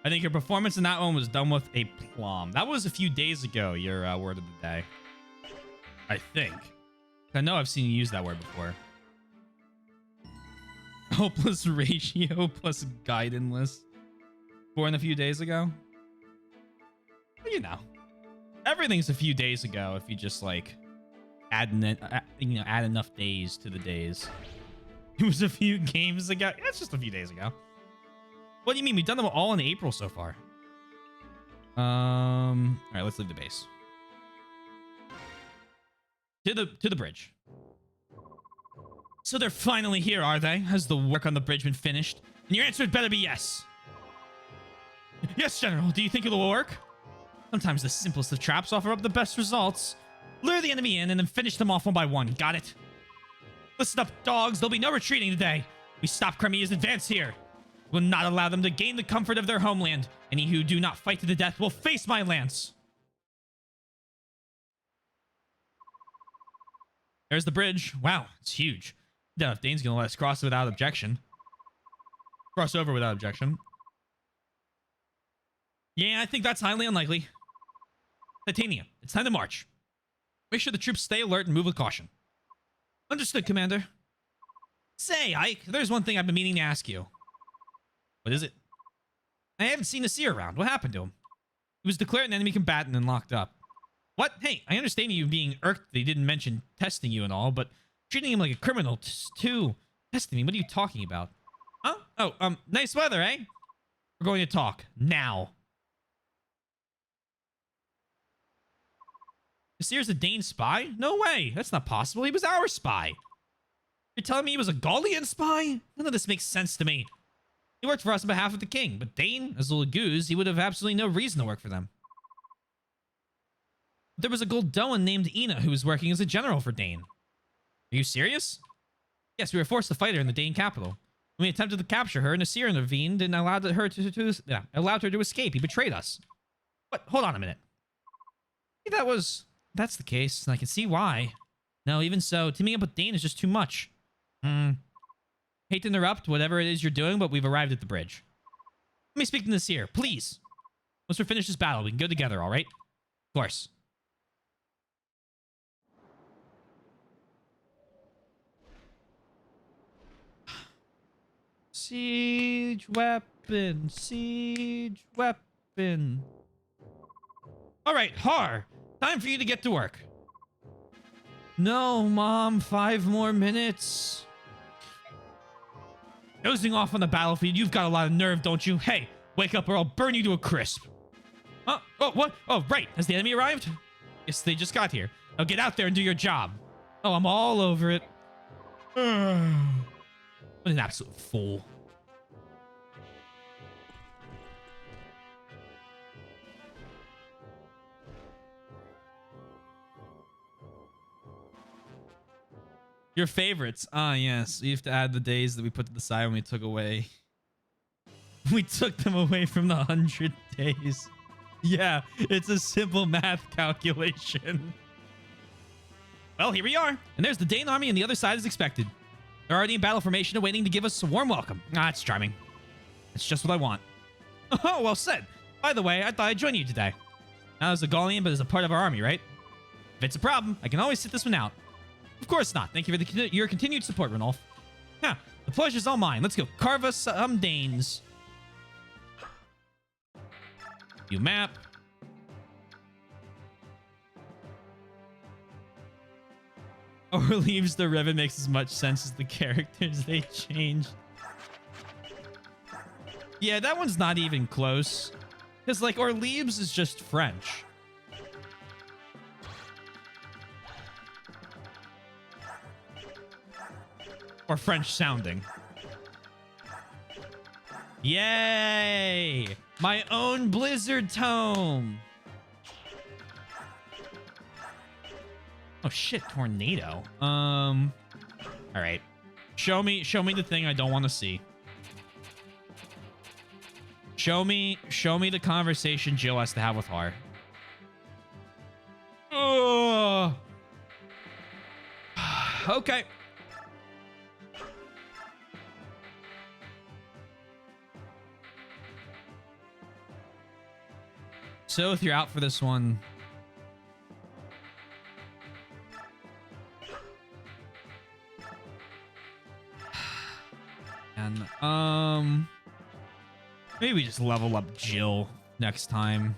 I think your performance in that one was done with a plum. That was a few days ago, your word of the day. I think. I know I've seen you use that word before. Hopeless ratio plus guidanless. Born a few days ago. You know. Everything's a few days ago if you just like add enough days to the days. It was a few games ago. Yeah, it's just a few days ago. What do you mean? We've done them all in April so far. All right, let's leave the base. To the bridge. So they're finally here, are they? Has the work on the bridge been finished? And your answer had better be yes. Yes, General. Do you think it'll work? Sometimes the simplest of traps offer up the best results. Lure the enemy in and then finish them off one by one. Got it? Listen up, dogs. There'll be no retreating today. We stop Crimea's advance here. Will not allow them to gain the comfort of their homeland. Any who do not fight to the death will face my lance. There's the bridge. Wow, it's huge. I doubt if Dane's gonna let us cross it without objection. Cross over without objection. Yeah, I think that's highly unlikely. Titania, it's time to march. Make sure the troops stay alert and move with caution. Understood, Commander. Say, Ike, there's one thing I've been meaning to ask you. What is it? I haven't seen the seer around. What happened to him? He was declared an enemy combatant and locked up. What? Hey, I understand you being irked that he didn't mention testing you and all, but treating him like a criminal too. Testing me? What are you talking about? Huh? Oh, nice weather, eh? We're going to talk. Now. The seer's a Dane spy? No way. That's not possible. He was our spy. You're telling me he was a Gaulian spy? None of this makes sense to me. He worked for us on behalf of the king, but Dane, as a little goose, he would have absolutely no reason to work for them. There was a Goldoan named Ina who was working as a general for Dane. Are you serious? Yes, we were forced to fight her in the Dane capital. When we attempted to capture her, and the seer intervened and allowed her to escape. He betrayed us. What? Hold on a minute. That's the case, and I can see why. No, even so, teaming up with Dane is just too much. Hate to interrupt whatever it is you're doing, but we've arrived at the bridge. Let me speak to the seer, please. Once we're finished this battle, we can go together, all right? Of course. Siege weapon, siege weapon. All right, Har, time for you to get to work. No, Mom, 5 more minutes. Dozing off on the battlefield, you've got a lot of nerve, don't you? Hey, wake up or I'll burn you to a crisp. Huh? Oh, what? Oh, right. Has the enemy arrived? Yes, they just got here. Now get out there and do your job. Oh, I'm all over it. What an absolute fool. Your favorites. Ah, yes. You have to add the days that we put to the side when we took away. We took them away from the 100 days. Yeah, it's a simple math calculation. Well, here we are. And there's the Dane army on the other side as expected. They're already in battle formation awaiting to give us a warm welcome. Ah, it's charming. It's just what I want. Oh, well said. By the way, I thought I'd join you today. Not as a Gaulian, but as a part of our army, right? If it's a problem, I can always sit this one out. Of course not. Thank you for your continued support, Ranulf. Yeah, the pleasure's all mine. Let's go carve us some Danes. View map. Or leaves the ribbon makes as much sense as the characters they changed. Yeah, that one's not even close. Because, like, Orleans is just French. Or French sounding. Yay! My own Blizzard tome. Oh shit, tornado. All right. Show me the thing I don't want to see. Show me the conversation Jill has to have with Har. Oh. Okay. Soth, you're out for this one. And maybe we just level up Jill next time.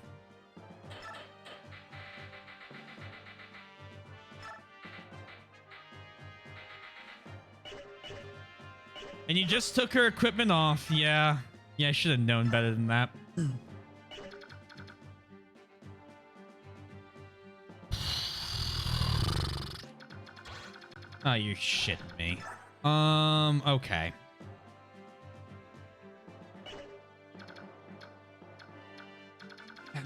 And you just took her equipment off. Yeah. Yeah, I should have known better than that. Oh, you're shitting me. Okay.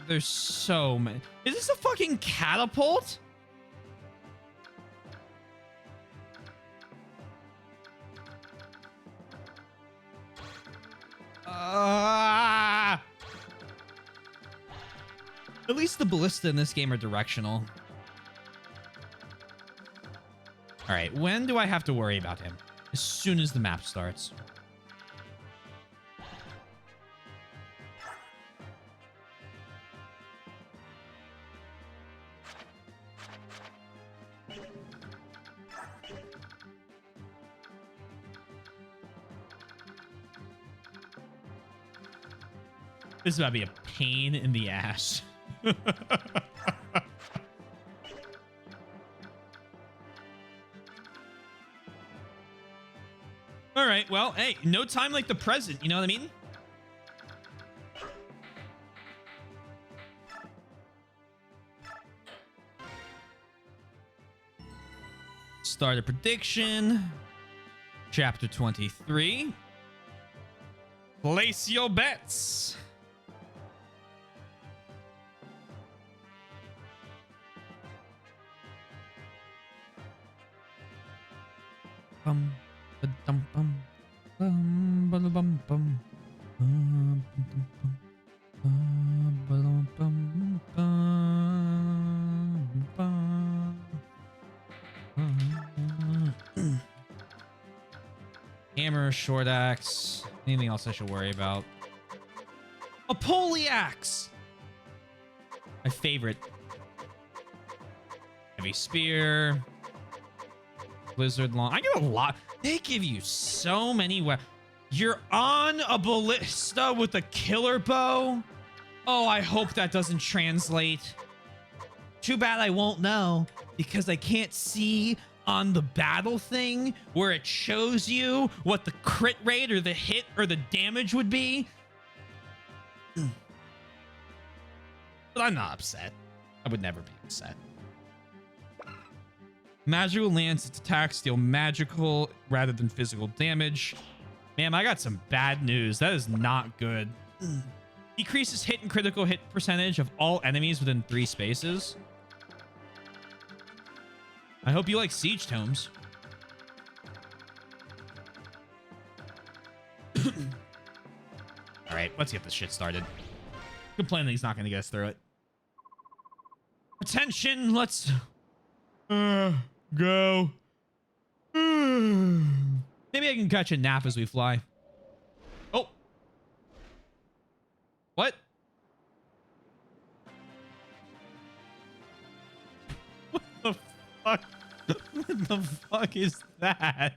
There's so many. Is this a fucking catapult? At least the ballista in this game are directional. All right, when do I have to worry about him? As soon as the map starts. This is about to be a pain in the ass. All right, well, hey, no time like the present, you know what I mean? Start a prediction. Chapter 23. Place your bets. Bum, ba-dum, bum, bum, ba-da-bum, bum, bum, bum, ba-dum, bum, bum, bum. Hammer, short axe. Anything else I should worry about? A poleaxe! My favorite. Heavy spear. Blizzard long. I get a lot. They give you so many weapons. You're on a ballista with a killer bow. Oh, I hope that doesn't translate. Too bad I won't know because I can't see on the battle thing where it shows you what the crit rate or the hit or the damage would be. But I'm not upset. I would never be upset. Magical lance, its attacks deal magical rather than physical damage. Man, I got some bad news. That is not good. Decreases hit and critical hit percentage of all enemies within 3 spaces. I hope you like siege tomes. All right, let's get this shit started. Complaining he's not going to get us through it. Attention, let's go. Maybe I can catch a nap as we fly. Oh. What? What the fuck? What the fuck is that?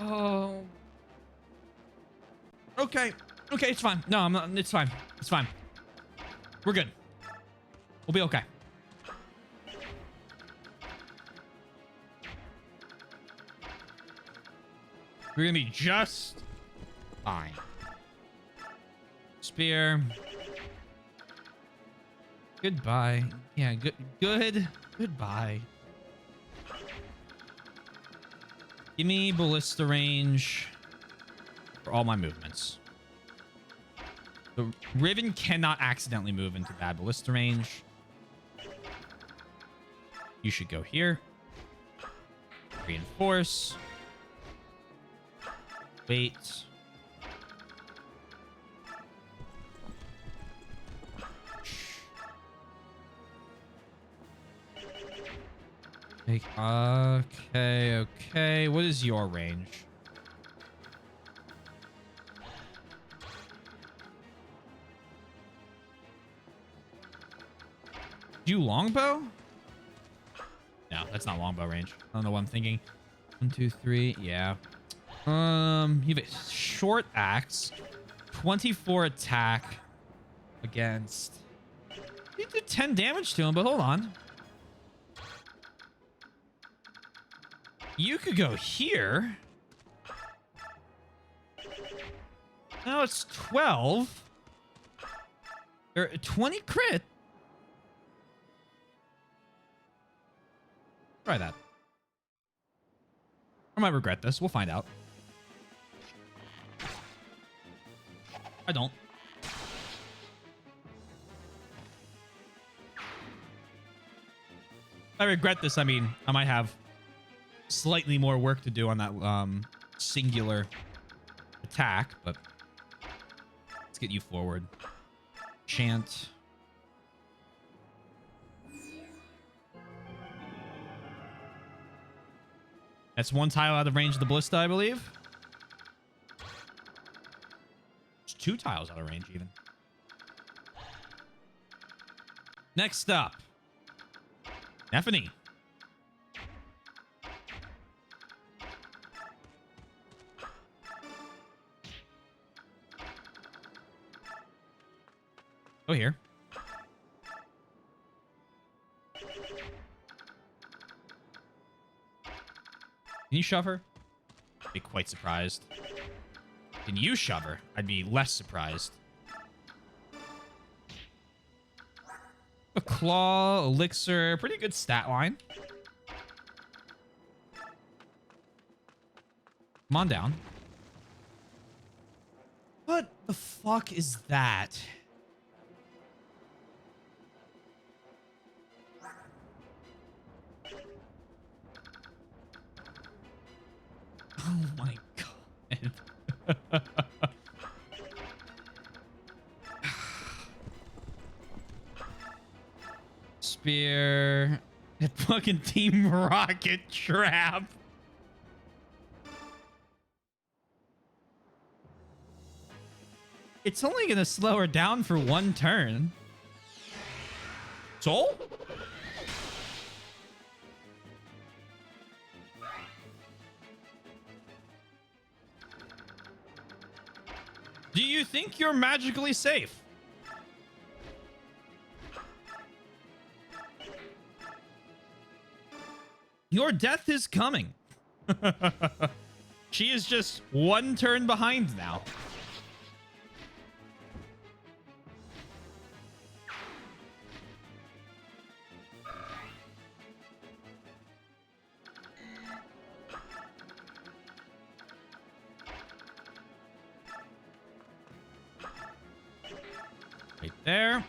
Oh. Okay. Okay, it's fine. No, I'm not. It's fine. It's fine. We're good. We'll be okay. We're gonna be just fine. Spear. Goodbye. Yeah, goodbye. Give me ballista range for all my movements. The Riven cannot accidentally move into bad ballista range. You should go here. Reinforce. Wait. Okay. What is your range? Do you longbow? No, that's not longbow range. I don't know what I'm thinking. 1, 2, 3. Yeah. You have a short axe, 24 attack against. You did 10 damage to him, but hold on. You could go here. Now it's 12. Or 20 crit. Try that. I might regret this. We'll find out. I don't. If I regret this, I mean, I might have slightly more work to do on that singular attack, but let's get you forward. Chant. That's one tile out of range of the ballista, I believe. It's 2 tiles out of range, even. Next up, Stephanie. Go here. Can you shove her? I'd be quite surprised. Can you shove her? I'd be less surprised. A claw, elixir, pretty good stat line. Come on down. What the fuck is that? Oh my god. Spear. That fucking Team Rocket trap. It's only gonna slow her down for 1 turn. Soul? Do you think you're magically safe? Your death is coming. She is just 1 turn behind now. Right there.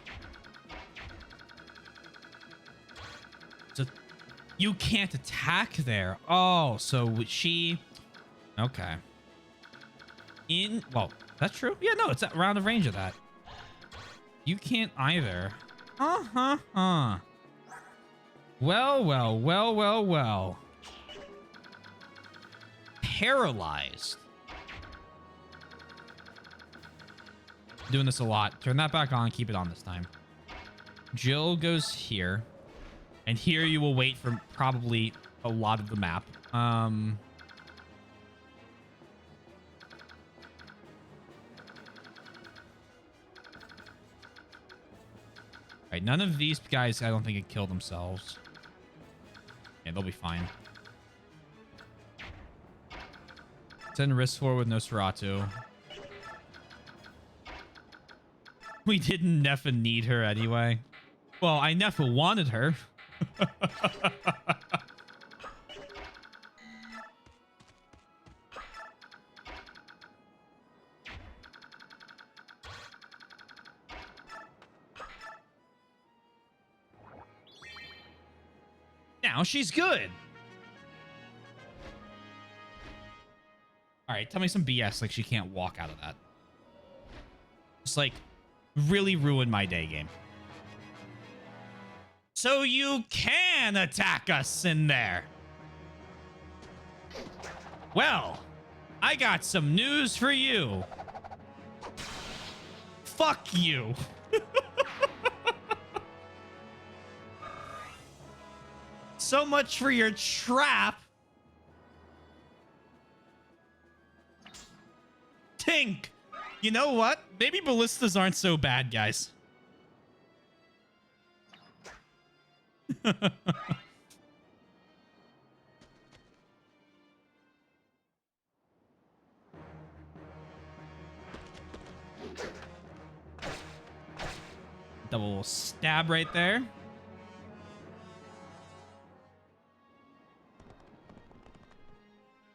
So you can't attack there. Oh, so she... Okay. Well, that's true. Yeah, no, it's around the range of that. You can't either. Well, well, well, well, well. Paralyzed. Doing this a lot. Turn that back on. Keep it on this time. Jill goes here. And here you will wait for probably a lot of the map. Right, none of these guys, I don't think, can kill themselves. Yeah, they'll be fine. Send risk forward with Nosferatu. We didn't Neffa need her anyway. Well, I Neffa wanted her. Now she's good. All right, tell me some BS like she can't walk out of that. Just like really ruin my day game. So you can attack us in there. Well, I got some news for you. Fuck you. so much for your trap. Tink. You know what? Maybe ballistas aren't so bad, guys. Double stab right there.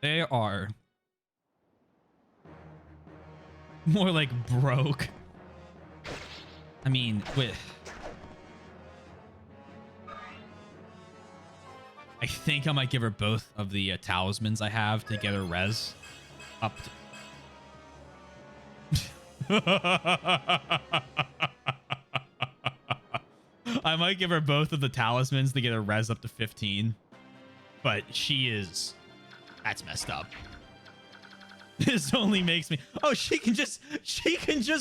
They are more like broke. I mean, with... I think I might give her both of the talismans I have to get her res up to... I might give her both of the talismans to get her res up to 15. But she is... That's messed up. This only makes me... Oh, she can just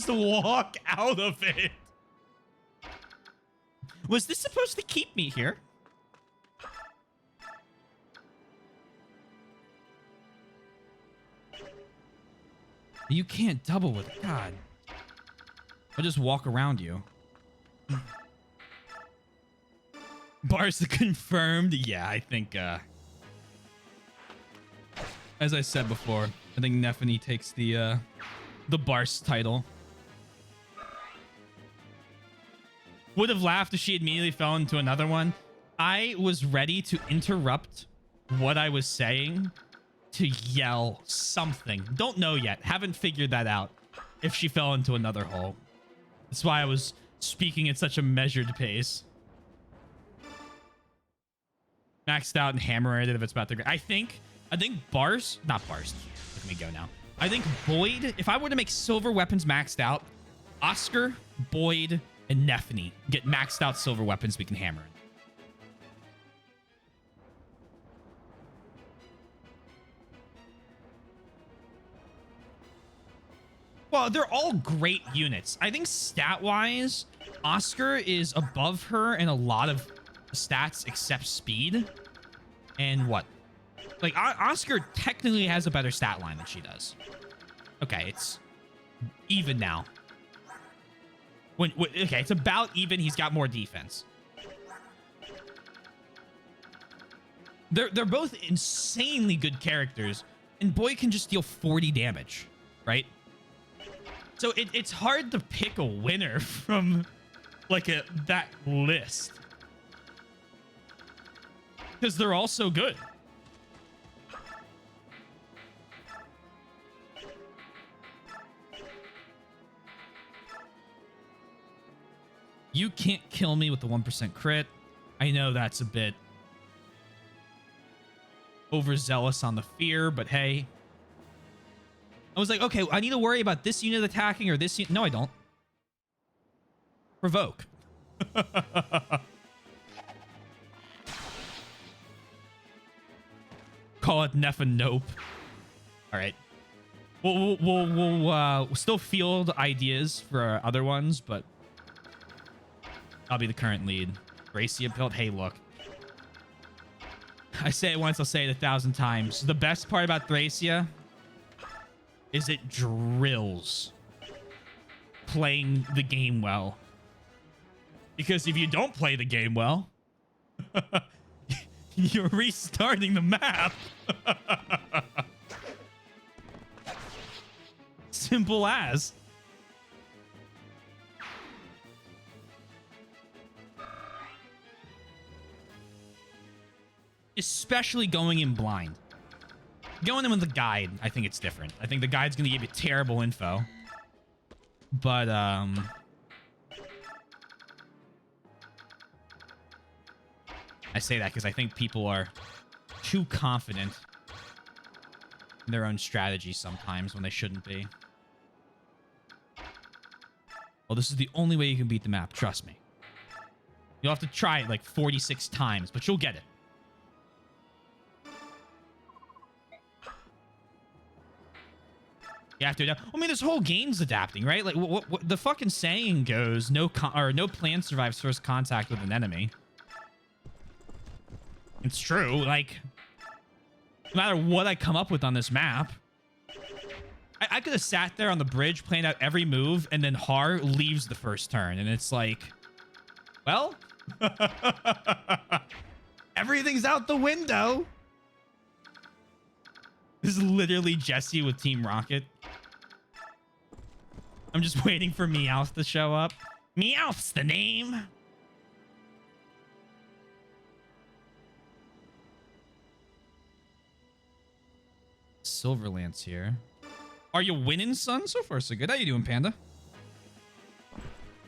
walk out of it. Was this supposed to keep me here? You can't double with it. God. I'll just walk around you. Barca confirmed. Yeah, I think, as I said before, I think Neffany takes the Bars title. Would have laughed if she immediately fell into another one. I was ready to interrupt what I was saying to yell something. Don't know yet. Haven't figured that out. If she fell into another hole. That's why I was speaking at such a measured pace. Maxed out and hammer it if it's about to... I think Bars... Not Bars. Let me go now. I think Boyd... If I were to make silver weapons maxed out, Oscar, Boyd, and Neffany get maxed out silver weapons we can hammer in. Well, they're all great units. I think stat-wise, Oscar is above her in a lot of stats except speed. And what? Like, Oscar technically has a better stat line than she does. Okay, it's even now. Okay, it's about even. He's got more defense. They're both insanely good characters, and Boyd can just deal 40 damage, right? So it's hard to pick a winner from like that list because they're all so good. You can't kill me with the 1% crit. I know that's a bit overzealous on the fear, but hey. I was like, okay, I need to worry about this unit attacking or this unit. No, I don't. Provoke. Call it Neff and Nope. All right. We'll still field ideas for other ones, but I'll be the current lead. Gracia built. Hey, look. I say it once, I'll say it 1,000 times. The best part about Thracia is it drills playing the game well. Because if you don't play the game well, you're restarting the map. Simple as. Especially going in blind. Going in with the guide, I think it's different. I think the guide's going to give you terrible info. But, I say that because I think people are too confident in their own strategy sometimes when they shouldn't be. Well, this is the only way you can beat the map, trust me. You'll have to try it like 46 times, but you'll get it. You have to adapt. I mean, this whole game's adapting, right? Like, what the fucking saying goes, no plan survives first contact with an enemy. It's true. Like, no matter what I come up with on this map, I could have sat there on the bridge, planned out every move, and then Har leaves the first turn. And it's like, well, everything's out the window. This is literally Jesse with Team Rocket. I'm just waiting for Meowth to show up. Meowth's the name. Silverlance here. Are you winning, son? So far, so good. How you doing, Panda?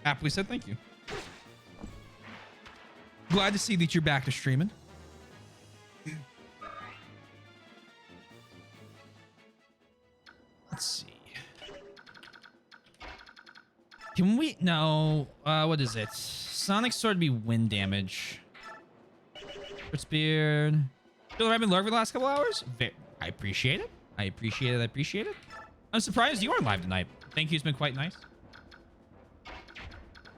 Happily said thank you. Glad to see that you're back to streaming. Let's see. Can we... No. What is it? Sonic Sword would be wind damage. Spear. Feel I've been lurking the last couple hours? I appreciate it. I appreciate it. I appreciate it. I'm surprised you aren't live tonight. Thank you. It's been quite nice.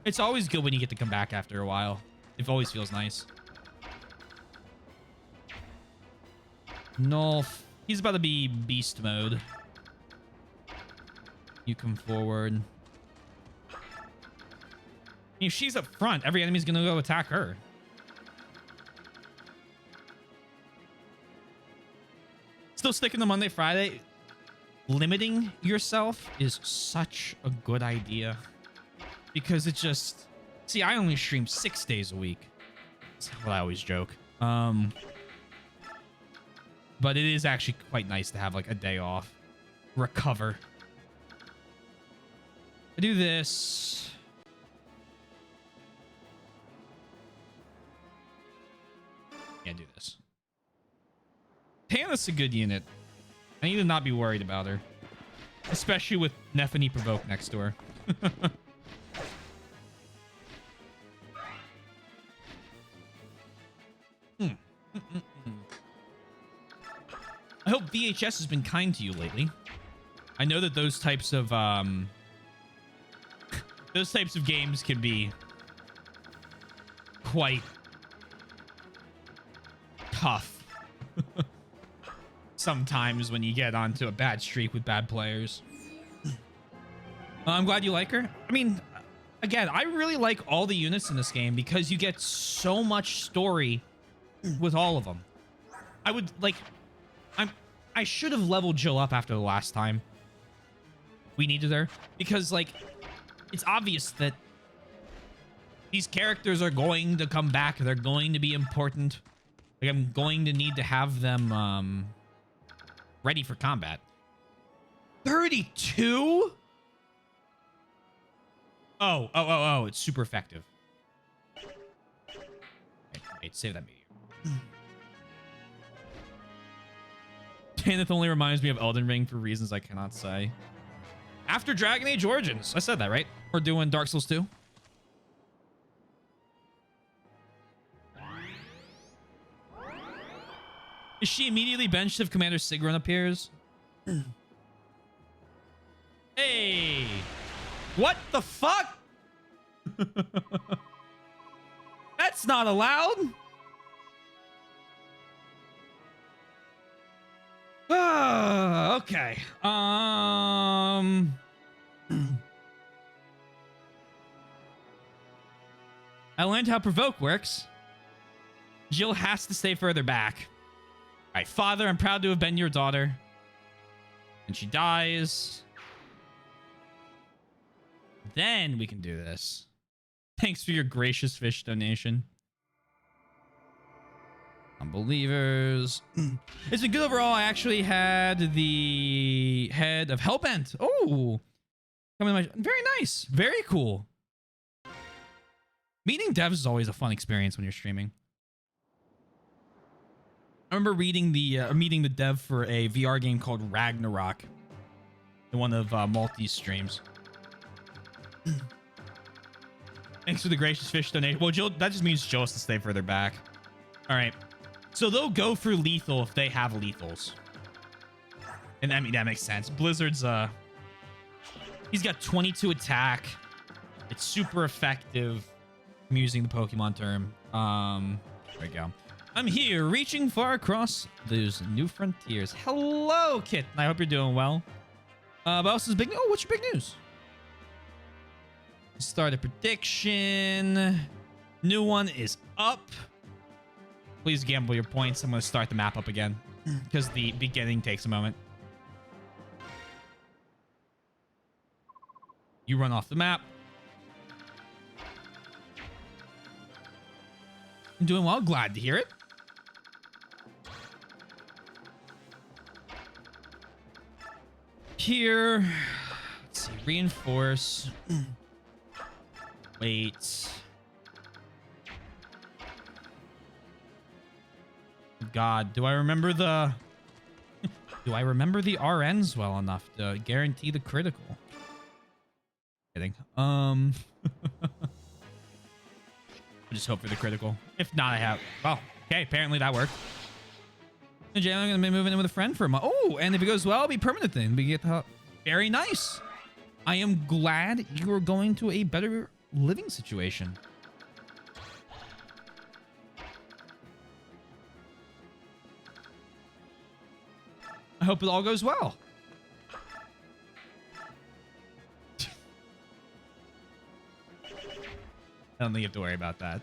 It's always good when you get to come back after a while. It always feels nice. Nolf. He's about to be beast mode. You come forward. If she's up front, every enemy's gonna go attack her. Still sticking to Monday, Friday. Limiting yourself is such a good idea. Because it just... See, I only stream 6 days a week. That's what I always joke. But it is actually quite nice to have like a day off. Recover. I do this. Can't do this. Tana's a good unit. I need to not be worried about her. Especially with Nephany Provoke next to her. I hope VHS has been kind to you lately. I know that those types of games can be quite tough sometimes when you get onto a bad streak with bad players. I'm glad you like her. I mean, again, I really like all the units in this game because you get so much story with all of them. I would like... I should have leveled Jill up after the last time we needed her, because like it's obvious that these characters are going to come back. They're going to be important. Like, I'm going to need to have them ready for combat. 32? Oh, it's super effective. Wait, save that meteor. Tanith only reminds me of Elden Ring for reasons I cannot say. After Dragon Age Origins. I said that, right? We're doing Dark Souls 2. Is she immediately benched if Commander Sigrun appears? Hey! What the fuck? That's not allowed. Okay. I learned how Provoke works. Jill has to stay further back. All right, Father, I'm proud to have been your daughter. And she dies. Then we can do this. Thanks for your gracious fish donation. Unbelievers. It's been good overall. I actually had the head of Hellbent. Oh, very nice. Very cool. Meeting devs is always a fun experience when you're streaming. I remember reading meeting the dev for a VR game called Ragnarok in one of Malty's streams. Thanks for the gracious fish donation. Well, Jill, that just means Jill has to stay further back. All right. So they'll go for lethal if they have lethals. And I mean, that makes sense. Blizzard's, he's got 22 attack. It's super effective. I'm using the Pokemon term. There we go. I'm here, reaching far across those new frontiers. Hello, Kit. I hope you're doing well. But else is big. Oh, what's your big news? Start a prediction. New one is up. Please gamble your points. I'm going to start the map up again because the beginning takes a moment. You run off the map. I'm doing well. Glad to hear it. Here. Let's see. Reinforce. Wait. God, do I remember the... do I remember the RNs well enough to guarantee the critical? Kidding. I'll just hope for the critical. If not, I have... well, okay, apparently that worked. I'm gonna be moving in with a friend for a month. Oh, and if it goes well, it'll be a permanent thing. We get the... very nice. I am glad you are going to a better living situation. I hope it all goes well. I don't think you have to worry about that.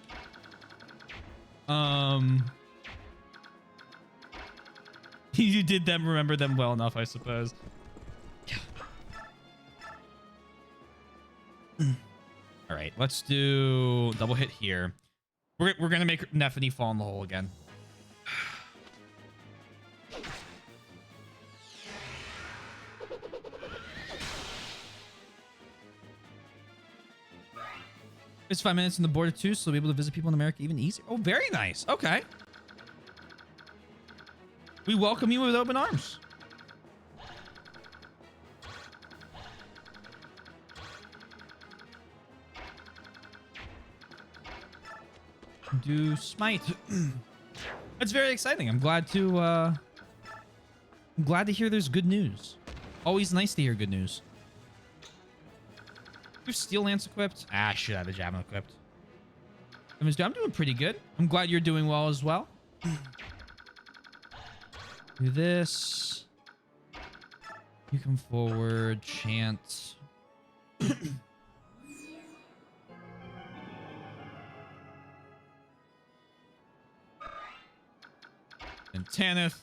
You did them, remember them well enough, I suppose. All right, let's do double hit here. We're gonna make Nephany fall in the hole again. It's 5 minutes on the border too, so we'll be able to visit people in America even easier. Oh, very nice. Okay. We welcome you with open arms. Do smite. That's very exciting. I'm glad to hear there's good news. Always nice to hear good news. You have Steel Lance equipped? Ah, I should have the Javelin equipped. I'm doing pretty good. I'm glad you're doing well as well. Do this. You come forward, chant. And Tanith.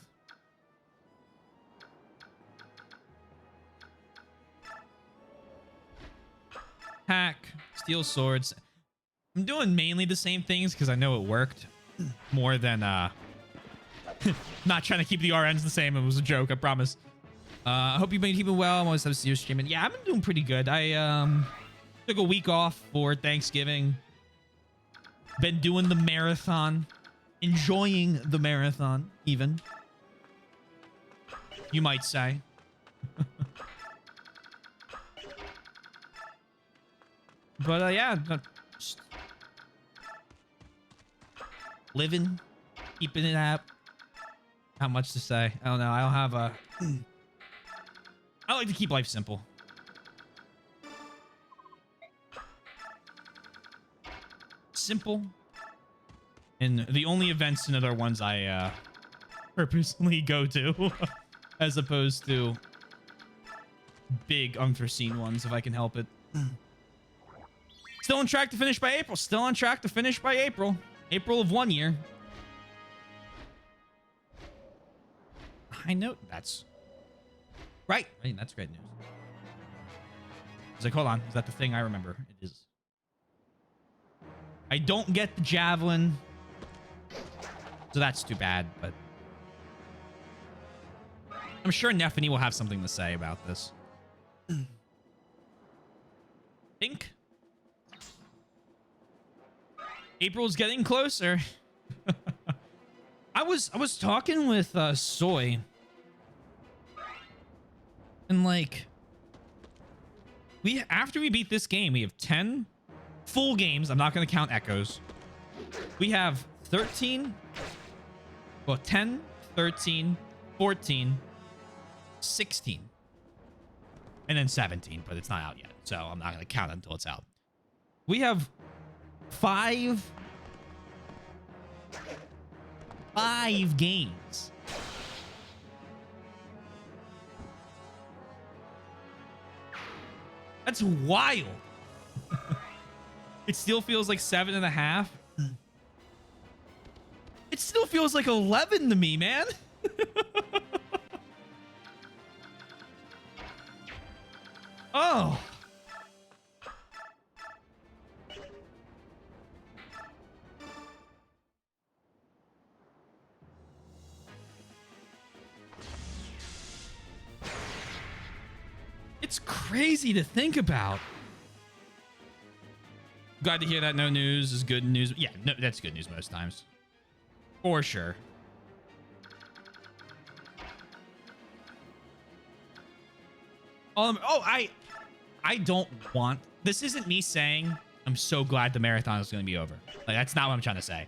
Hack. Steel swords. I'm doing mainly the same things because I know it worked more than not trying to keep the RNs the same. It was a joke, I promise. I hope you've been keeping well. I'm always have to see your streaming. Yeah, I've been doing pretty good. I took a week off for Thanksgiving. Been doing the marathon. Enjoying the marathon, even. You might say. But yeah, just living, keeping it up. Not much to say. I don't know. I don't have a... I like to keep life simple. Simple. And the only events and other ones I purposely go to as opposed to big unforeseen ones if I can help it. Still on track to finish by April. Still on track to finish by April. April of 1 year. I know that's right. I mean, that's great news. It's like, hold on. Is that the thing I remember? It is. I don't get the javelin. So that's too bad, but I'm sure Nephany will have something to say about this. Think April's getting closer. I was talking with Soy, and like after we beat this game, we have 10 full games. I'm not going to count echoes. We have 13, well, 10, 13, 14, 16, and then 17, but it's not out yet, so I'm not going to count it until it's out. We have 5 5 games. That's wild. It still feels like 7.5. It still feels like 11 to me, man. Oh. It's crazy to think about. Glad to hear that no news is good news. Yeah, no, that's good news most times. For sure. I don't want... This isn't me saying I'm so glad the marathon is going to be over. Like, that's not what I'm trying to say.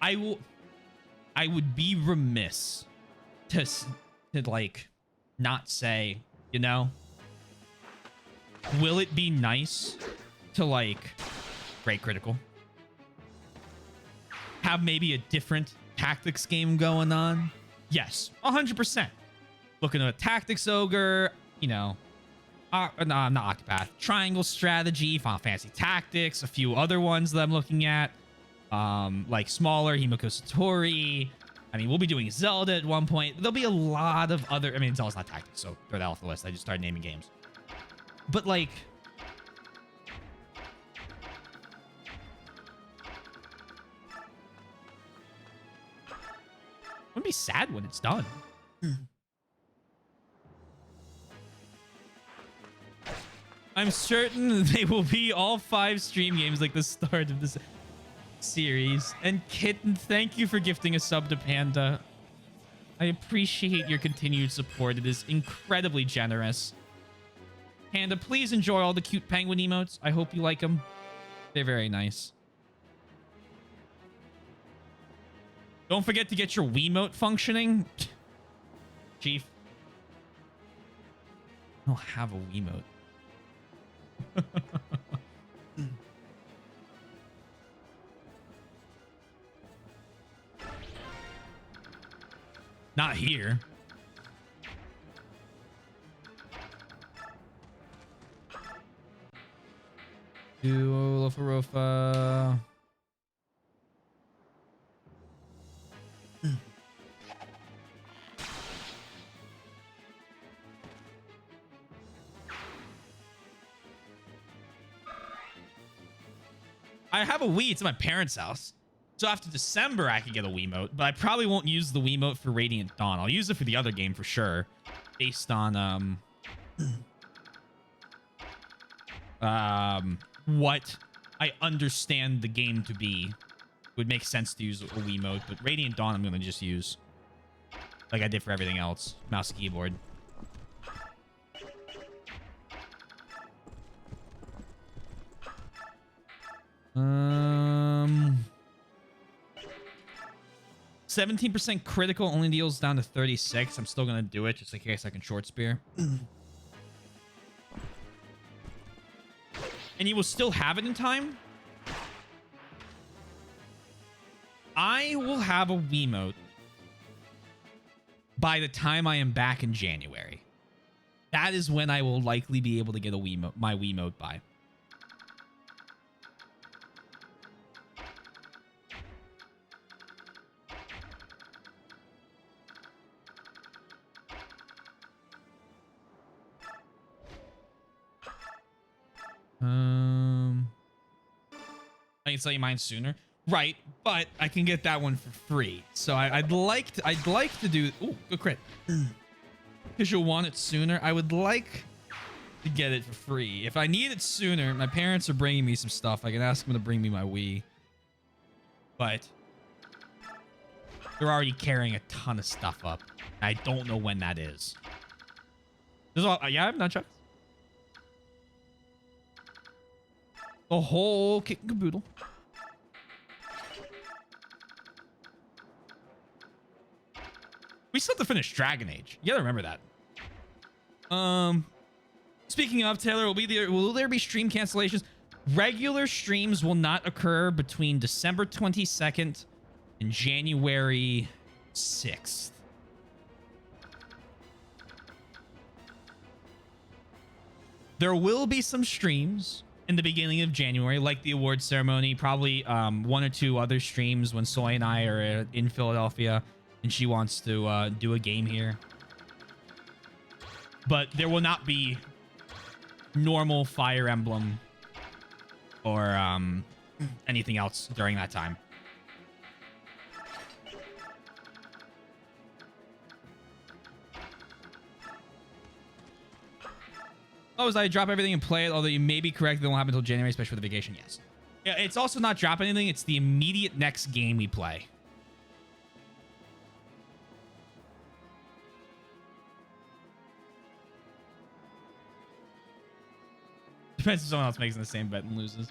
I would be remiss to like, not say, you know... Will it be nice to, like, break critical? Have maybe a different tactics game going on? Yes, 100%. Looking at a tactics ogre, you know, no, not Octopath. Triangle strategy, Final Fantasy Tactics, a few other ones that I'm looking at. Like smaller, Himiko Satori. I mean, we'll be doing Zelda at one point. There'll be a lot of other... I mean, Zelda's not tactics, so throw that off the list. I just started naming games. But, like... I'm gonna be sad when it's done. I'm certain they will be all 5 stream games like the start of this series. And Kitten, thank you for gifting a sub to Panda. I appreciate your continued support. It is incredibly generous. Panda, please enjoy all the cute penguin emotes. I hope you like them. They're very nice. Don't forget to get your Wiimote functioning. Chief. I don't have a Wiimote. Not here. Lofarofa. I have a Wii. It's at my parents' house. So after December, I can get a Wiimote. But I probably won't use the Wiimote for Radiant Dawn. I'll use it for the other game for sure. Based on, what I understand the game to be. It would make sense to use a Wiimote. But Radiant Dawn, I'm going to just use like I did for everything else. Mouse and keyboard. 17% critical only deals down to 36. I'm still gonna do it just in case I can short spear. And you will still have it in time. I will have a Wiimote by the time I am back in January. That is when I will likely be able to get a Wiimote, my Wiimote by. I can sell you mine sooner, right? But I can get that one for free. So I'd like to do. Ooh, good crit. Because you'll want it sooner. I would like to get it for free. If I need it sooner, my parents are bringing me some stuff. I can ask them to bring me my Wii. But they're already carrying a ton of stuff up. I don't know when that is. There's all, yeah, I have nunchucks. The whole kit and caboodle. We still have to finish Dragon Age. You gotta remember that. Speaking of, Taylor, will there be stream cancellations? Regular streams will not occur between December 22nd and January 6th. There will be some streams in the beginning of January, like the award ceremony, probably 1 or 2 other streams when Soy and I are in Philadelphia and she wants to do a game here. But there will not be normal Fire Emblem or anything else during that time. Oh, is I drop everything and play it, although you may be correct, that won't happen until January, especially for the vacation. Yes. Yeah, it's also not drop anything. It's the immediate next game we play. Depends if someone else makes the same bet and loses.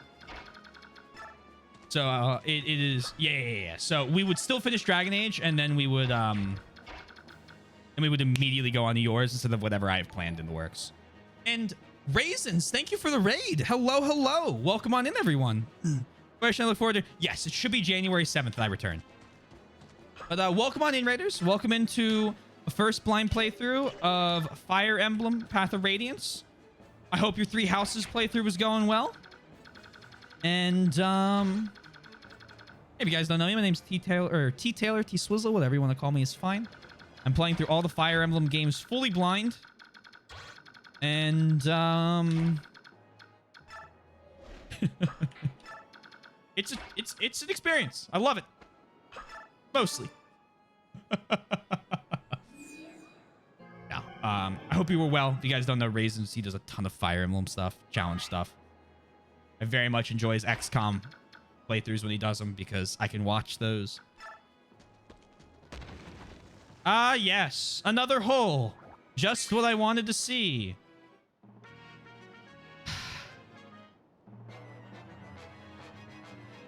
So it is, yeah. So we would still finish Dragon Age, and then we would immediately go on to yours instead of whatever I have planned in the works. And Raisins, thank you for the raid. Hello. Welcome on in, everyone. Question I look forward to. Yes, it should be January 7th that I return. But welcome on in, Raiders. Welcome into the first blind playthrough of Fire Emblem Path of Radiance. I hope your 3 houses playthrough was going well. And if you guys don't know me, my name's T Taylor, T Swizzle, whatever you want to call me is fine. I'm playing through all the Fire Emblem games fully blind. And it's an experience. I love it. Mostly. Yeah. I hope you were well. If you guys don't know Raisins, he does a ton of Fire Emblem stuff, challenge stuff. I very much enjoy his XCOM playthroughs when he does them because I can watch those. Ah, yes. Another hole. Just what I wanted to see.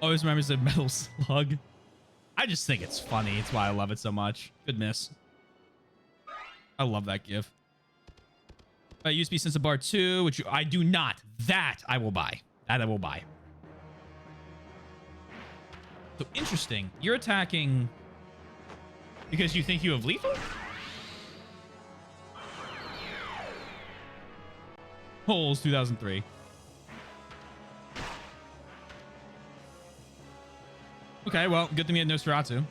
Always remembers the Metal Slug. I just think it's funny. It's why I love it so much. Good miss. I love that gif. I used to be since the bar 2, which I do not. That I will buy. That I will buy. So interesting. You're attacking because you think you have lethal? Holes 2003. Okay, well, good thing we had Nosferatu.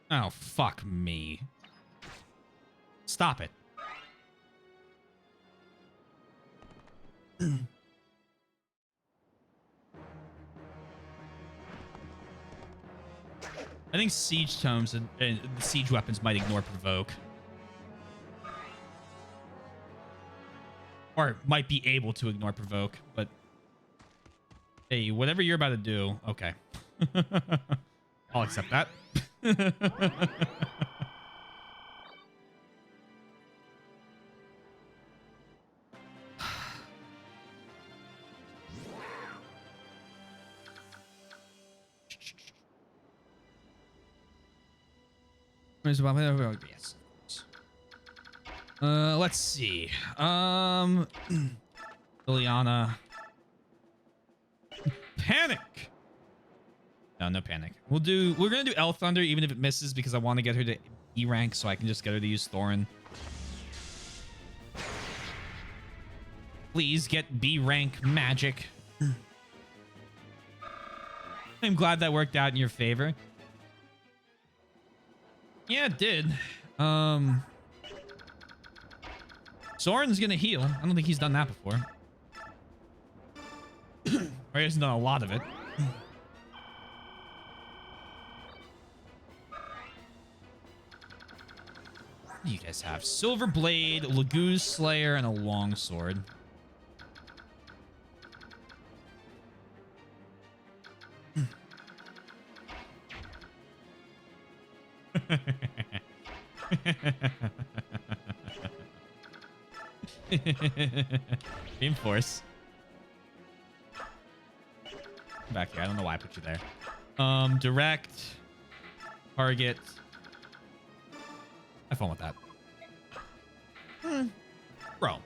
Oh, fuck me. Stop it. I think siege tomes and the siege weapons might ignore provoke. Or might be able to ignore provoke, but hey, whatever you're about to do, okay. I'll accept that. Yes. Let's see. Liliana. Panic. No panic. We're gonna do Elf Thunder even if it misses because I want to get her to E rank so I can just get her to use Thorin. Please get B rank magic. I'm glad that worked out in your favor. Yeah, it did. Soren's gonna heal. I don't think he's done that before. Or he hasn't done a lot of it. What do you guys have? Silver Blade, Laguz Slayer, and a Longsword. Reinforce. Back here. I don't know why I put you there. Direct. Target. Have fun with that. Bro.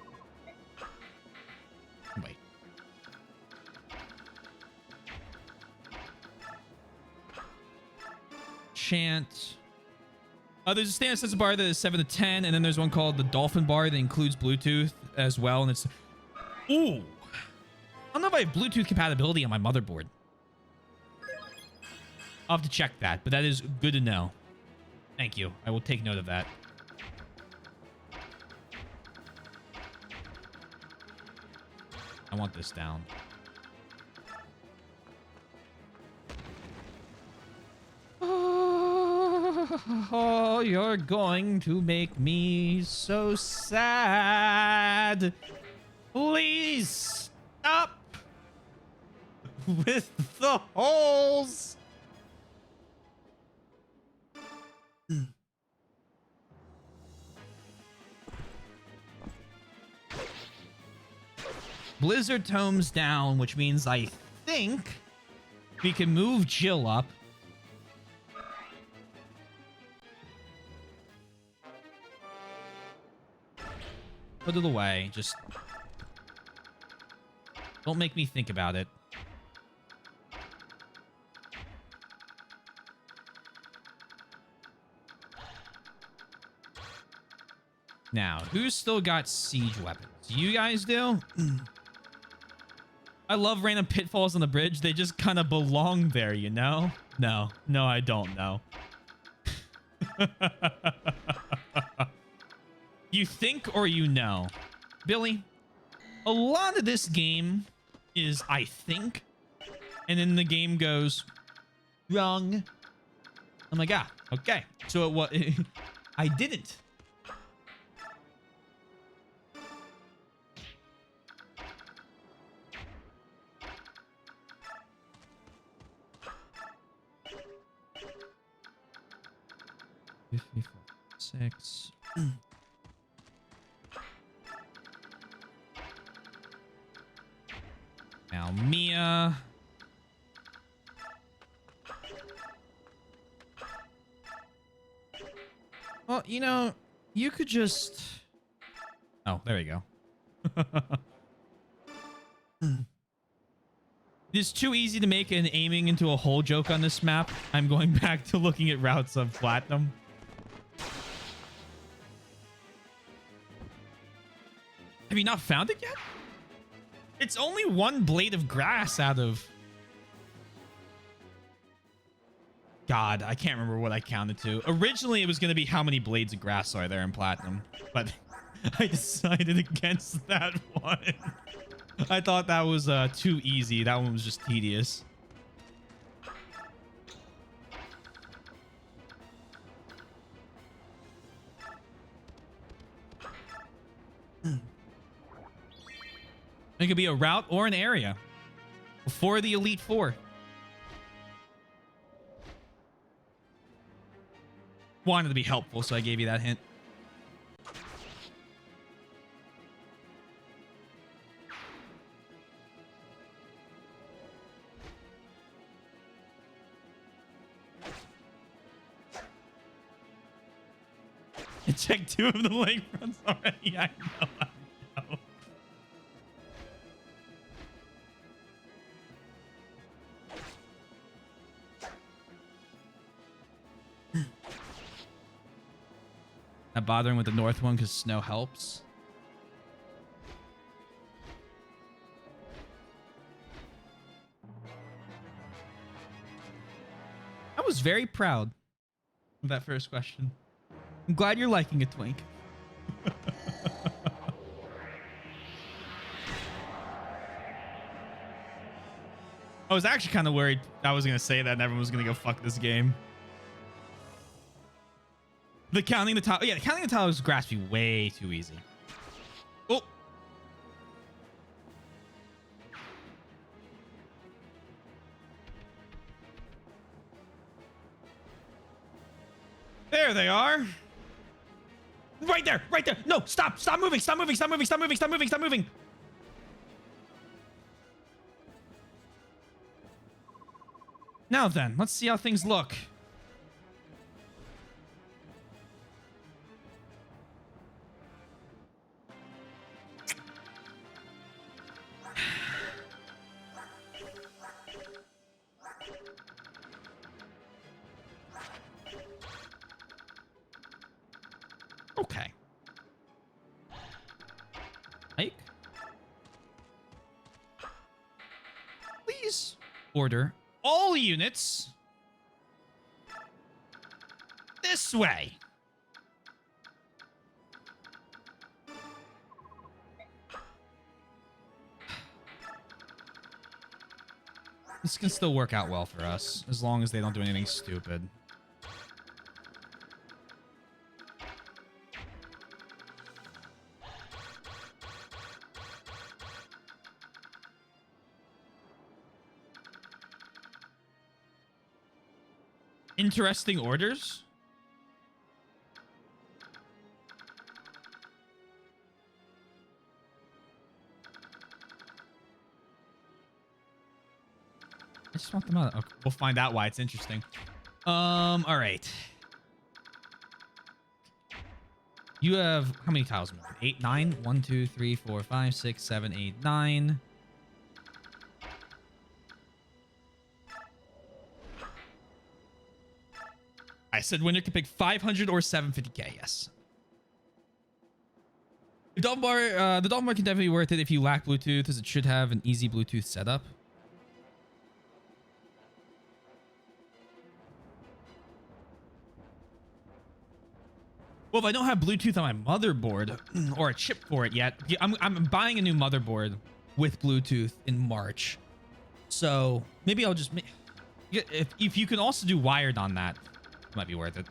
Wait. enchant. There's a standard sense bar that is 7 to 10, and then there's one called the Dolphin bar that includes Bluetooth as well, and it's... Ooh! I don't know if I have Bluetooth compatibility on my motherboard. I'll have to check that, but that is good to know. Thank you. I will take note of that. I want this down. Oh, you're going to make me so sad. Please stop with the holes. Blizzard Tome's down, which means I think we can move Jill up. Put it away. Just don't make me think about it. Now, who's still got siege weapons? You guys do? I love random pitfalls on the bridge. They just kind of belong there, you know? No, I don't know. You think or you know? Billy, a lot of this game is I think, and then the game goes wrong. I'm like, ah, okay. So what? I didn't. Six. Now Mia. Well, you know, you could just... Oh, there we go. It's too easy to make an aiming into a hole joke on this map. I'm going back to looking at routes of Platinum. Have you not found it yet? It's only one blade of grass out of... God, I can't remember what I counted to. Originally, it was going to be how many blades of grass are there in Platinum. But I decided against that one. I thought that was too easy. That one was just tedious. It could be a route or an area before the Elite Four. Wanted to be helpful, so I gave you that hint. Check 2 of the lakefronts already. I know. Not bothering with the north one because snow helps. I was very proud of that first question. I'm glad you're liking it, Twink. I was actually kind of worried I was going to say that and everyone was going to go fuck this game. The counting the tile. Yeah, counting the tiles grass be way too easy. Oh. There they are. Right there, right there. No, stop, stop moving, stop moving, stop moving, stop moving, stop moving, stop moving. Now then, let's see how things look. please order all units this way. This can still work out well for us, as long as they don't do anything stupid. Interesting orders? I just want them out. Okay, we'll find out why it's interesting. All right. You have how many tiles? 8, 9? 1, 2, 3, 4, 5, 6, 7, 8, 9. I said winner can pick 500 or 750k. Yes. The Dalton bar can definitely be worth it if you lack Bluetooth, as it should have an easy Bluetooth setup. Well, if I don't have Bluetooth on my motherboard or a chip for it yet, I'm buying a new motherboard with Bluetooth in March. So maybe I'll just if you can also do wired on that, it might be worth it.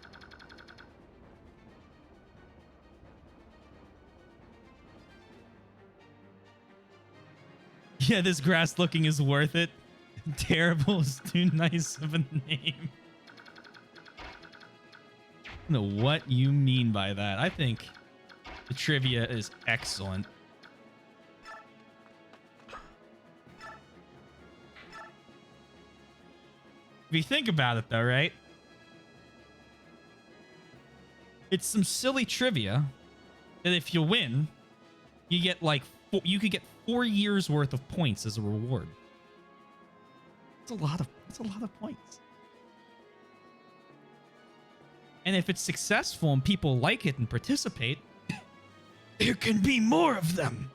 Yeah, this grass looking is worth it. Terrible is too nice of a name. I don't know what you mean by that. I think the trivia is excellent. If you think about it, though, right? It's some silly trivia that if you win, you get like you could get 4 years worth of points as a reward. It's a lot of points. And if it's successful and people like it and participate, there can be more of them.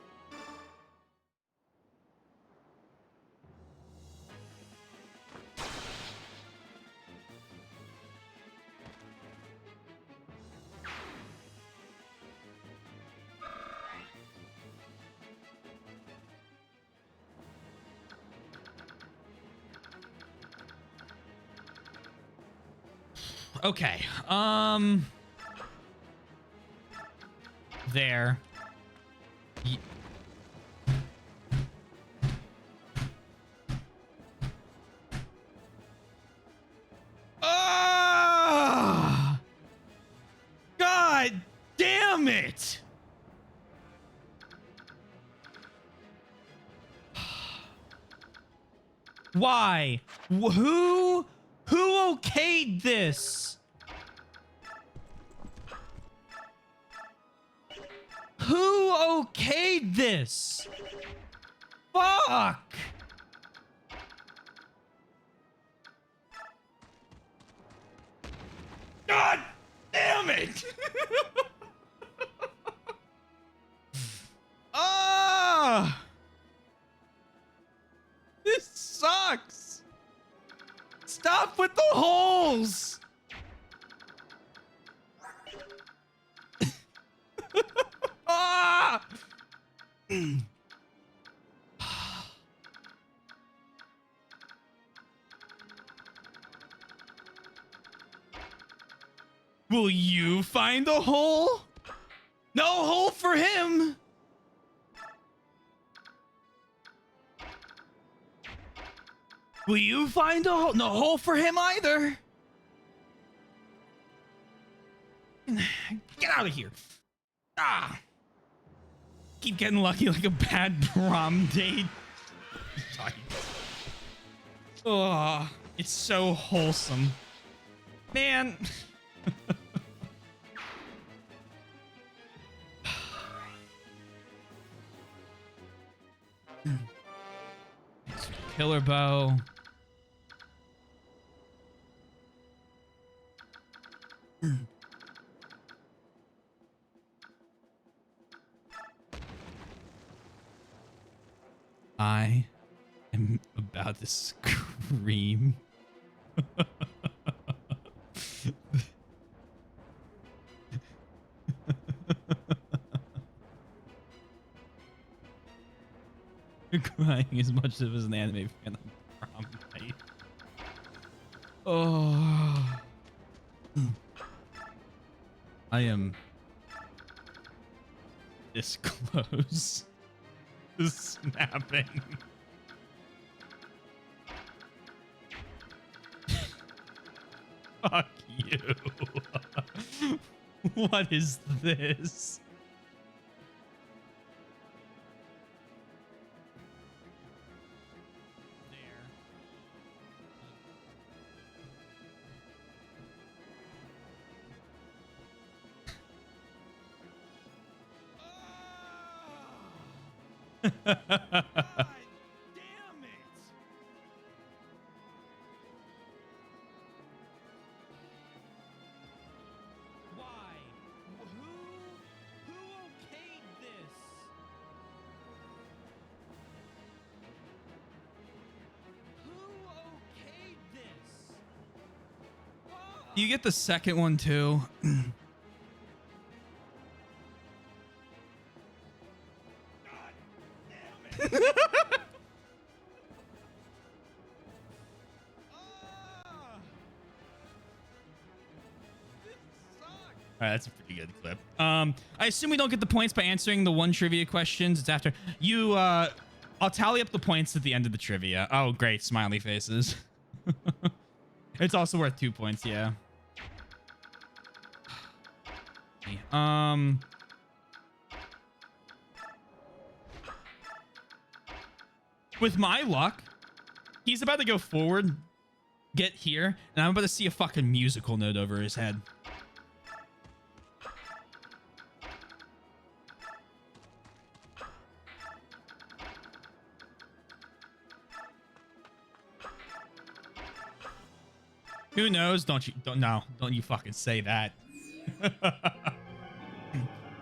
Okay. There. Ah! God damn it! Why? Who okayed this? Who okayed this? Fuck! God damn it! Ah! This sucks! Stop with the holes! Ah! Will you find a hole? No hole for him! Will you find a hole? No hole for him either! Get out of here! Ah! Keep getting lucky like a bad prom date. Oh, it's so wholesome. Man. Killer bow. I am about god, this scream. You're crying as much as an anime fan. I'm right. Oh. I am this close to snapping. Fuck you. What is this? God damn it! Why? Who okayed this? Who okayed this? You get the second one too. All right, that's a pretty good clip. I assume we don't get the points by answering the one trivia questions. It's after you. I'll tally up the points at the end of the trivia. Oh, great, smiley faces. It's also worth 2 points. Yeah. With my luck, he's about to go forward, get here, and I'm about to see a fucking musical note over his head. Who knows? Don't you fucking say that.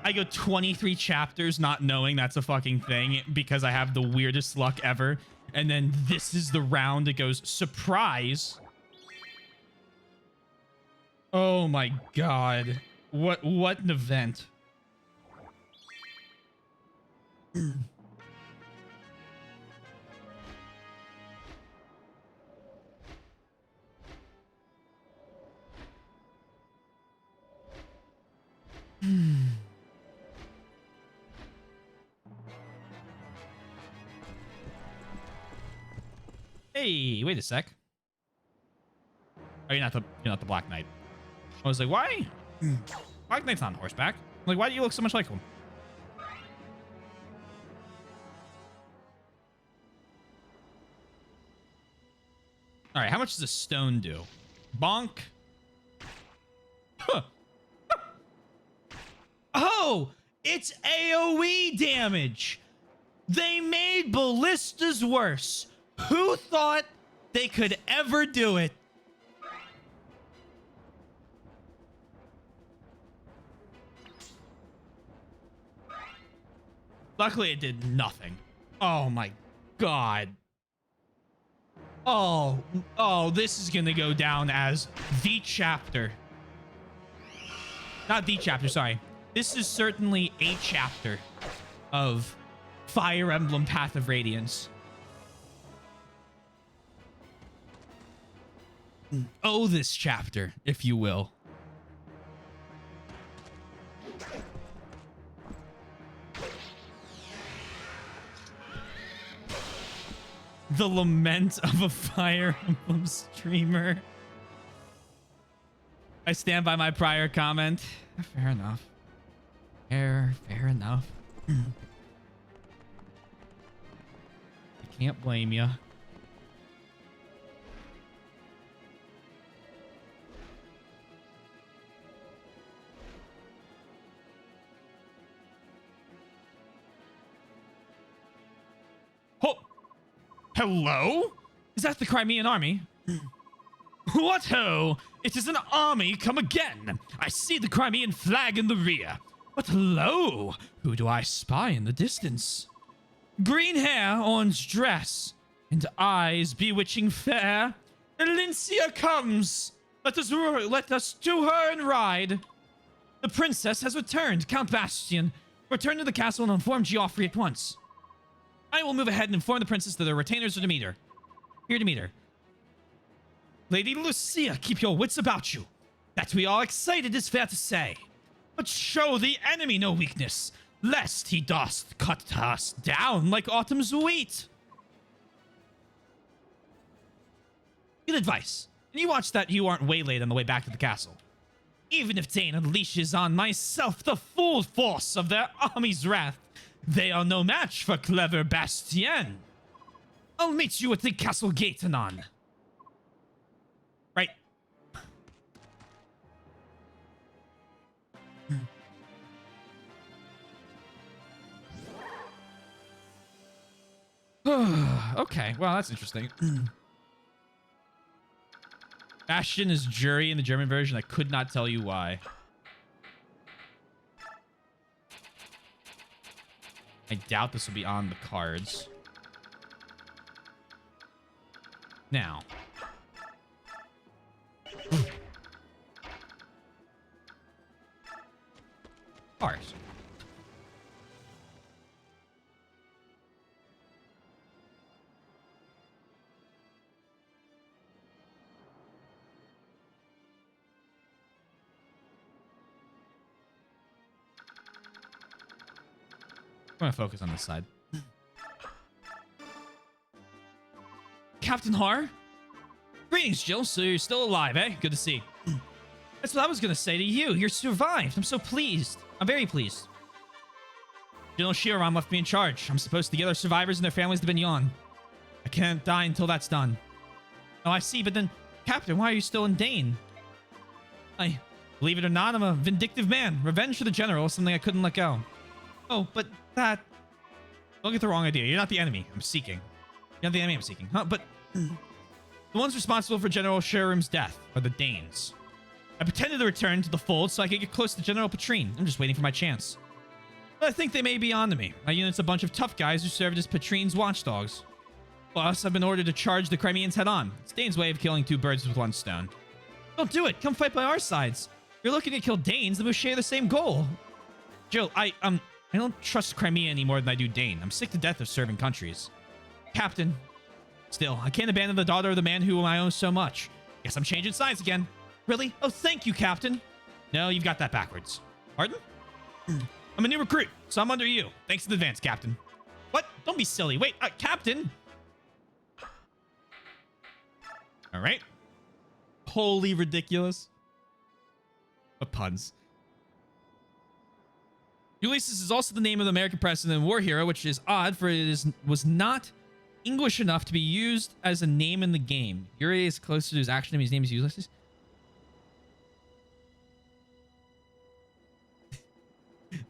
I go 23 chapters not knowing that's a fucking thing because I have the weirdest luck ever. And then this is the round that goes, surprise. Oh my god. What an event. Hey, wait a sec. Oh, you're not the Black Knight. I was like, why? Black Knight's not on horseback. I'm like, why do you look so much like him? All right, how much does a stone do? Bonk. Huh. Oh, it's AoE damage. They made ballistas worse. Who thought they could ever do it? Luckily, it did nothing. Oh my god. Oh, this is gonna go down as the chapter. Not the chapter, sorry. This is certainly a chapter of Fire Emblem Path of Radiance. Oh, this chapter, if you will. The lament of a Fire Emblem streamer. I stand by my prior comment. Fair enough. Fair enough. I can't blame you. Oh! Hello? Is that the Crimean army? What ho? It is an army come again. I see the Crimean flag in the rear. But hello, who do I spy in the distance? Green hair, orange dress. and eyes bewitching fair. Elincia comes. Let us to her and ride. The princess has returned. Count Bastian, return to the castle and inform Geoffrey at once. I will move ahead and inform the princess that the retainers are to meet her. Here to meet her. Lady Lucia, keep your wits about you. That we are excited is fair to say. But show the enemy no weakness, lest he doth cut us down like autumn's wheat. Good advice. And you watch that you aren't waylaid on the way back to the castle. Even if Dane unleashes on myself the full force of their army's wrath, they are no match for clever Bastien. I'll meet you at the castle gate anon. Right. Okay, well, that's interesting. Bastion is jury in the German version. I could not tell you why. I doubt this will be on the cards. Now. Cards. I'm gonna focus on this side. Captain Har? Greetings, Jill. So you're still alive, eh? Good to see. That's what I was gonna say to you. You survived. I'm so pleased. I'm very pleased. General Shiram left me in charge. I'm supposed to get our survivors and their families to Bignon. I can't die until that's done. Oh, I see, but then, Captain, why are you still in Dane? Believe it or not, I'm a vindictive man. Revenge for the general is something I couldn't let go. Oh, but that... Don't get the wrong idea. You're not the enemy I'm seeking. You're not the enemy I'm seeking. Huh? But... the ones responsible for General Shiram's death are the Danes. I pretended to return to the fold so I could get close to General Petrine. I'm just waiting for my chance. But I think they may be on to me. My unit's a bunch of tough guys who served as Petrine's watchdogs. Plus, I've been ordered to charge the Crimeans head on. It's Dane's way of killing two birds with one stone. Don't do it. Come fight by our sides. You're looking to kill Danes, then we share the same goal. Jill, I don't trust Crimea any more than I do Dane. I'm sick to death of serving countries. Captain. Still, I can't abandon the daughter of the man whom I owe so much. Guess I'm changing sides again. Really? Oh, thank you, Captain. No, you've got that backwards. Pardon? I'm a new recruit, so I'm under you. Thanks in advance, Captain. What? Don't be silly. Wait, Captain. All right. Holy ridiculous. What puns. Ulysses is also the name of the American president and war hero, which is odd, for it was not English enough to be used as a name in the game. Yuri is closer to his actual name. His name is Ulysses.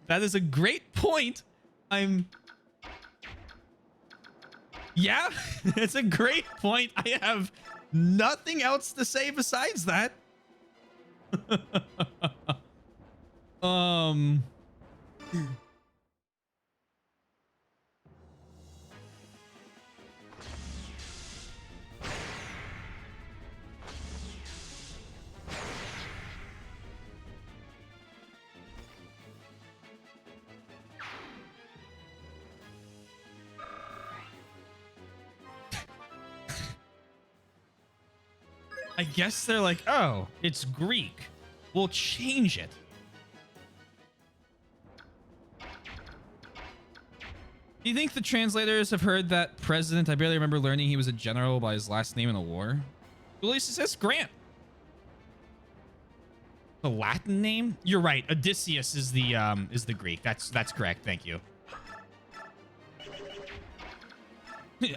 That is a great point. Yeah, it's a great point. I have nothing else to say besides that. I guess they're like, oh, it's Greek. We'll change it. Do you think the translators have heard that president? I barely remember learning he was a general by his last name in the war. Ulysses S. Grant. The Latin name? You're right. Odysseus is the Greek. That's correct. Thank you.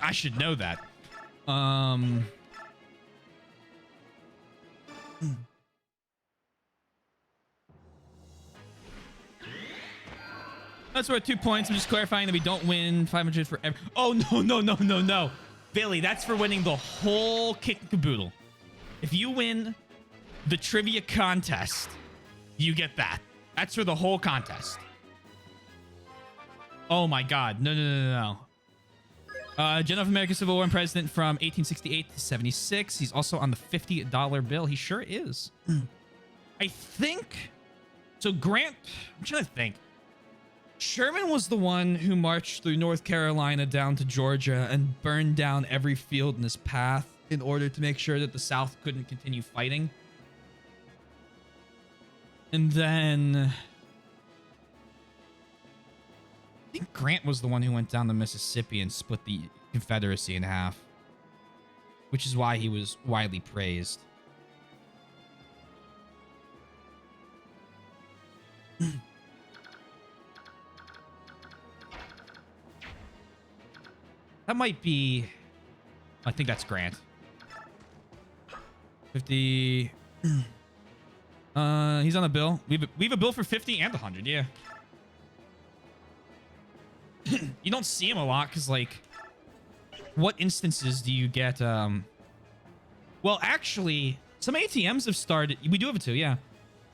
I should know that. That's worth 2 points. I'm just clarifying that we don't win 500 for every... Oh, no. Billy, that's for winning the whole kit and caboodle. If you win the trivia contest, you get that. That's for the whole contest. Oh my god. No. General of American Civil War and president from 1868 to 76. He's also on the $50 bill. He sure is. I think... So Grant... I'm trying to think. Sherman was the one who marched through North Carolina down to Georgia and burned down every field in his path in order to make sure that the South couldn't continue fighting. And then... I think Grant was the one who went down the Mississippi and split the Confederacy in half, which is why he was widely praised. That might be... I think that's Grant. 50... He's on a bill. We have a bill for 50 and 100, yeah. You don't see him a lot because, like, what instances do you get? Well, actually, some ATMs have started. We do have it too, yeah.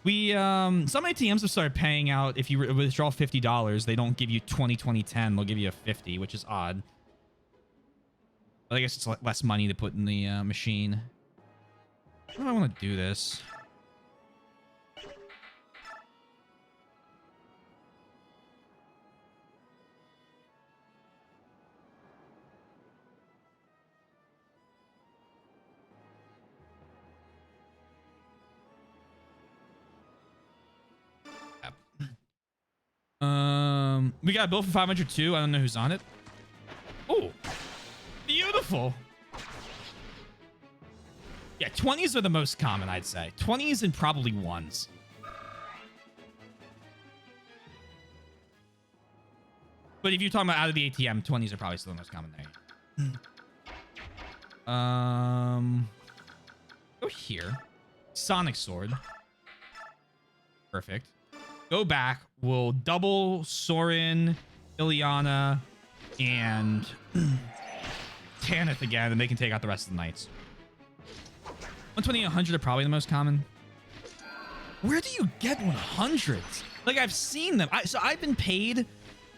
Some ATMs have started paying out if you withdraw $50. They don't give you 20, 20, 10. They'll give you a 50, which is odd. But I guess it's less money to put in the machine. How do I want to do this? We got a bill for 500 too. I don't know who's on it. Oh, beautiful. Yeah, 20s are the most common, I'd say. 20s and probably 1s. But if you're talking about out of the ATM, 20s are probably still the most common there. Go here. Sonic Sword. Perfect. Go back. We'll double Sorin, Ileana, and Tanith again, and they can take out the rest of the knights. 120 and 100 are probably the most common. Where do you get 100s? Like, I've seen them. So I've been paid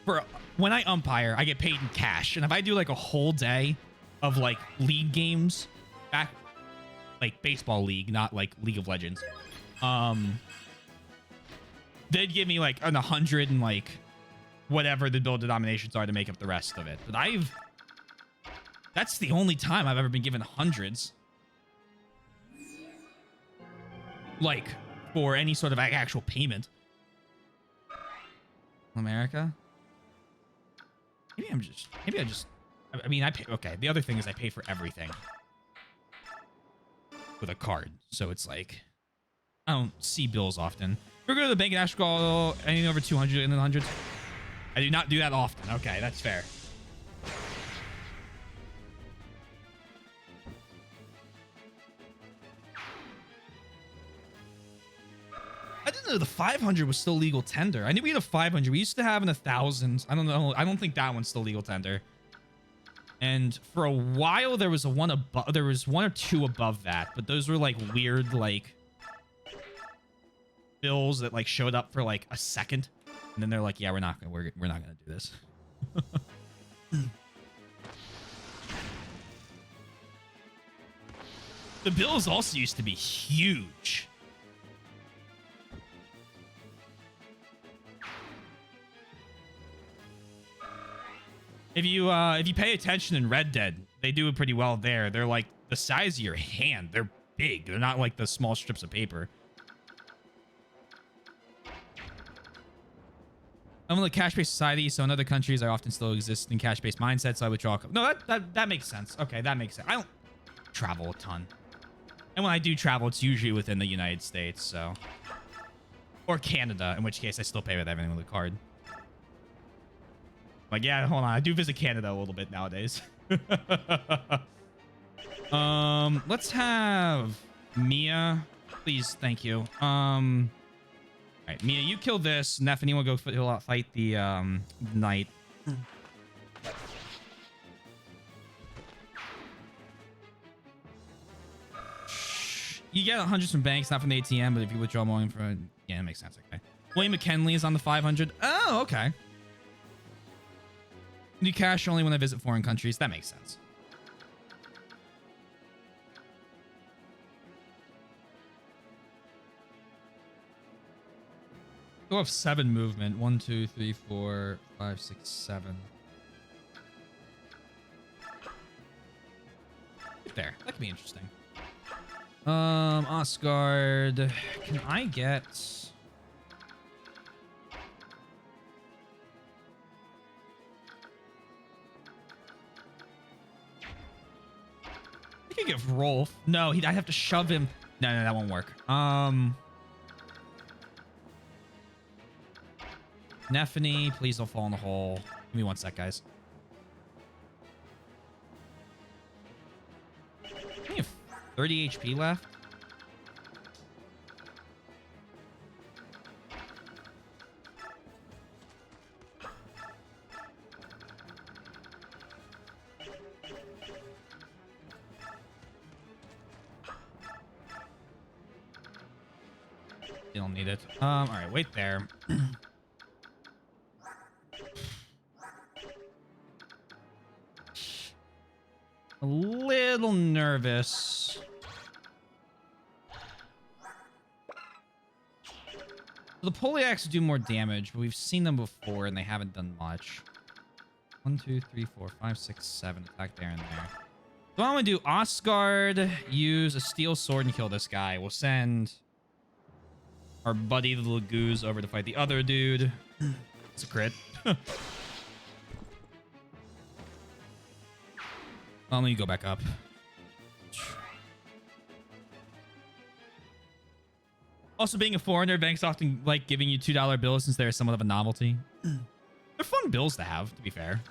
for... When I umpire, I get paid in cash. And if I do, like, a whole day of, like, league games, back... Like, baseball league, not, like, League of Legends. They'd give me like an 100 and like whatever the bill denominations are to make up the rest of it. But that's the only time I've ever been given hundreds. Like for any sort of actual payment. America? I mean, I pay. Okay. The other thing is I pay for everything with a card. So it's like, I don't see bills often. We're going to the bank and ask for anything over 200 in the hundreds. I do not do that often. Okay, that's fair. I didn't know the 500 was still legal tender. I knew we had a 500. We used to have an 1,000. I don't know. I don't think that one's still legal tender. And for a while, there was one above. There was one or two above that, but those were like weird, like bills that like showed up for like a second, and then they're like, "Yeah, we're not gonna do this." The bills also used to be huge. If you pay attention in Red Dead, they do it pretty well there. They're like the size of your hand. They're big. They're not like the small strips of paper. I'm in a cash-based society, so in other countries, I often still exist in cash-based mindsets, so I withdraw. No, that makes sense. Okay, that makes sense. I don't travel a ton. And when I do travel, it's usually within the United States, so... Or Canada, in which case I still pay with everything with a card. Like, yeah, hold on. I do visit Canada a little bit nowadays. Let's have Mia. Please, thank you. All right, Mia, you kill this. Neffany will go fight the knight. You get 100 from banks, not from the ATM, but if you withdraw more from... Yeah, that makes sense. Okay. William McKinley is on the 500. Oh, okay. Do cash only when I visit foreign countries. That makes sense. Go have 7 movement. 1, 2, 3, 4, 5, 6, 7. Right there. That could be interesting. Osgard. Can I get... I could get Rolf. No, I'd have to shove him. No, that won't work. Nephany, please don't fall in the hole. Give me 1 sec, guys. I have 30 HP left. You don't need it. All right, wait there. A little nervous. The Polyax do more damage, but we've seen them before and they haven't done much. 1, 2, 3, 4, 5, 6, 7. Attack there and there. So I'm gonna do Osgard, use a steel sword and kill this guy. We'll send our buddy the Lagoose over to fight the other dude. It's a crit. Let me go back up. Also, being a foreigner, banks often like giving you $2 bills since they're somewhat of a novelty. They're fun bills to have, to be fair.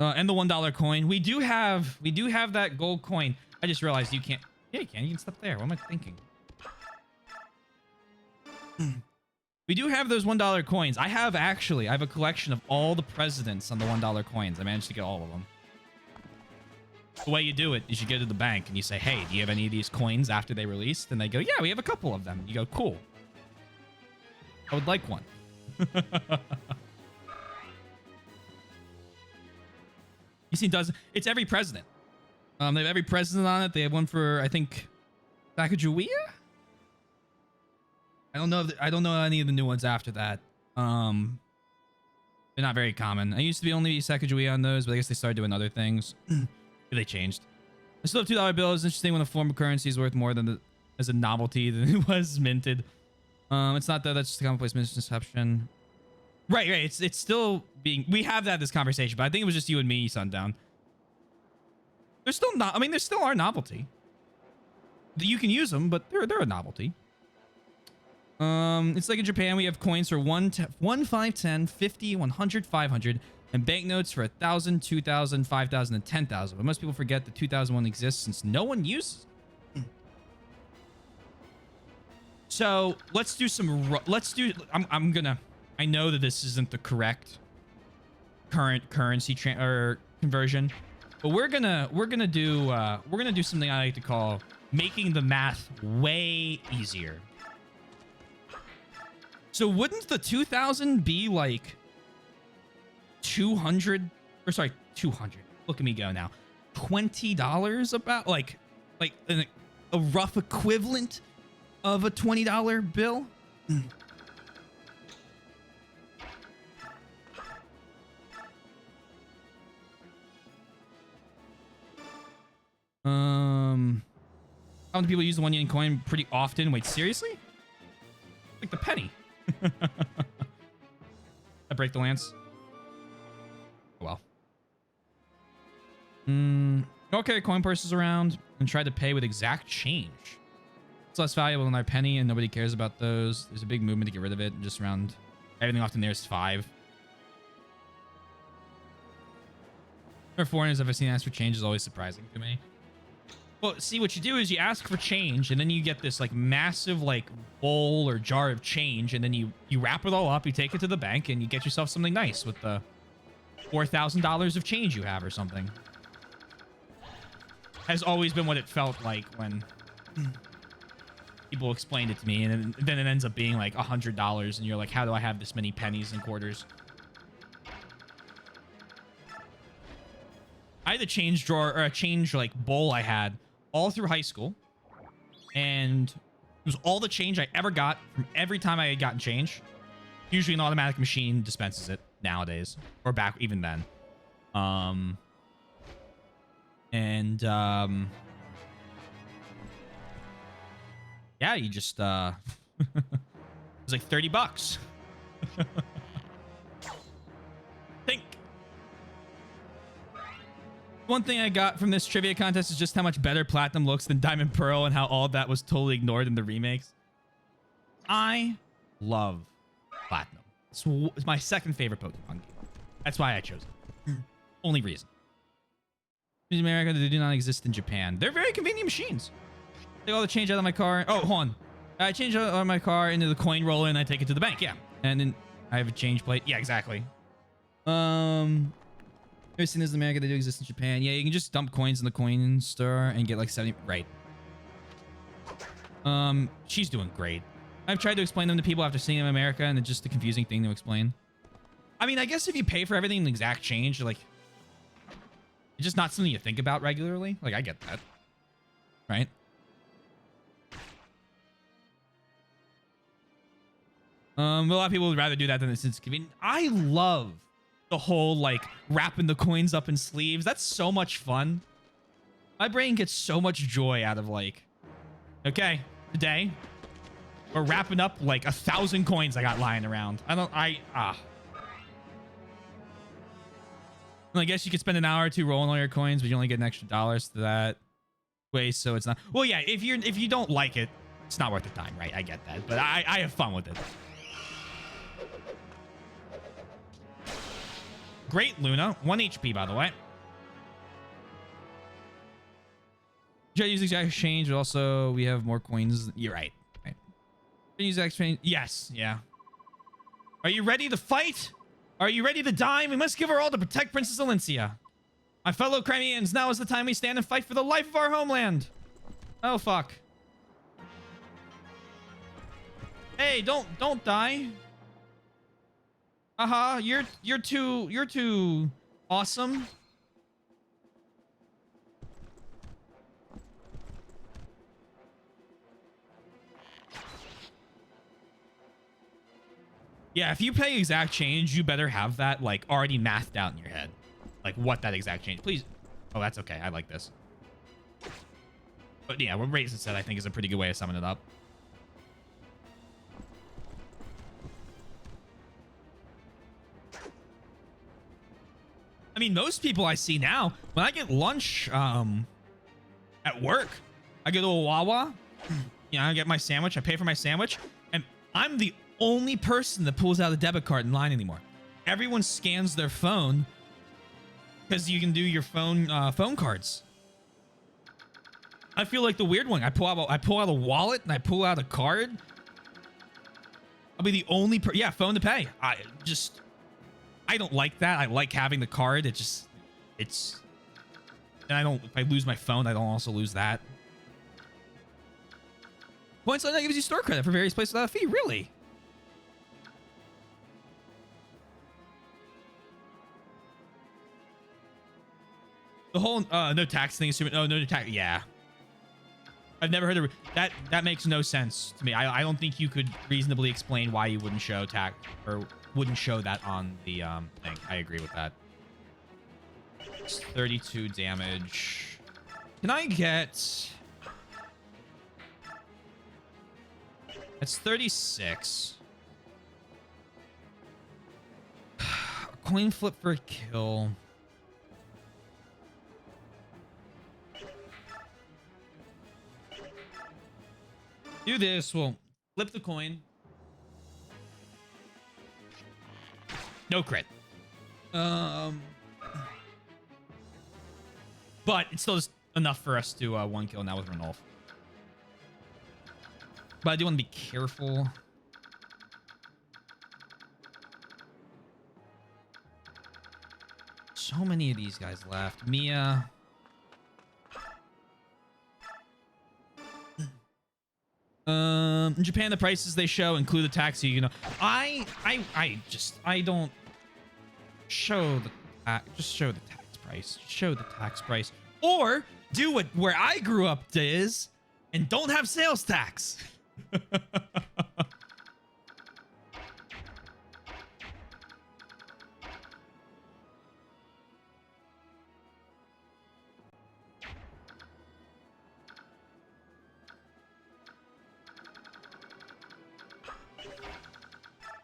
And the $1 coin. We do have that gold coin. I just realized you can't. Yeah, you can. You can step there. What am I thinking? We do have those $1 coins. I have a collection of all the presidents on the $1 coins. I managed to get all of them. The way you do it is you go to the bank and you say, hey, do you have any of these coins after they released? And they go, yeah, we have a couple of them. You go, cool. I would like one. You see, it's every president. They have every president on it. They have one for, I think, Sacagawea? I don't know any of the new ones after that. They're not very common. I used to be only Sacagawea on those, but I guess they started doing other things. They changed. I still have $2 bills. It's interesting when a form of currency is worth more than as a novelty than it was minted. It's not that. That's just a commonplace misconception. Right. It's still being. We have had this conversation, but I think it was just you and me, Sundown. They're still not. I mean, they still are novelty. You can use them, but they're a novelty. It's like in Japan, we have coins for 1, 5, 10, 50, 100, 500, and banknotes for 1,000, 2,000, 5,000, and 10,000. But most people forget that 2001 exists since no one uses it. So let's do some. I know that this isn't the correct current currency conversion, but we're gonna do something I like to call making the math way easier. So wouldn't the 2,000 be like 200? Or sorry, 200. Look at me go now. $20 about like a rough equivalent of a $20 bill. How many people use the 1 yen coin pretty often? Wait, seriously? Like the penny. I break the lance. Oh well. Don't carry coin purses around and try to pay with exact change. It's less valuable than our penny and nobody cares about those. There's a big movement to get rid of it and just round everything off to nearest 5. For foreigners, I've seen ask for change is always surprising to me. Well, see, what you do is you ask for change, and then you get this like massive like bowl or jar of change, and then you wrap it all up, you take it to the bank, and you get yourself something nice with the $4,000 of change you have or something. Has always been what it felt like when People explained it to me, and then it ends up being like $100, and you're like, how do I have this many pennies and quarters? I had a change drawer, or a change like bowl I had all through high school, and it was all the change I ever got from every time I had gotten change. Usually an automatic machine dispenses it nowadays, or back even then. Yeah, you just it was like $30. Think. One thing I got from this trivia contest is just how much better Platinum looks than Diamond Pearl, and how all of that was totally ignored in the remakes. I love Platinum. It's my second favorite Pokemon game. That's why I chose it. Only reason. In America, they do not exist in Japan. They're very convenient machines. Take all the change out of my car. Oh, hold on. I change out of my car into the coin roller, and I take it to the bank. Yeah. And then I have a change plate. Yeah, exactly. Ever seen this in America? They do exist in Japan. Yeah, you can just dump coins in the coin store and get like 70. Right. She's doing great. I've tried to explain them to people after seeing them in America, and it's just a confusing thing to explain. I mean, I guess if you pay for everything in the exact change, like, it's just not something you think about regularly. Like, I get that. Right? A lot of people would rather do that than it's convenient. I love the whole, like, wrapping the coins up in sleeves. That's so much fun. My brain gets so much joy out of, like, okay, today we're wrapping up, like, 1,000 coins I got lying around. I guess you could spend an hour or two rolling all your coins, but you only get an extra $1 to that way, so it's not... Well, yeah, if you don't like it, it's not worth the time, right? I get that, but I have fun with it. Great, Luna. 1 HP, by the way. Try to use exact exchange, but also we have more coins. You're right. Right. Use exchange. Yes. Yeah. Are you ready to fight? Are you ready to die? We must give our all to protect Princess Alencia. My fellow Crimeans, now is the time we stand and fight for the life of our homeland. Oh, fuck. Hey, don't die. You're too awesome. Yeah, if you pay exact change, you better have that, like, already mathed out in your head. Like, what that exact change... Please... Oh, that's okay. I like this. But yeah, what Raisin said, I think, is a pretty good way of summing it up. I mean, most people I see now, when I get lunch at work, I go to a Wawa, you know, I get my sandwich, I pay for my sandwich, and I'm the only person that pulls out a debit card in line anymore. Everyone scans their phone because you can do your phone cards. I feel like the weird one. I pull out a wallet and I pull out a card. I'll be the only yeah, phone to pay. I don't like that. I like having the card. And if I lose my phone, I don't also lose that. Points like that gives you store credit for various places without a fee. Really? The whole no tax thing. Oh, no tax. Yeah. I've never heard of that. That makes no sense to me. I don't think you could reasonably explain why you wouldn't show tax or wouldn't show that on the thing. I agree with that. It's 32 damage. Can I get... That's 36. A coin flip for a kill. Do this. We'll flip the coin. No crit. But it's still just enough for us to one kill now with Ranulf. But I do want to be careful. So many of these guys left. Mia. In Japan, the prices they show include the tax. So you know, I don't show the just show the tax price. Show the tax price, or do what where I grew up is, and don't have sales tax.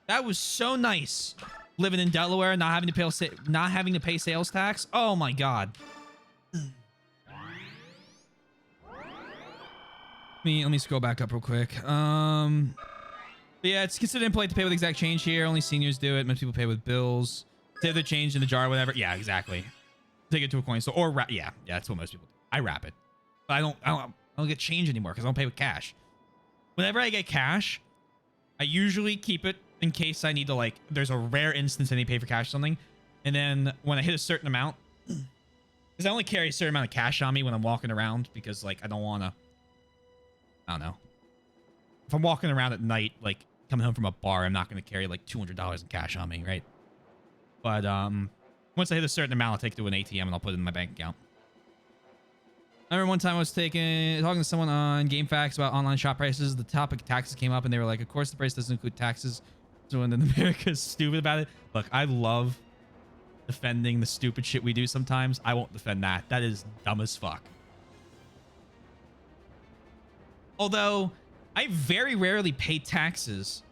That was so nice, living in Delaware, not having to pay sales tax. Oh my god. Let me scroll back up real quick. But yeah, it's considered impolite to pay with exact change here. Only seniors do it. Most people pay with bills. Save the change in the jar, or whatever. Yeah, exactly. Take it to a coin store or wrap. Yeah, that's what most people do. I wrap it, but I don't get change anymore because I don't pay with cash. Whenever I get cash, I usually keep it in case I need to, like, there's a rare instance I need to pay for cash or something. And then when I hit a certain amount, because I only carry a certain amount of cash on me when I'm walking around, because, like, I don't want to, I don't know. If I'm walking around at night, like, coming home from a bar, I'm not going to carry, like, $200 in cash on me, right? But, once I hit a certain amount, I'll take it to an ATM and I'll put it in my bank account. I remember one time I was talking to someone on GameFAQs about online shop prices. The topic of taxes came up and they were like, of course the price doesn't include taxes. So when America's stupid about it. Look, I love defending the stupid shit we do sometimes. I won't defend that. That is dumb as fuck. Although, I very rarely pay taxes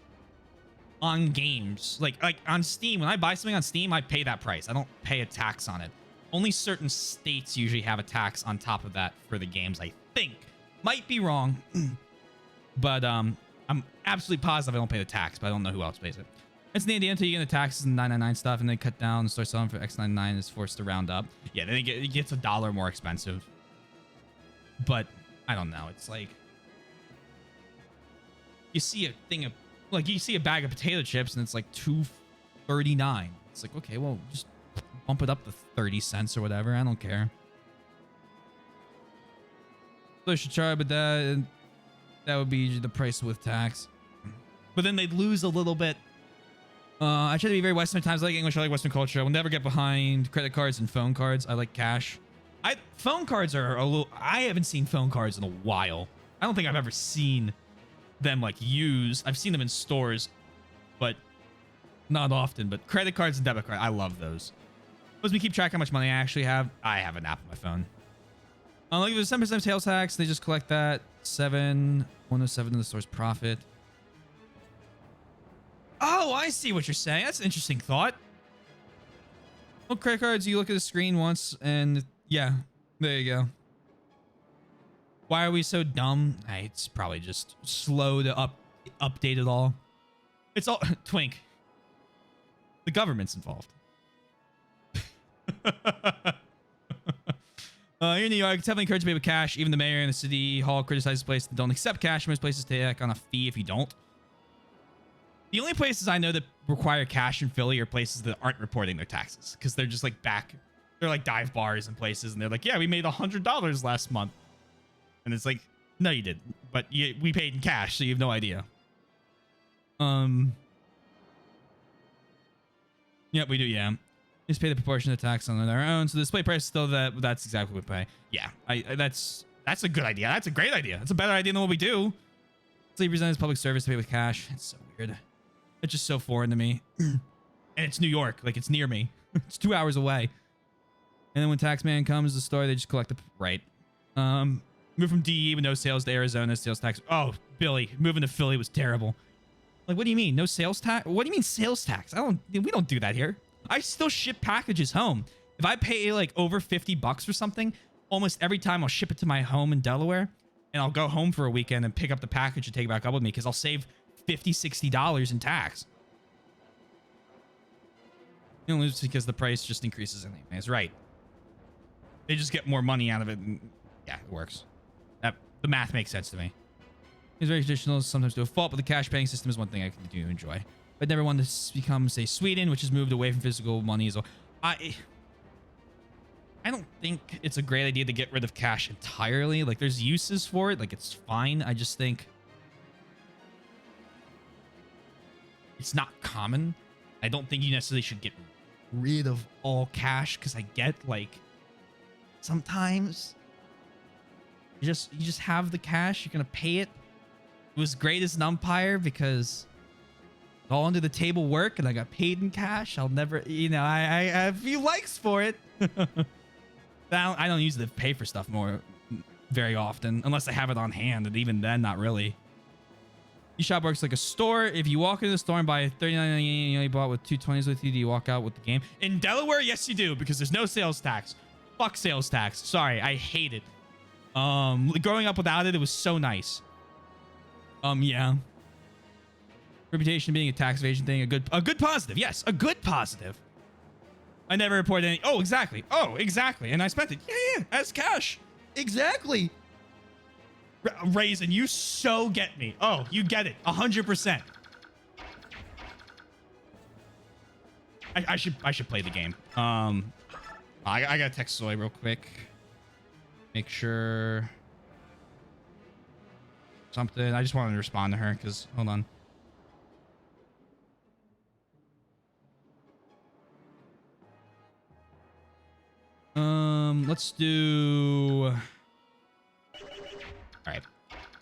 on games. Like on Steam. When I buy something on Steam, I pay that price. I don't pay a tax on it. Only certain states usually have a tax on top of that for the games, I think. Might be wrong. But I'm absolutely positive I don't pay the tax, but I don't know who else pays it. It's the idea until you get the taxes and 999 stuff, and then cut down and start selling for X99 is forced to round up. Yeah, then it gets $1 more expensive. But I don't know. It's like you see a thing of, like, you see a bag of potato chips and it's like $2.39. It's like, okay, well, just bump it up to 30 cents or whatever. I don't care. So I should try, but that would be the price with tax. But then they'd lose a little bit. I try to be very Western times. I like English. I like Western culture. I will never get behind credit cards and phone cards. I like cash. Phone cards are a little... I haven't seen phone cards in a while. I don't think I've ever seen them, like, used. I've seen them in stores, but not often. But credit cards and debit cards, I love those. Let me keep track how much money I actually have. I have an app on my phone. Like, if there's 7% sales tax, they just collect that. 107 in the store's profit. Oh, I see what you're saying. That's an interesting thought. Well, credit cards, you look at the screen once, and yeah, there you go. Why are we so dumb? It's probably just slow to update it all. It's all Twink. The government's involved. Here in New York, it's heavily encouraged to pay with cash. Even the mayor and the city hall criticizes places that don't accept cash. Most places take on a fee if you don't. The only places I know that require cash in Philly are places that aren't reporting their taxes, because they're just like they're like dive bars and places, and they're like, yeah, we made $100 last month. And it's like, no, you didn't. But we paid in cash, so you have no idea. Yep, we do, yeah. Just pay the proportionate tax on their own. So the display price is still that's exactly what we pay. Yeah, that's a good idea. That's a great idea. That's a better idea than what we do. So you present as public service to pay with cash. It's so weird. It's just so foreign to me. And it's New York. Like, it's near me. It's 2 hours away. And then when Taxman comes to the store, they just collect the... Right. Move from DE with no sales to Arizona, sales tax. Oh, Billy, moving to Philly was terrible. Like, what do you mean? No sales tax? What do you mean sales tax? We don't do that here. I still ship packages home. If I pay like over $50 for something, almost every time I'll ship it to my home in Delaware, and I'll go home for a weekend and pick up the package and take it back up with me, because I'll save $50, $60 in tax. You don't lose because the price just increases anyways. Right. They just get more money out of it. And yeah, it works. The math makes sense to me. It's very traditional, sometimes to a fault, but the cash paying system is one thing I do enjoy. But never wanted to become, say, Sweden, which has moved away from physical money. So I don't think it's a great idea to get rid of cash entirely. Like, there's uses for it. Like, it's fine. I just think it's not common. I don't think you necessarily should get rid of all cash, because I get like sometimes you just have the cash, you're gonna pay it. It was great as an umpire because all under the table work and I got paid in cash. I'll never, I have a few likes for it. I don't usually pay for stuff very often unless I have it on hand, and even then, not really. eShop works like a store. If you walk into the store and buy $39.98 you only bought with 220s with you, do you walk out with the game? In Delaware, yes you do, because there's no sales tax. Fuck sales tax. Sorry, I hate it. Growing up without it, it was so nice. Yeah. Reputation being a tax evasion thing, a good positive. Yes, a good positive. I never reported any. Oh, exactly. And I spent it. Yeah, as cash. Exactly. Raisin, you so get me. Oh, you get it. 100%. I should play the game. I gotta text Soy real quick. Make sure something. I just wanted to respond to her because hold on. Let's do. All right,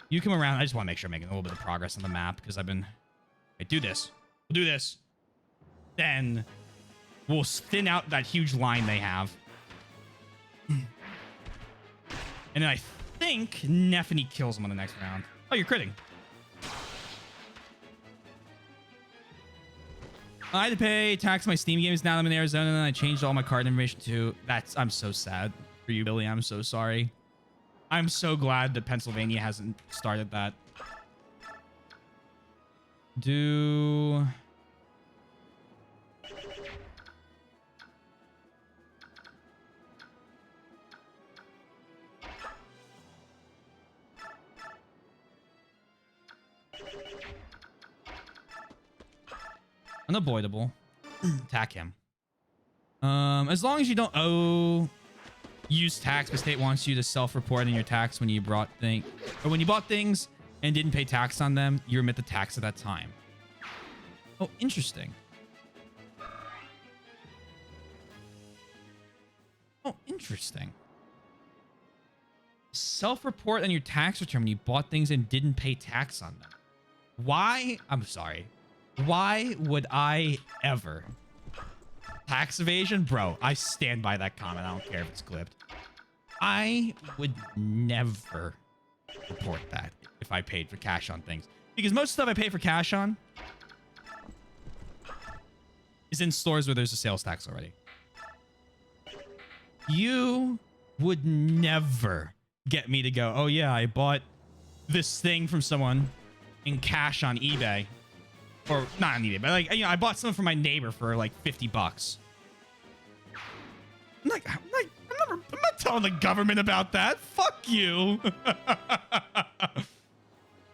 you come around. I just want to make sure I'm making a little bit of progress on the map because I've been. Hey, do this. We'll do this. Then we'll thin out that huge line they have. And then I think Neffany kills him on the next round. Oh, you're critting. I had to pay tax on my Steam games now that I'm in Arizona, and then I changed all my card information too. I'm so sad for you, Billy. I'm so sorry. I'm so glad that Pennsylvania hasn't started that. Unavoidable. Attack him. As long as you don't use tax, but state wants you to self-report in your tax when you bought things and didn't pay tax on them, you remit the tax at that time. Oh, interesting. Self-report on your tax return when you bought things and didn't pay tax on them. Why? I'm sorry. Why would I ever? Tax evasion? Bro, I stand by that comment. I don't care if it's clipped. I would never report that if I paid for cash on things. Because most stuff I pay for cash on is in stores where there's a sales tax already. You would never get me to go, oh yeah, I bought this thing from someone in cash on eBay. Or not on eBay, but like, I bought something from my neighbor for like $50. I'm not telling the government about that. Fuck you.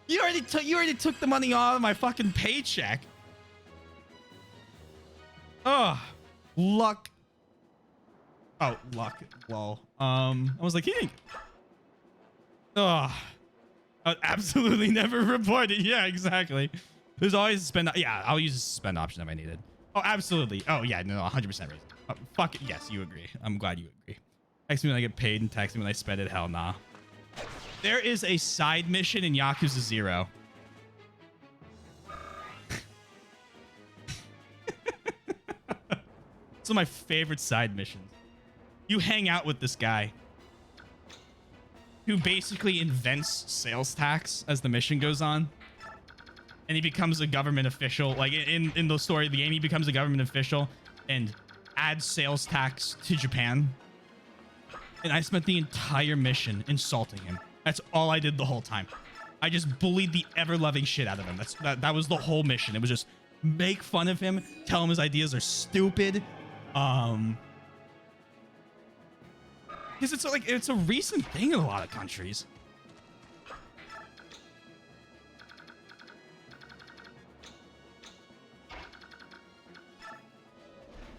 You already took the money out of my fucking paycheck. Oh, luck. Oh, luck. Lol. I was like, hey. Oh, I would absolutely never report it. Yeah, exactly. There's always a spend. Yeah, I'll use a suspend option if I need it. Oh, absolutely. Oh, yeah, no, 100% raise. Oh, fuck it. Yes, you agree. I'm glad you agree. Text me when I get paid and text me when I spend it. Hell nah. There is a side mission in Yakuza 0. It's one of my favorite side missions. You hang out with this guy who basically invents sales tax as the mission goes on. And he becomes a government official. Like in the story of the game, he becomes a government official and adds sales tax to Japan. And I spent the entire mission insulting him. That's all I did the whole time. I just bullied the ever-loving shit out of him. That was the whole mission. It was just make fun of him, tell him his ideas are stupid. Because it's a recent thing in a lot of countries.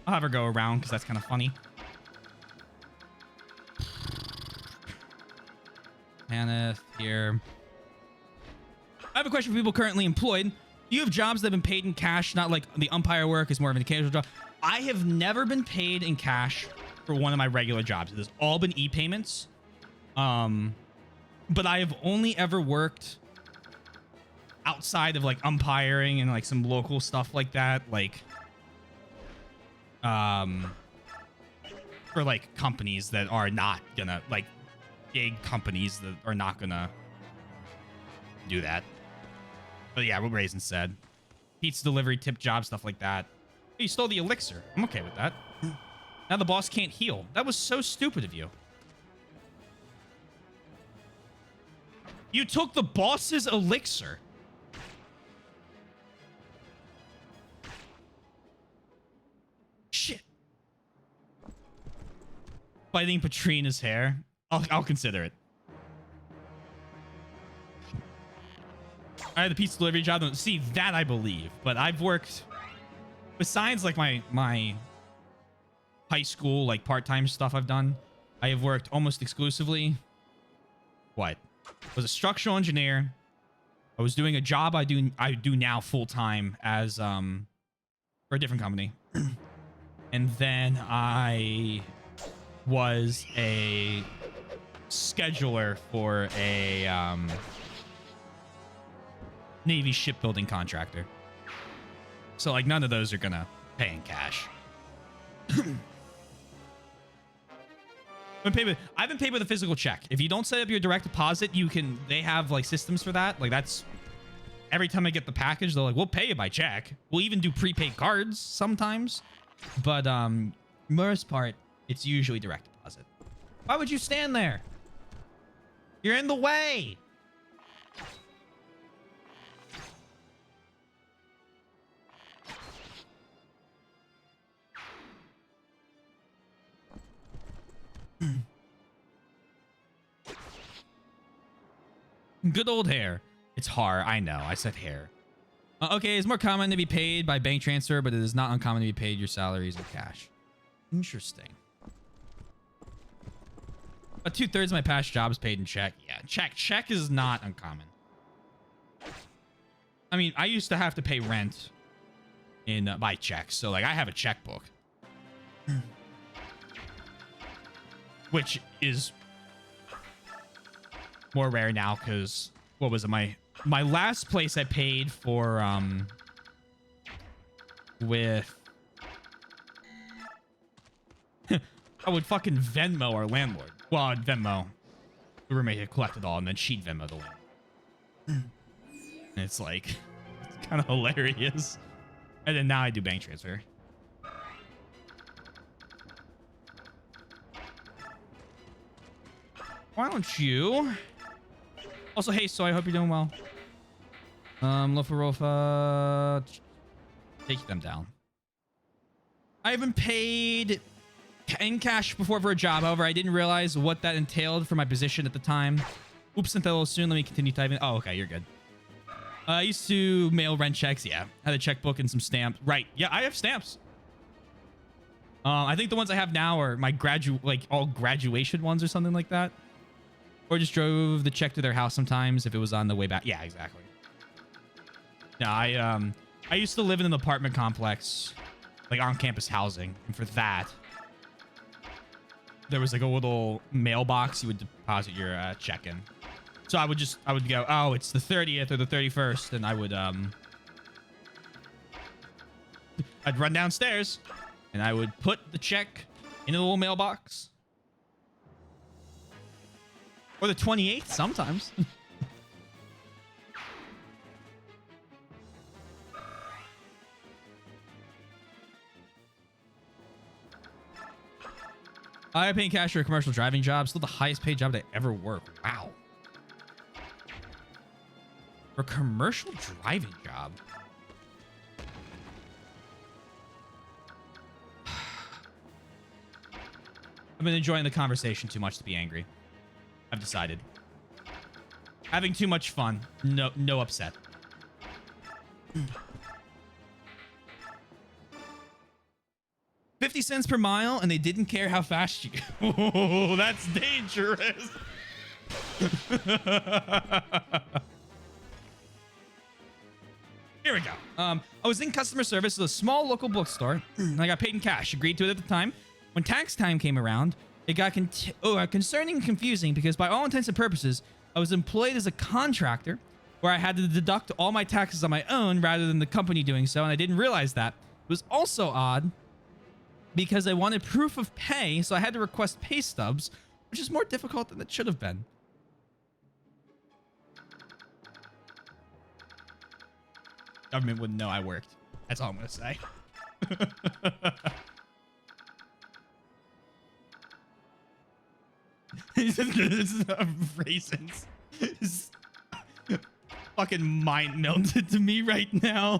I'll have her go around because that's kind of funny. Kenneth here. I have a question for people currently employed. You have jobs that have been paid in cash, not like the umpire work is more of an occasional job. I have never been paid in cash for one of my regular jobs. It has all been e-payments. But I have only ever worked outside of like umpiring and like some local stuff like that, like for like companies that are not gonna, like big companies that are not gonna do that. But yeah, what Raisin said, pizza delivery, tip job, stuff like that. Hey, you stole the elixir. I'm okay with that. Now the boss can't heal. That was so stupid of you. You took the boss's elixir. Shit. Biting Patrina's hair. I'll consider it. I had the pizza delivery job. See, that I believe. But I've worked, besides like my high school, like part-time stuff I've done, I have worked almost exclusively. What? I was a structural engineer. I was doing a job I do now full-time as for a different company. And then I was a scheduler for a Navy shipbuilding contractor. So like none of those are gonna pay in cash. I've been paid with a physical check. If you don't set up your direct deposit, they have like systems for that. Like that's every time I get the package, they're like, we'll pay you by check. We'll even do prepaid cards sometimes. But most part, it's usually direct deposit. Why would you stand there? You're in the way. Good old hair. It's hard. I know. I said hair. Okay, it's more common to be paid by bank transfer, but it is not uncommon to be paid your salaries in cash. Interesting. But 2/3 of my past jobs paid in check. Yeah, check is not uncommon. I mean, I used to have to pay rent in by check, so like I have a checkbook, which is more rare now because what was it? My last place I paid for with I would fucking Venmo our landlord. Well, I'd Venmo the roommate had collected all, and then she'd Venmo the landlord. And it's like it's kind of hilarious. And then now I do bank transfer. Why don't you? Also, hey, so I hope you're doing well. Lofa, take them down. I haven't paid in cash before for a job. However, I didn't realize what that entailed for my position at the time. Oops, sent that a little soon. Let me continue typing. Oh, okay, you're good. I used to mail rent checks. Yeah, had a checkbook and some stamps. Right. Yeah, I have stamps. I think the ones I have now are my all graduation ones or something like that. Or just drove the check to their house sometimes if it was on the way back. Yeah, exactly. Yeah, I used to live in an apartment complex, like on-campus housing, and for that, there was like a little mailbox you would deposit your check in. So I would go, oh, it's the 30th or the 31st, and I would I'd run downstairs, and I would put the check in a little mailbox. Or the 28th sometimes. I pay in cash for a commercial driving job. Still the highest paid job that I ever worked. Wow. For a commercial driving job. I've been enjoying the conversation too much to be angry. I've decided. Having too much fun. No upset. $0.50 per mile, and they didn't care how fast you... Oh, that's dangerous. Here, Here we go. I was in customer service at a small local bookstore, and I got paid in cash. Agreed to it at the time. When tax time came around, it got concerning and confusing because by all intents and purposes, I was employed as a contractor where I had to deduct all my taxes on my own rather than the company doing so, and I didn't realize that. It was also odd because I wanted proof of pay, so I had to request pay stubs, which is more difficult than it should have been. Government wouldn't know I worked. That's all I'm going to say. Raisins. Fucking mind melted to me right now.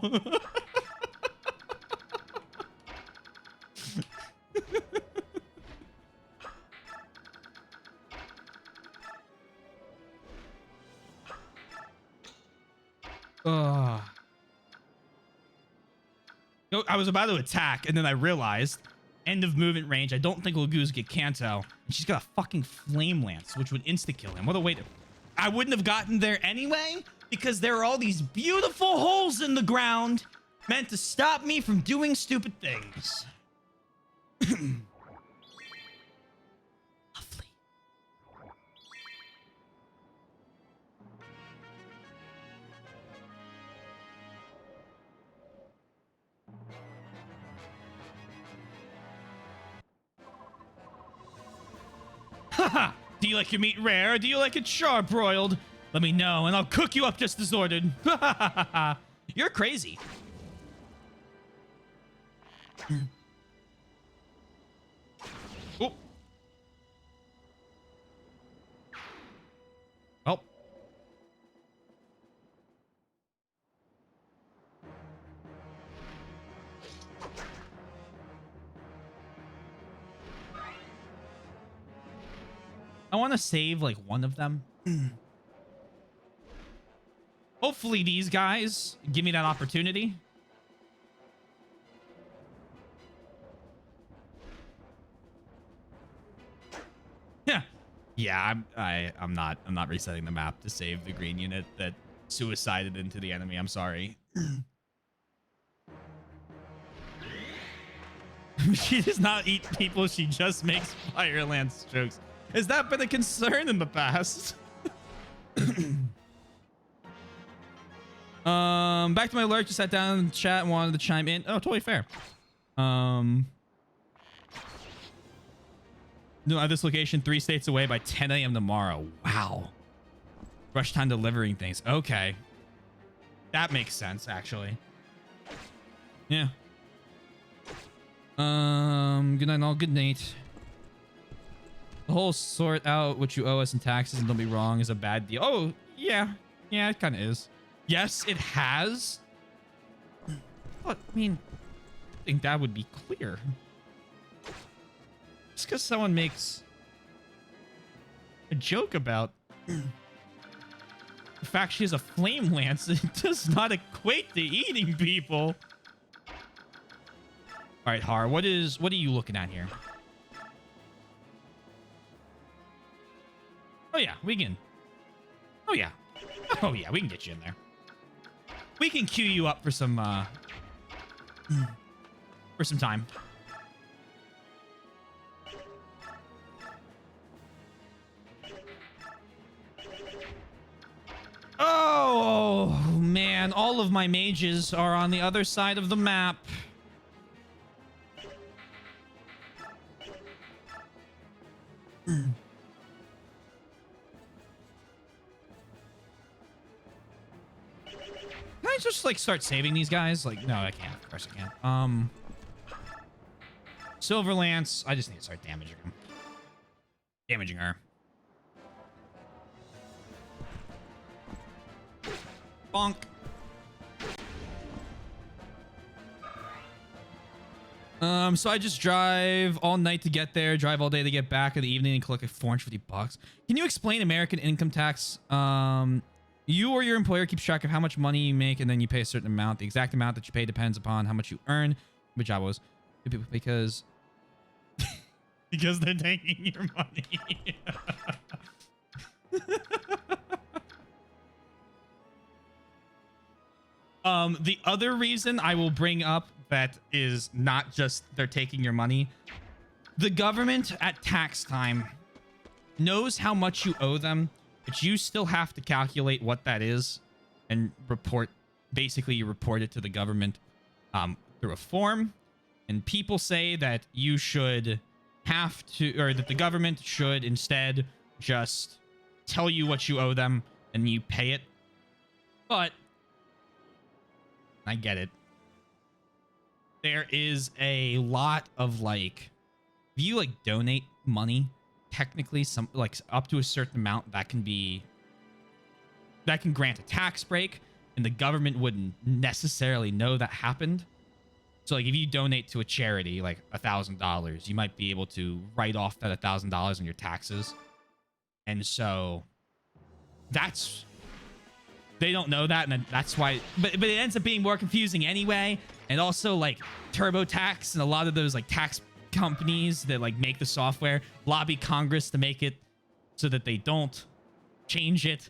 I was about to attack, and then I realized, end of movement range, I don't think Lagoose get Kanto. And she's got a fucking Flame Lance, which would insta-kill him. What a way to... I wouldn't have gotten there anyway, because there are all these beautiful holes in the ground meant to stop me from doing stupid things. Lovely. Haha! Do you like your meat rare, or do you like it char-broiled? Let me know, and I'll cook you up just as ordered. You're crazy. Oh. Oh. I want to save like one of them. Hopefully these guys give me that opportunity. Yeah. Yeah, I'm not resetting the map to save the green unit that suicided into the enemy. I'm sorry. She does not eat people, she just makes fire lance strokes. Has that been a concern in the past? Back to my alert. Just sat down in the chat and wanted to chime in. Oh, totally fair. No, at this location 3 states away by 10 a.m. tomorrow. Wow. Rush time delivering things. Okay. That makes sense, actually. Yeah. Good night all. Good night. The whole sort out what you owe us in taxes and don't be wrong is a bad deal. Oh, yeah. Yeah, it kind of is. Yes, it has. But, I mean, I think that would be clear. Just because someone makes a joke about the fact she has a flame lance, it does not equate to eating people. All right, Har, what are you looking at here? Oh yeah, we can. Oh yeah. Oh yeah, we can get you in there. We can queue you up for some time. Oh man, all of my mages are on the other side of the map. Can I just like start saving these guys? Like, no, I can't. Of course I can't. Silver Lance. I just need to start damaging him. Damaging her. Bonk. So I just drive all night to get there, drive all day to get back in the evening and collect like $450. Can you explain American income tax? You or your employer keeps track of how much money you make and then you pay a certain amount. The exact amount that you pay depends upon how much you earn. Good job, was because they're taking your money. The other reason I will bring up that is not just they're taking your money. The government at tax time knows how much you owe them, but you still have to calculate what that is and report. Basically, you report it to the government through a form. And people say that you should have to, or that the government should instead just tell you what you owe them and you pay it. But I get it. There is a lot of like, if you like donate money, technically some like up to a certain amount that can grant a tax break, and the government wouldn't necessarily know that happened. So like if you donate to a charity like $1,000, you might be able to write off that $1,000 on your taxes. And so that's, they don't know that, and then that's why, but it ends up being more confusing anyway. And also like TurboTax and a lot of those like tax companies that like make the software lobby Congress to make it so that they don't change it,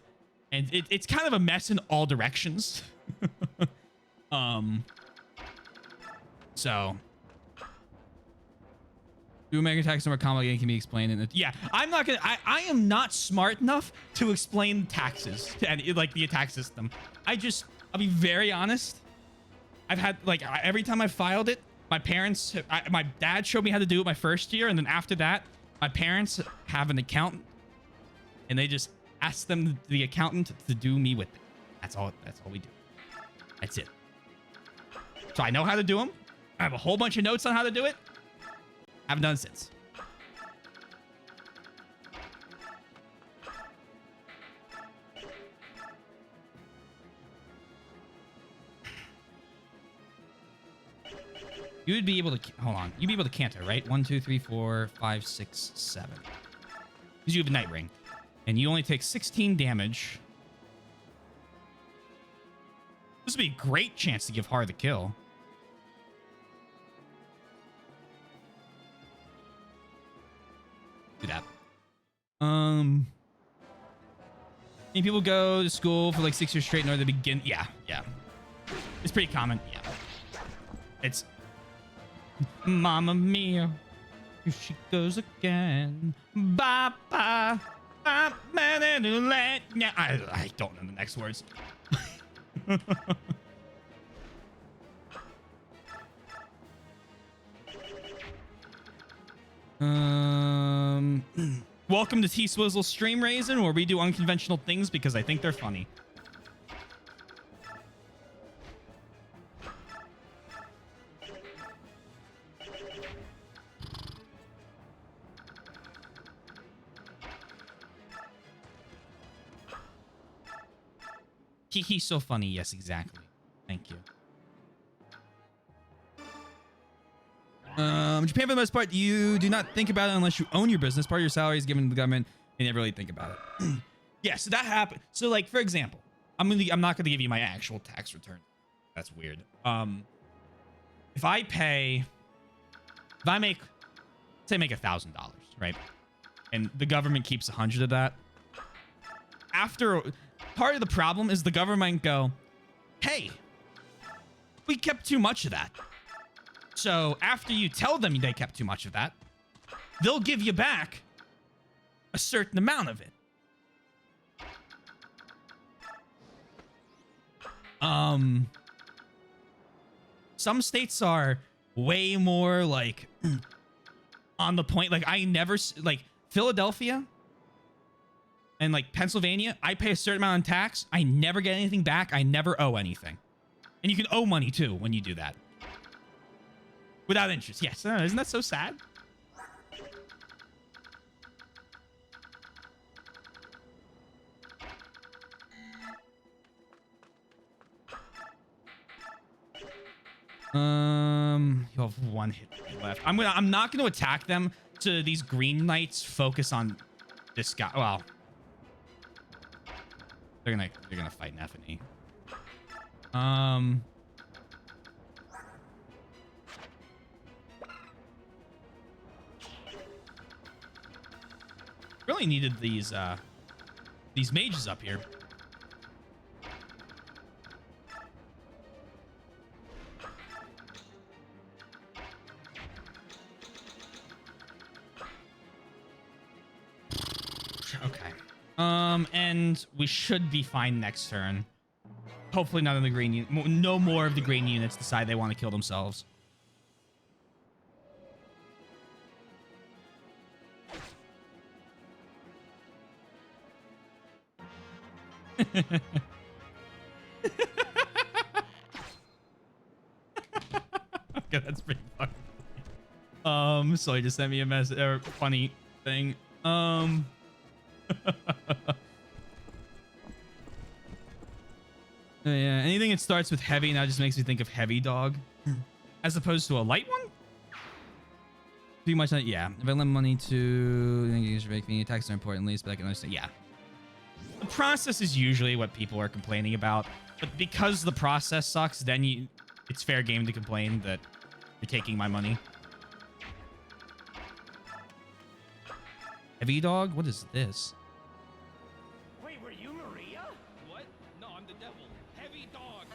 and it's kind of a mess in all directions. So do American tax number complicated can be explained in it. Yeah, I'm not gonna, I am not smart enough to explain taxes and like the tax system. I'll be very honest. I've had like every time I filed it, my parents, my dad showed me how to do it my first year, and then after that, my parents have an accountant, and they just ask the accountant to do me with it. That's all we do. That's it. So I know how to do them. I have a whole bunch of notes on how to do it. Haven't done it since. You would be able to, hold on. You'd be able to canter, right? 1, 2, 3, 4, 5, 6, 7. Because you have a night ring. And you only take 16 damage. This would be a great chance to give Har the kill. Do that. And people go to school for like 6 years straight in order to begin. Yeah. It's pretty common. Yeah. It's Mamma Mia, here she goes again. Ba ba ba ba. Yeah, I don't know the next words. Welcome to T-Swizzle Stream Raisin, where we do unconventional things because I think they're funny. He's so funny. Yes, exactly. Thank you. Japan, for the most part, you do not think about it unless you own your business. Part of your salary is given to the government. You never really think about it. Yeah, so that happened. So, like, for example, I'm not gonna give you my actual tax return. That's weird. If I make $1,000, right, and the government keeps 100 of that. After, part of the problem is the government go, hey, we kept too much of that. So after you tell them they kept too much of that, they'll give you back a certain amount of it. Some states are way more like on the point. Like I never, like Philadelphia and like Pennsylvania, I pay a certain amount in tax. I never get anything back. I never owe anything. And you can owe money too when you do that. Without interest. Yes. Isn't that so sad? You have one hit left. I'm not gonna attack them. So these green knights focus on this guy. Well, they're gonna fight Neffany. Really needed these mages up here. And we should be fine next turn. Hopefully none of the green no more of the green units decide they want to kill themselves. Okay, that's pretty funny. So he just sent me a message or funny thing. Yeah, anything that starts with heavy now just makes me think of heavy dog, as opposed to a light one. Too much, yeah. If I lend money to use making attacks are important, least, but I can understand. Yeah, the process is usually what people are complaining about, but because the process sucks, then it's fair game to complain that you're taking my money. Heavy dog, what is this? Wait, were you Maria? What? No, I'm the devil. Heavy dog.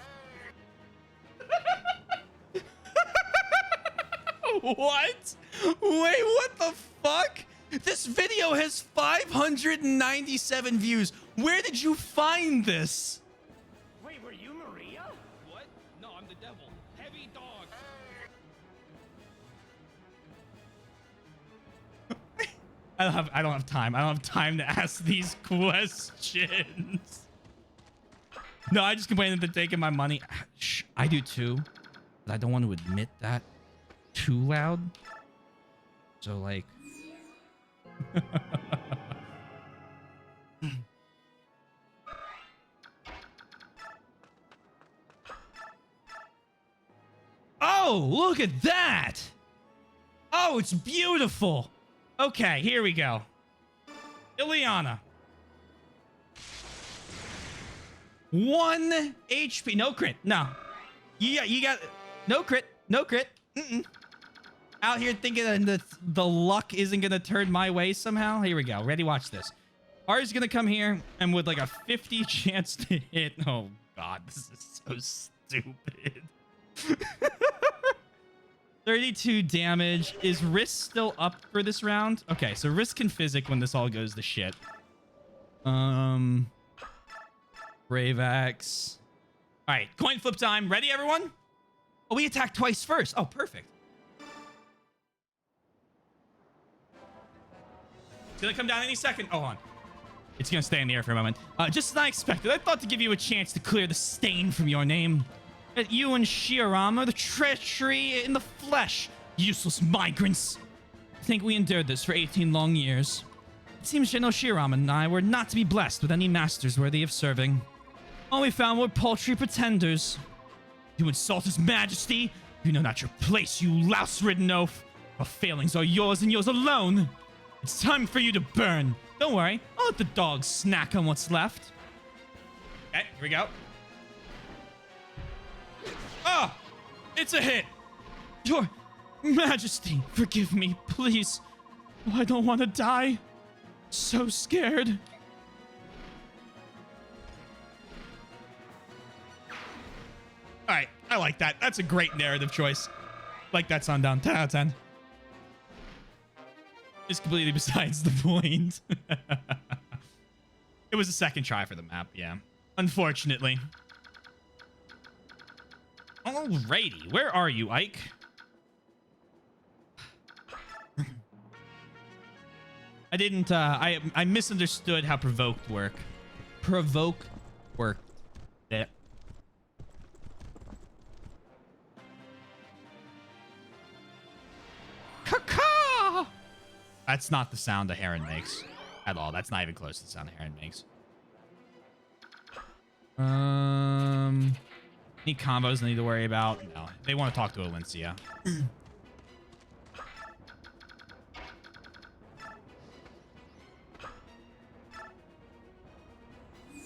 What? Wait, what the fuck? This video has 597 views. Where did you find this? Wait, were you Maria? What? No, I'm the devil. Heavy dog. I don't have time. I don't have time to ask these questions. No, I just complain that they're taking my money. Shh, I do too. But I don't want to admit that too loud. So like oh, look at that. Oh, it's beautiful. Okay, here we go. Ileana. 1 HP. No crit. No. You got no crit. No crit. Out here thinking that the luck isn't going to turn my way somehow. Here we go. Ready? Watch this. Ari's going to come here and with like a 50 chance to hit. Oh, God. This is so stupid. 32 damage. Is Risk still up for this round? Okay, so Risk can physic when this all goes to shit. Brave Axe. All right, coin flip time. Ready, everyone? Oh, we attacked twice first. Oh, perfect. It's gonna come down any second. Oh, hold on. It's gonna stay in the air for a moment. Just as I expected, I thought to give you a chance to clear the stain from your name. That you and Shiram are the treachery in the flesh. Useless migrants. I think we endured this for 18 long years. It seems General Shiram and I were not to be blessed with any masters worthy of serving. All we found were paltry pretenders. You insult his majesty. You know not your place, you louse-ridden oaf. Our failings are yours and yours alone. It's time for you to burn. Don't worry, I'll let the dogs snack on what's left. Okay, here we go. Ah! It's a hit! Your Majesty, forgive me, please. Oh, I don't want to die. So scared. Alright, I like that. That's a great narrative choice. Like that Sundown. 10 out of 10. It's completely besides the point. It was a second try for the map, yeah. Unfortunately. Alrighty, where are you, Ike? I didn't, I misunderstood how provoked work. Provoke worked. There. Caw-caw! That's not the sound a heron makes at all. That's not even close to the sound a heron makes. Any combos I need to worry about? No. They want to talk to Alencia.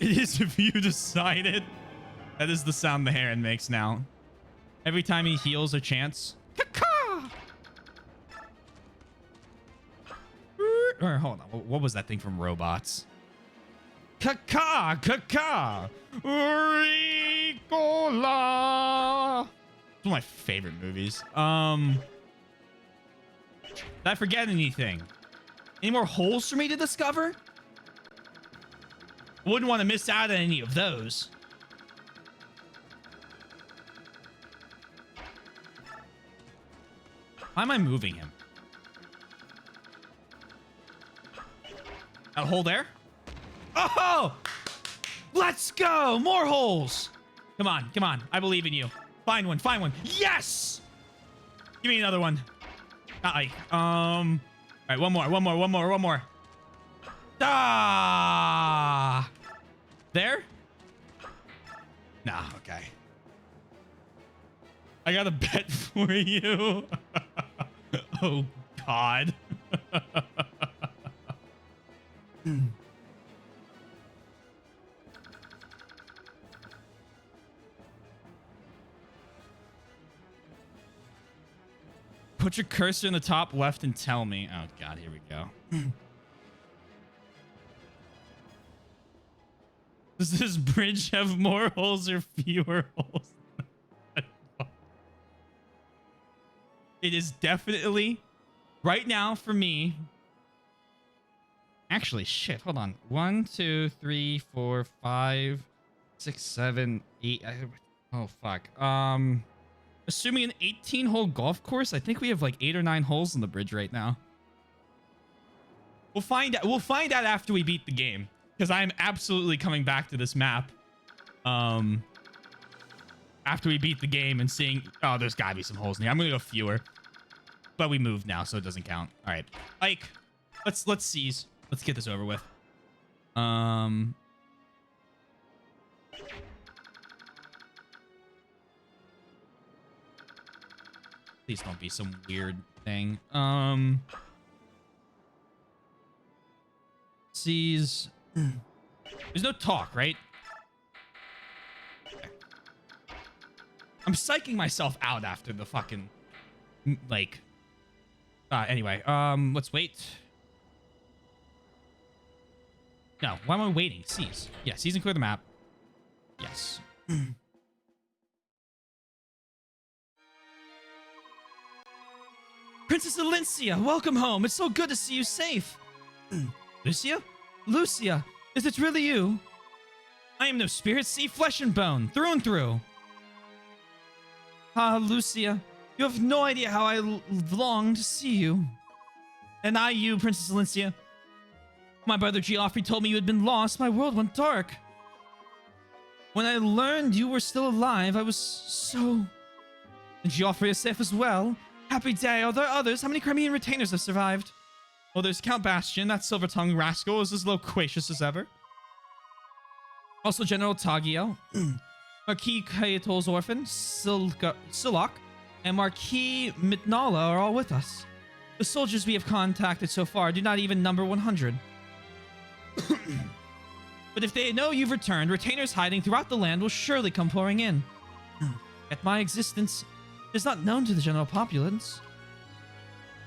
It is if you decide it. That is the sound the heron makes now. Every time he heals a chance. Caw-caw! Or, hold on. What was that thing from Robots? Caw-caw! Caw-caw! Ricola! It's one of my favorite movies. Did I forget anything? Any more holes for me to discover? Wouldn't want to miss out on any of those. Why am I moving him? A hole there? Oh! Let's go! More holes! Come on, come on. I believe in you. Find one, find one. Yes! Give me another one. All right, one more. Ah! There? Nah, okay. I got a bet for you. Oh, God. Put your cursor in the top left and tell me. Oh, God, here we go. Does this bridge have more holes or fewer holes? It is definitely, right now for me. Actually, shit, hold on. 1, 2, 3, 4, 5, 6, 7, 8. Oh, fuck. Assuming an 18-hole golf course, I think we have like 8 or 9 holes in the bridge right now. We'll find out. We'll find out after we beat the game, because I'm absolutely coming back to this map. After we beat the game and seeing, oh, there's gotta be some holes in here. I'm gonna go fewer, but we moved now, so it doesn't count. All right, Ike, let's seize. Let's get this over with. Please don't be some weird thing. Seize. There's no talk, right? Okay. I'm psyching myself out after the fucking, like, anyway, let's wait. No, why am I waiting? Seize. Yeah, seize and clear the map. Yes. Princess Alencia, welcome home. It's so good to see you safe. Lucia? Lucia, is it really you? I am no spirit, see flesh and bone, through and through. Ah, Lucia, you have no idea how I long to see you. And I you, Princess Alencia. My brother Geoffrey told me you had been lost. My world went dark. When I learned you were still alive, I was so... And Geoffrey is safe as well. Happy day. Are there others? How many Crimean retainers have survived? Well, there's Count Bastian. That silver-tongued rascal is as loquacious as ever. Also, General Taggio, Marquis Kaitol's orphan, Silok, and Marquis Mitnala are all with us. The soldiers we have contacted so far do not even number 100. But if they know you've returned, retainers hiding throughout the land will surely come pouring in. Yet my existence is not known to the general populace.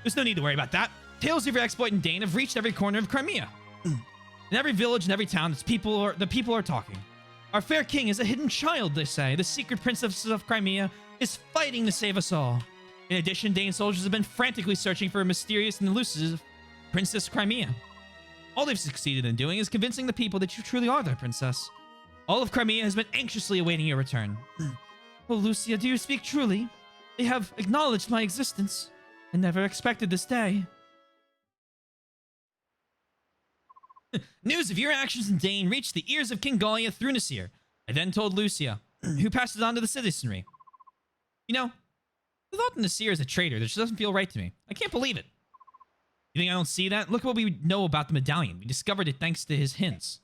There's no need to worry about that. Tales of your exploit in Dane have reached every corner of Crimea. In every village and every town, the people are talking. Our fair king is a hidden child, they say. The secret princess of Crimea is fighting to save us all. In addition, Dane soldiers have been frantically searching for a mysterious and elusive Princess Crimea. All they've succeeded in doing is convincing the people that you truly are their princess. All of Crimea has been anxiously awaiting your return. Oh, Lucia, do you speak truly? They have acknowledged my existence and never expected this day. News of your actions in Dane reached the ears of King Gallia through Nasir. I then told Lucia, who passed it on to the citizenry. You know, the thought that Nasir is a traitor, that just doesn't feel right to me. I can't believe it. You think I don't see that? Look at what we know about the medallion. We discovered it thanks to his hints.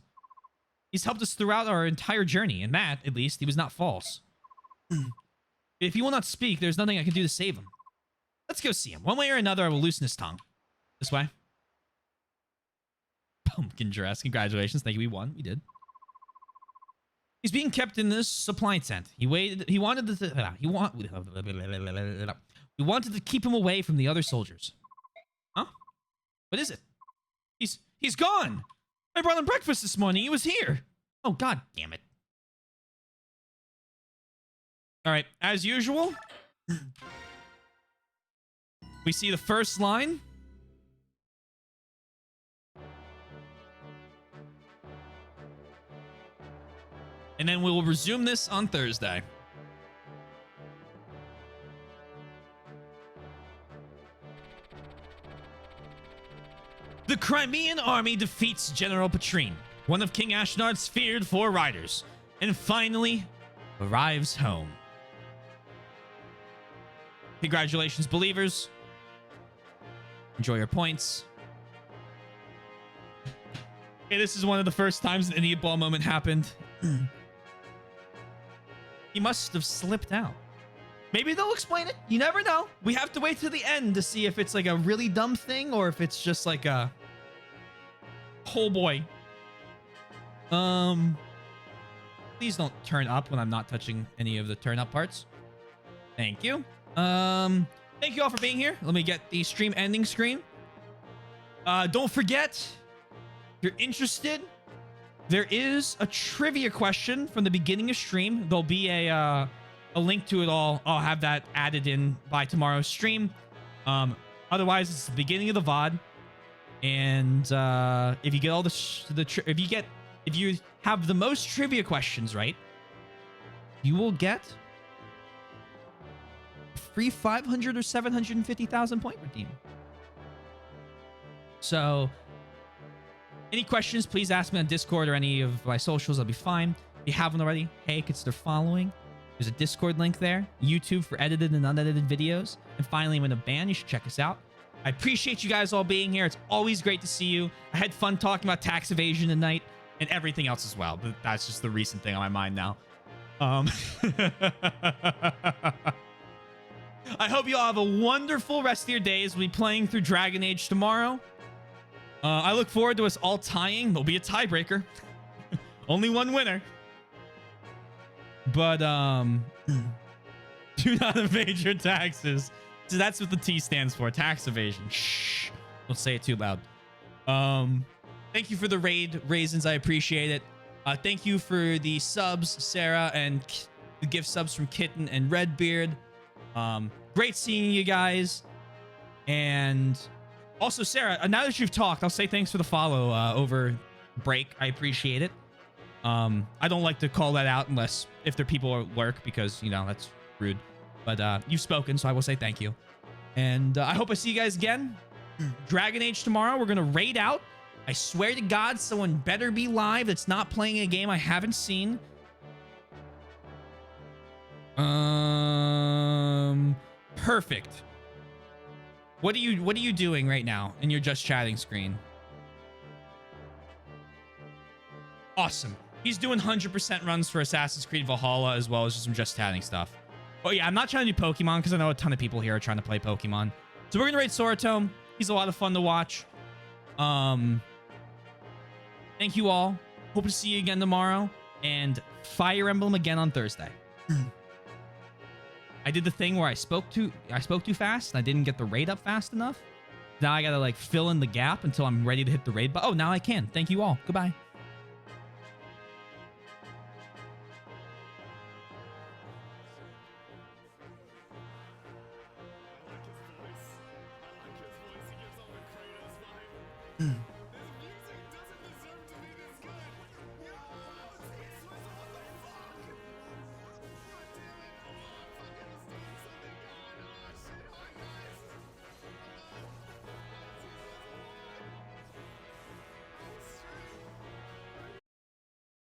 He's helped us throughout our entire journey, and that, at least, he was not false. If he will not speak, there's nothing I can do to save him. Let's go see him. One way or another, I will loosen his tongue. This way. Pumpkin dress. Congratulations. Thank you. We won. We did. He's being kept in this supply tent. We wanted to keep him away from the other soldiers. Huh? What is it? He's gone. I brought him breakfast this morning. He was here. Oh, God damn it. All right. As usual, we see the first line. And then we will resume this on Thursday. The Crimean army defeats General Petrine, one of King Ashnard's feared 4 riders, and finally arrives home. Congratulations, believers. Enjoy your points. Okay, this is one of the first times an idiot ball moment happened. He must have slipped out. Maybe they'll explain it. You never know. We have to wait till the end to see if it's like a really dumb thing or if it's just like a... Oh boy. Please don't turn up when I'm not touching any of the turn up parts. Thank you. Thank you all for being here. Let me get the stream ending screen. Don't forget, if you're interested, there is a trivia question from the beginning of stream. There'll be a link to it all. I'll have that added in by tomorrow's stream. Otherwise, it's the beginning of the VOD. And if you get all if you have the most trivia questions right, you will get a free 500 or 750,000 point redeem. So, any questions, please ask me on Discord or any of my socials. I'll be fine. If you haven't already, hey, consider following. There's a Discord link there. YouTube for edited and unedited videos. And finally, when a ban, you should check us out. I appreciate you guys all being here. It's always great to see you. I had fun talking about tax evasion tonight and everything else as well. But that's just the recent thing on my mind now. I hope you all have a wonderful rest of your days. We'll be playing through Dragon Age tomorrow. I look forward to us all tying. There'll be a tiebreaker. Only one winner. But, do not evade your taxes. So that's what the T stands for. Tax evasion. Shh. Don't say it too loud. Thank you for the raid, Raisins. I appreciate it. Thank you for the subs, Sarah, and the gift subs from Kitten and Redbeard. Great seeing you guys. And also, Sarah, now that you've talked, I'll say thanks for the follow over break. I appreciate it. I don't like to call that out unless if there are people at work because, you know, that's rude. But you've spoken, so I will say thank you. And I hope I see you guys again. Dragon Age tomorrow. We're going to raid out. I swear to God, someone better be live that's not playing a game I haven't seen. Perfect. What are you doing right now in your just chatting screen? Awesome. He's doing 100% runs for Assassin's Creed Valhalla as well as just some just chatting stuff. Oh yeah, I'm not trying to do Pokemon because I know a ton of people here are trying to play Pokemon. So we're gonna raid Soratome. He's a lot of fun to watch. Thank you all. Hope to see you again tomorrow. And Fire Emblem again on Thursday. I did the thing where I spoke too fast and I didn't get the raid up fast enough. Now I gotta like fill in the gap until I'm ready to hit the raid. But oh, now I can. Thank you all. Goodbye. I like his voice. He gives all the Kratos vibe.